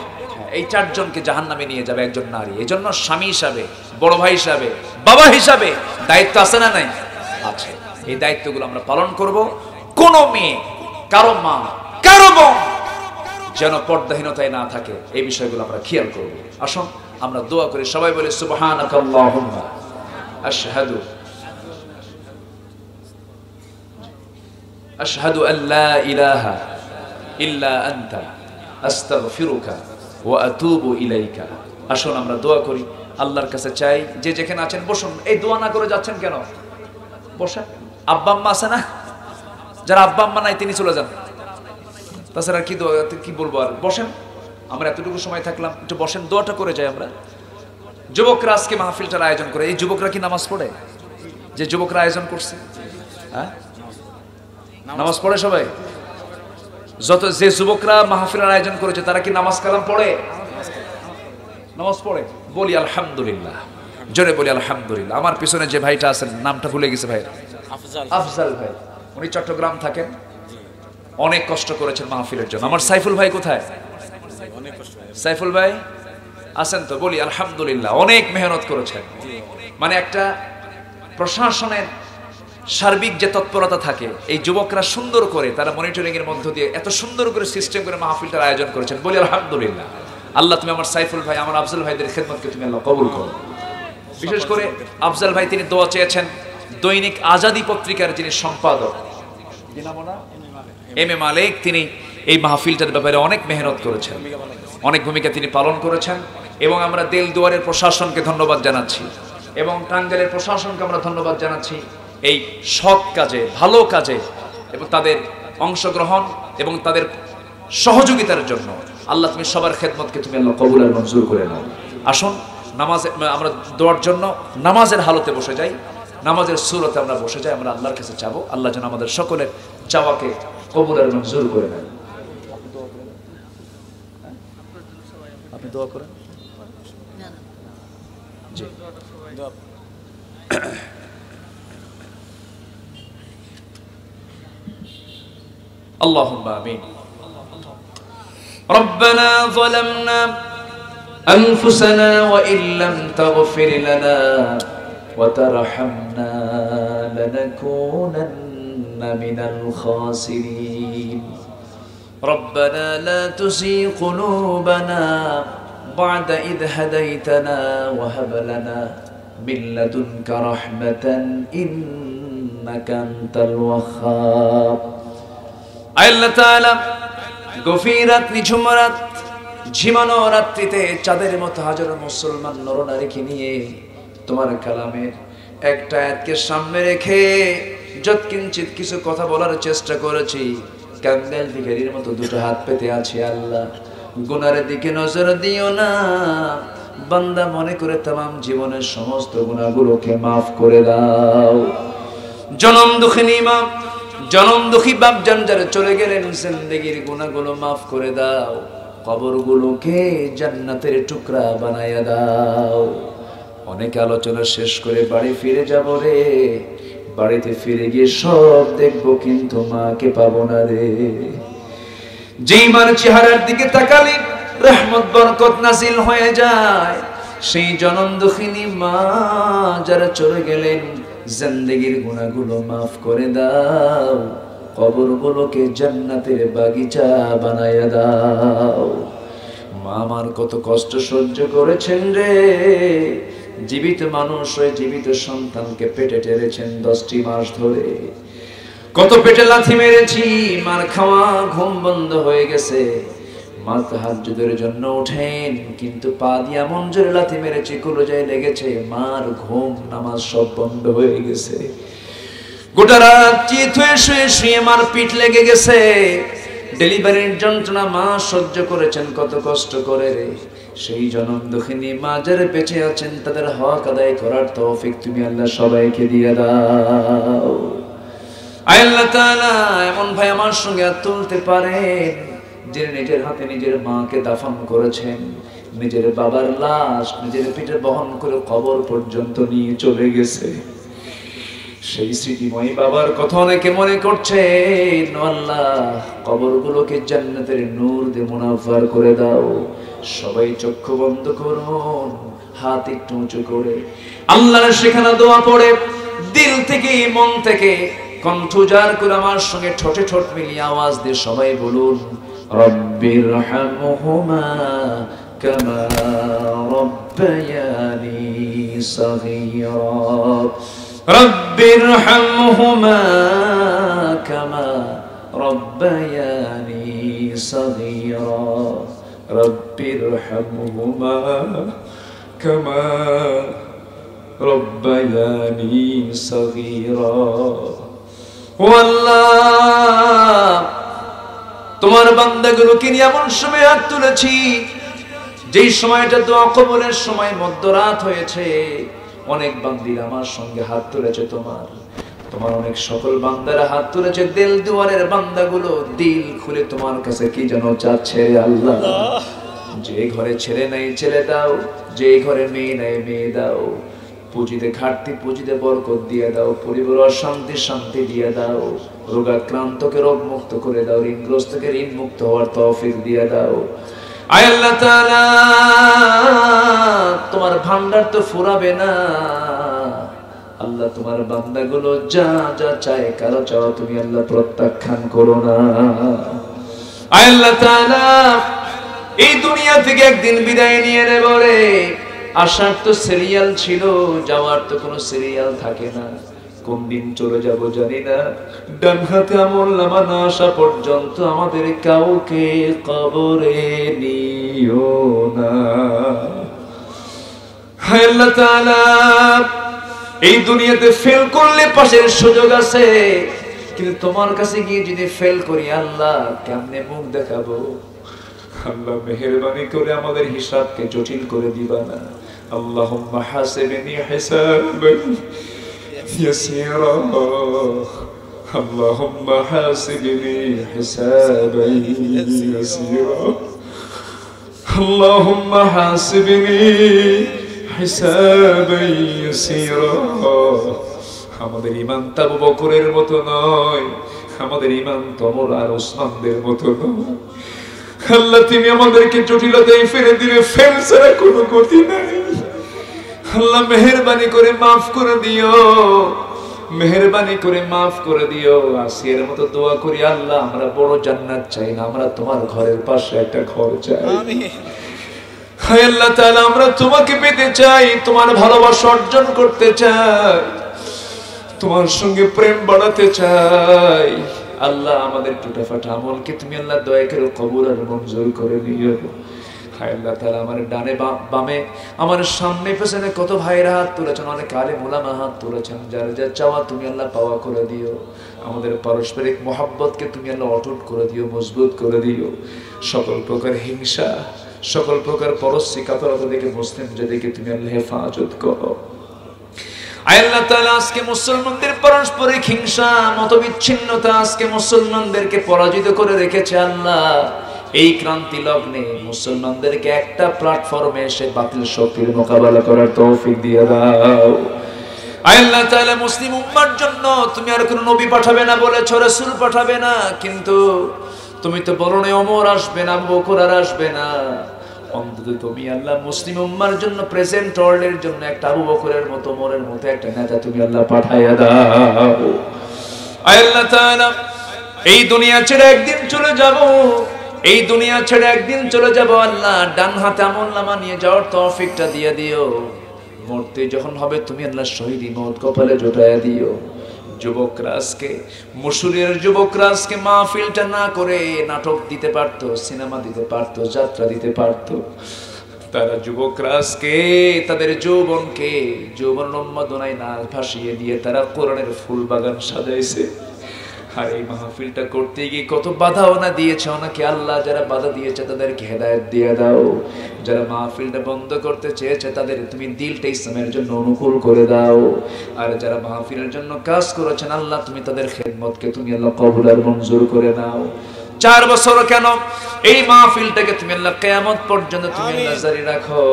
এই 4 জনকে জাহান্নামে নিয়ে যাবে একজন নারী। এজন্য স্বামী হিসাবে, বড় ভাই হিসাবে, বাবা হিসাবে দায়িত্ব আছে না নাই? আছে। এই দায়িত্বগুলো আমরা পালন করব। কোন মেয়ে, কারো মা, কারো বোন যেন পর্দাহীনতায় না থাকে, এই বিষয়গুলো আমরা খেয়াল করব। আসুন আমরা দোয়া করি। সবাই বলে সুবহানাকাল্লাহুম্মা আশহাদু আন লা ইলাহা ইল্লা আনতা আস্তাগফিরুকা ওয়া আতুবু ইলাইকা। আসুন আমরা দোয়া করি, আল্লাহর কাছে চাই। যে যেখানে আছেন বসুন। এই দোয়া না করে যাচ্ছেন কেন? বসেন। আব্বা আম্মা আছে না? যারা আব্বা আম্মা নাই তিনি চলে যান, তাছাড়া কি বলবো আর। বসেন, আমরা এতটুকু সময় থাকলাম, একটু বসেন, দোয়াটা করে যাই আমরা। যুবকরা আজকে মাহফিলটার আয়োজন করে, এই যুবকরা কি নামাজ পড়ে? যে যুবকরা আয়োজন করছে, হ্যাঁ নামাজ পড়ে সবাই? যে যুবকরা মাহফিলের আয়োজন করেছে তারা কি নামাজ কালাম পড়ে? নামাজ পড়ে? বলি আলহামদুলিল্লাহ, জোরে বলি আলহামদুলিল্লাহ। আমার পিছনে যে ভাইটা আছেন, নামটা ভুলে গেছে ভাই, আফজাল ভাই, উনি চট্টগ্রাম থাকেন, অনেক কষ্ট করেছেন মাহফিলের জন্য। আমার সাইফুল ভাই কোথায়? সাইফুল ভাই আছেন তো? বলি আলহামদুলিল্লাহ, অনেক মেহনত করেছেন। মানে একটা প্রশাসনের সার্বিক যে তৎপরতা থাকে, এই যুবকরা সুন্দর করে তারা মনিটরিং এর মধ্য দিয়ে এত সুন্দর করে সিস্টেম করে মাহফিলটার আয়োজন করেছেন। বলি আলহামদুলিল্লাহ। আল্লাহ তুমি আমার সাইফুল ভাই, আমার আফজাল ভাইদের খেদমতকে তুমি আল্লাহ কবুল করো। বিশেষ করে আফজাল ভাই, তিনি দোয়া চেয়েছেন দৈনিক আজাদী পত্রিকার যিনি সম্পাদক এম এ মালিক, তিনি এই মাহফিলটার ব্যাপারে অনেক মেহনত করেছেন, অনেক ভূমিকা তিনি পালন করেছেন। এবং আমরা দেলদুয়ারের প্রশাসনকে ধন্যবাদ জানাচ্ছি এবং টাঙ্গাইলের প্রশাসনকে আমরা ধন্যবাদ জানাচ্ছি এই সৎ কাজে, ভালো কাজে এবং তাদের অংশগ্রহণ এবং তাদের সহযোগিতার জন্য। আল্লাহ তুমি সবার খেদমতকে তুমি আল্লাহ কবুল আর মঞ্জুর করে নাও। আসুন নামাজে আমরা দোয়ার জন্য নামাজের হালতে বসে যাই, নামাজের সুরতে আমরা বসে যাই, আমরা আল্লাহর কাছে চাবো আল্লাহ যেন আমাদের সকলের চাওয়াকে কবুল আর মঞ্জুর করে নেন। আপনি দোয়া করেন। জি اللهم آمين. ربنا ظلمنا أنفسنا وإن لم تغفر لنا وترحمنا لنكونن من الخاسرين. ربنا لا تزغ قلوبنا بعد إذ هديتنا وهب لنا من لدنك رحمة إنك أنت الوهاب. আল্লাহ তাআলা গভীর রাত, নিঝুম রাত, ঝিমানো রাত্রিতে চাঁদের মতো হাজারো মুসলমান নরনারীকে নিয়ে তোমার কালামের একটা আয়াতকে সামনে রেখে যৎকিঞ্চিত কিছু কথা বলার চেষ্টা করেছি। কাঙ্গাল ভিখারির মতো দুটো হাত পেতে আছি। আল্লাহ গুনার দিকে নজর দিও না, বান্দা মনে করে তামাম জীবনের সমস্ত গুনাহগুলোকে মাফ করে দাও। জনম দুঃখিনী মা, জনম দুঃখী বাপ জান যারা চলে গেলেন, জিন্দেগির গুনাহগুলো মাফ করে দাও, কবরগুলোকে জান্নাতের টুকরা বানায়া দাও। অনেক আলোচনা শেষ করে বাড়ি ফিরে যাব রে, বাড়িতে ফিরে গিয়ে সব দেখবো কিন্তু মাকে পাবো না রে। যেই মার চেহারার দিকে তাকালে রহমত বরকত নাজিল হয়ে যায়, সেই জনম দুঃখিনী মা যারা চলে গেলেন, জিন্দেগির গুনাহগুলো মাফ করে দাও, কবরগুলোকে জান্নাতের বাগিচা বানায়া দাও। মা আমার কত কষ্ট সহ্য করেছেন রে, জীবিত মানুষ হয়ে জীবিত সন্তানকে পেটে টেনেছেন 10টি মাস ধরে। কত পেটে লাথি মেরেছি, মার খাওয়া ঘুম বন্ধ হয়ে গেছে। মা তাহাজ্জুদের জন্য ওঠেন, কিন্তু পা দিয়া এমন জোরে লাথি মেরেছি কলিজায় লেগেছে, মার ঘুম নামাজ সব বন্ধ হয়ে গেছে। গোটা রাত চিত হয়ে শুয়ে শুয়ে মার পিঠ লেগে গেছে। ডেলিভারির যন্ত্রণা মা সহ্য করেছেন কত কষ্ট করে রে। সেই জনম দুঃখিনী মা যারা বেঁচে আছেন তাদের হক আদায় করার তৌফিক তুমি আল্লাহ সবাইকে দিয়ে দাও। আল্লাহ তাআলা এমন ভাই আমার সঙ্গে হাত তুলতে পারেন যে নিজের হাতে নিজের মাকে দাফন করেছেন, নিজের বাবার লাশ নিজের পিঠে বহন করে কবর পর্যন্ত নিয়ে চলে গেছে। সেই স্মৃতিময়ী বাবার কথা অনেকে মনে করছেন। আল্লাহ কবরগুলোকে জান্নাতের নূর দিয়ে মুনাফার করে দাও। সবাই চক্ষু বন্ধ করুন, হাত একটু উঁচু করে আল্লাহর সেখানে দোয়া পড়ে দিল থেকে মন থেকে কণ্ঠ জার করে আমার সঙ্গে ঠোঁটে ঠোঁট মিলিয়ে আওয়াজ দিয়ে সবাই বলুন, রব্বিরহামহুমা কামা রব্বায়ানি সগীরা। রব্বিরহামহুমা কামা রব্বায়ানি সগীরা। রব্বিরহামহুমা কামা রব্বায়ানি সগীরা। ও আল্লাহ, তোমার বান্দাগুলোকে নিয়ে এমন সময় হাত তুলেছি যেই সময়টা দোয়া কবুলের সময় মধ্যরাত হয়েছে। অনেক বান্দিরা আমার সঙ্গে হাত তুলেছে, তোমার অনেক সকল বান্দারা হাত তুলেছে। দিল দুয়ারের বান্দাগুলো দিল খুলে তোমার কাছে কি যেন চাচ্ছে। আল্লাহ, যে ঘরে ছেলে নাই ছেলে দাও, যে ঘরে মেয়ে নাই মেয়ে দাও, পুঁজিতে ঘাটতি পুঁজিতে বরকত দিয়ে দাও, পরিবার অশান্তি শান্তি দিয়ে দাও, রোগাক্রান্তকে রোগ মুক্ত করে দাও, ঋণগ্রস্তকে ঋণ মুক্ত হওয়ার তৌফিক দিয়ে দাও। আয় আল্লাহ তাআলা, তোমার ভান্ডার তো ফুরাবে না। আল্লাহ, তোমার বান্দাগুলো যা যা চায়, কারো চাওয়া তুমি আল্লাহ প্রত্যাখ্যান করো না। আয় আল্লাহ তাআলা, এই দুনিয়া থেকে একদিন বিদায় নিয়ে নেব রে। আসার তো সিরিয়াল ছিল, যাওয়ার তো কোনো সিরিয়াল থাকে না। কোন দিন চলে যাব জানি না। ডান হাতে আমলনামা না আসা পর্যন্ত আমাদের কাউকে কবরে নিও না। হায় আল্লাহ তাআলা, এই দুনিয়াতে ফেল করলে পাশের সুযোগ আছে, কিন্তু তোমার কাছে গিয়ে যদি ফেল করি আল্লাহ কেমনে মুখ দেখাবো। আল্লাহ, মেহেরবানি করে আমাদের হিসাবকে জটিল করে দিবা না। আল্লাহুম্মা হাসিবনি হিসাবান ইয়াসীরা, আল্লাহুম্মা হাসিবনি হিসাবান ইয়াসীরা, আল্লাহুম্মা হাসিবনি হিসাবান ইয়াসীরা। আমাদের ঈমান তো আবু বকরের মতো নয়, আমাদের ঈমান তো ওমর আর ওসমানদের মতো নয়। আল্লাহ, তুমি আমাদেরকে জটিলতায় ফেলে দিলে, ফেল ছাড়া কোনো গতি নাই। আল্লাহ, মেহেরবানি করে মাফ করে দিও, মেহেরবানি করে মাফ করে দিও। আসিয়ার মতো দোয়া করি, আল্লাহ আমরা বড় জান্নাত চাই না, আমরা তোমার ঘরের পাশে একটা ঘর চাই। হায় আল্লাহ তাআলা, আমরা তোমাকে পেতে চাই, তোমার ভালোবাসা অর্জন করতে চাই, তোমার সঙ্গে প্রেম বাড়াতে চাই। আল্লাহ, আমাদের টুটাফাটা আমলকে তুমি আল্লাহ দয়া করে কবুল আর মঞ্জুর করে নিও। হায় আল্লাহ তাআলা, আমার ডানে বামে, আমার সামনে পেছনে কত ভাইরা হাত তুলেছেন, অনেক আলেম উলামা হাত তুলেছেন। যার যা চাওয়া তুমি আল্লাহ পাওয়া করে দিও। আমাদের পারস্পরিক মহব্বতকে তুমি আল্লাহ অটুট করে দিও, মজবুত করে দিও। সকল প্রকার হিংসা, সকল প্রকার পরশ্রী কাতরতা থেকে মুসলিম জাতিকে তুমি আল্লাহ হেফাজত করো। আয় আল্লাহ তাআলা, আজকে মুসলমানদের পারস্পরিক হিংসা, মতবিচ্ছিন্নতা আজকে মুসলমানদেরকে পরাজিত করে রেখেছে। আল্লাহ, এই ক্রান্তি লগ্নে মুসলমানদেরকে একটা প্ল্যাটফর্মে এসে বাতিল শক্তির মোকাবেলা করার তৌফিক দিয়ে দাও। আয় আল্লাহ তাআলা, মুসলিম উম্মার জন্য তুমি আর কোনো নবী পাঠাবে না বলেছো, রাসূল পাঠাবে না, কিন্তু তুমি তো বলো না ওমর আসবে না, আবু বকর আর আসবে না। অন্তত তুমি আল্লাহ মুসলিম উম্মার জন্য, প্রেজেন্ট ওয়ার্ল্ডের জন্য একটা আবু বকরের মতো, ওমরের মতো একটা নেতা তুমি আল্লাহ পাঠাইয়া দাও। আয় আল্লাহ তাআলা, এই দুনিয়া ছেড়ে একদিন চলে যাব, এই দুনিয়া ছেড়ে একদিন চলে যাব। আল্লাহ, ডান হাতে আমলনামা নিয়ে যাওয়ার তৌফিকটা দিয়ে দিও। মরতে যখন হবে তুমি আল্লাহ শহীদি মওত কপালে জোটায়া দিও। যুবকরা আজকে, মুসুরের যুবকরা আজকে মাহফিলটা না করে নাটক দিতে পারতো, সিনেমা দিতে পারতো, যাত্রা দিতে পারতো। তারা যুবকরা আজকে তাদের যৌবনকে যৌবন উন্মাদনায় না ভাসিয়ে দিয়ে তারা কোরআনের ফুল বাগান সাজাইছে। আর এই মাহফিলটা করতে গিয়ে কত বাধাও না দিয়েছে অনেকে। আল্লাহ, যারা বাধা দিয়েছে তাদেরকে হেদায়েত দিয়ে দাও। যারা মাহফিলটা বন্ধ করতে চেয়েছে তাদের তুমি দিলটা ইসলামের জন্য অনুকূল করে দাও। আর যারা মাহফিলের জন্য কাজ করেছেন আল্লাহ, তুমি তাদের খেদমতকে তুমি আল্লাহ কবুল আর মঞ্জুর করে নাও। 4 বছর কেন এই মাহফিলটাকে তুমি আল্লাহ কিয়ামত পর্যন্ত তুমি আল্লাহ জারি রাখো।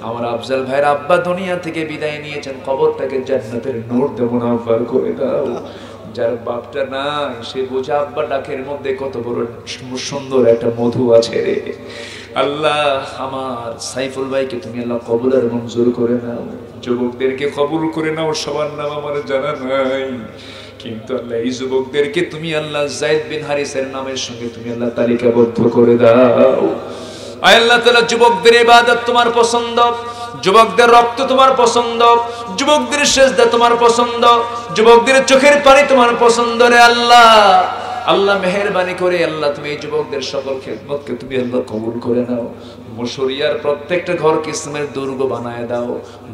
আমার আফজাল ভাইয়ের আব্বা দুনিয়া থেকে বিদায় নিয়েছেন, কবরটাকে জান্নাতের নূর দিয়ে মুনাফার করে দাও। যার বাপটা নাই সে বোঝা আব্বা ডাকের মধ্যে কত বড় সুন্দর একটা মধু আছে রে। আল্লাহ, আমার সাইফুল ভাইকে তুমি আল্লাহ কবুল আর মঞ্জুর করে নাও। যুবকদেরকে কবুল করে নাও, সবার নাম আমার জানা নাই, কিন্তু আল্লাহ এই যুবকদেরকে তুমি আল্লাহ যায়েদ বিন হারিসের নামের সঙ্গে তুমি আল্লাহ তালিকাবদ্ধ করে দাও। আয় আল্লাহ তাআলা, যুবকদের ইবাদত তোমার পছন্দ, যুবকদের রক্ত তোমার পছন্দ, যুবকদের সিজদা তোমার পছন্দ, যুবকদের চোখের পানি তোমার পছন্দ রে আল্লাহ। আল্লাহ মেহেরবানি করে আল্লাহ তুমি এই যুবকদের সকল খেদমতকে তুমি আল্লাহ কবুল করে নাও। মুশরিয়ার প্রত্যেকটা ঘরকে ইসলামের দুর্গ বানায় দাও।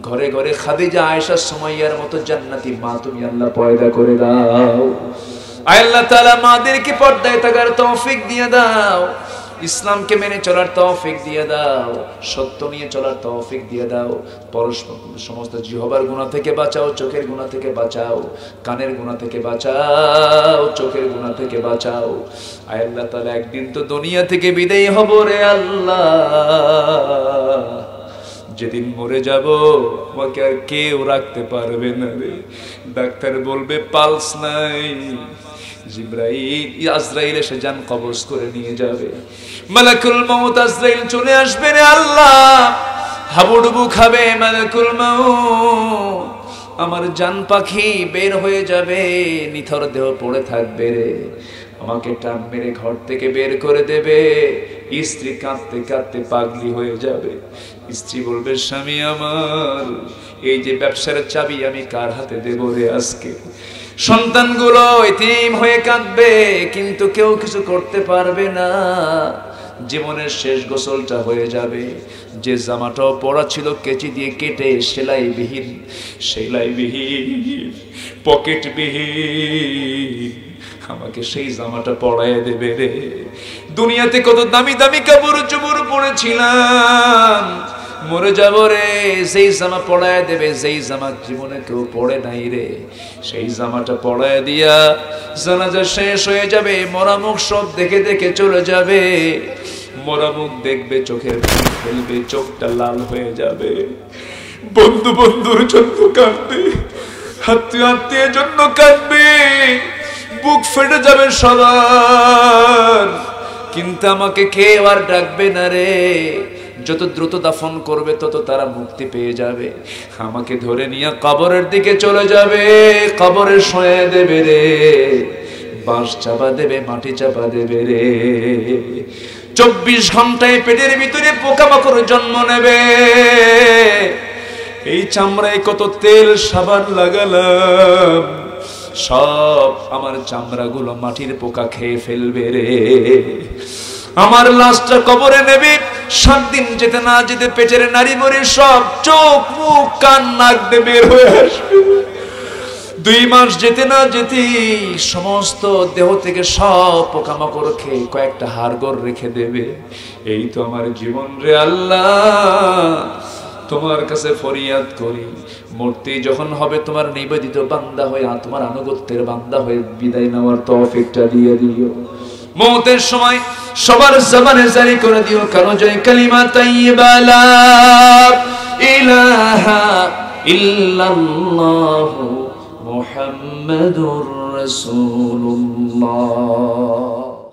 ঘরে ঘরে খাদিজা, আয়েশা, সুমাইয়ার মতো জান্নাতি মা তুমি আল্লাহ পয়দা করে দাও। আল্লাহ তাআলা মাদেরকে পর্দায় থাকার তৌফিক দিয়ে দাও, ইসলামকে মেনে চলার তৌফিক দিয়ে দাও, সত্য নিয়ে চলার তৌফিক দিয়ে দাও। সমস্ত জিহ্বার গুনাহ থেকে বাঁচাও, চোখের গুনাহ থেকে বাঁচাও, কানের গুনাহ থেকে বাঁচাও, চোখের গুনাহ থেকে বাঁচাও। আল্লাহ তাআলা একদিন তো দুনিয়া থেকে বিদায় হব রে আল্লাহ, যেদিন মরে যাব আমাকে আর কেউ রাখতে পারবে না রে। ডাক্তার বলবে পালস নাই, জিবরাইল আজরাইল এসে জান কবজ করে নিয়ে যাবে, মালাকুল মউত আজরাইল চলে আসবে রে আল্লাহ, হাবুডুবু খাবে মালাকুল মউত, আমার জান পাখি বের হয়ে যাবে, নিথর দেহ পড়ে থাকবে রে, আমাকে টান মেরে ঘর থেকে বের করে দেবে। স্ত্রী কাঁদতে কাঁদতে পাগলি হয়ে যাবে। স্ত্রী বলবে স্বামী আমার, এই যে ব্যবসার চাবি আমি কার হাতে দেব রে আজকে? সন্তানগুলো এতিম হয়ে কাঁদবে, কিন্তু কেউ কিছু করতে পারবে না। জীবনের শেষ গোসলটা হয়ে যাবে, যে জামাটাও পরা ছিল কেচি দিয়ে কেটে সেলাইবিহীন, পকেটবিহীন, আমাকে সেই জামাটা পরায় দেবে রে। দুনিয়াতে কত দামি দামি কাপড় চোপড় পরেছিলাম, মরে যাব রে, সেই জামা পরায় দেবে, যেই জামা জীবনে কেউ পরে নাই রে, সেই জামাটা পরায় দিয়া জানাজা শেষ হয়ে যাবে। মরা মুখ সব দেখে দেখে চলে যাবে, মরা মুখ দেখবে, চোখের পানি ফেলবে, চোখটা লাল হয়ে যাবে। বন্ধু বন্ধুর জন্য কাঁদবে, আত্মীয় আত্মীয়ের জন্য কাঁদবে, বুক ফেটে যাবে সবার, কিন্তু আমাকে কেউ আর ডাকবে না রে। যত দ্রুত দাফন করবে তত তারা মুক্তি পেয়ে যাবে। আমাকে ধরে নিয়ে কবরের দিকে চলে যাবে, কবরে শুয়ে দেবে রে, বাঁশ চাপা দেবে, মাটি চাপা দেবে রে। 24 ঘন্টায় পেটের ভিতরে পোকামাকড় জন্ম নেবে। এই চামড়ায় কত তেল সাবান লাগালাম, সব আমার চামড়াগুলো মাটির পোকা খেয়ে ফেলবে রে। আমার লাশটা কবরে নেবে, 7 দিন যেতে না যেতে পেটের নারী মরে সব চোখ মুখ কান নাক দিয়ে বের হয়ে আসবে। 2 মাস যেতে না যেতেই সমস্ত দেহ থেকে সব পোকামাকড় খেয়ে কয়েকটা হাড়গোড় রেখে দেবে। এই তো আমার জীবন রে আল্লাহ, তোমার কাছে ফরিয়াদ করি, মূর্তি যখন হবে তোমার নিবেদিত বান্দা হয়ে, তোমার আনুগত্যের বান্দা হয়ে বিদায় নেওয়ার তৌফিকটা দিয়ে দিও। মওতের সময় সবার জবানে জারি করে দিও কারো জয় কালিমা তাইয়্যিবা লা ইলাহা ইল্লাল্লাহু মুহাম্মাদুর রাসূলুল্লাহ।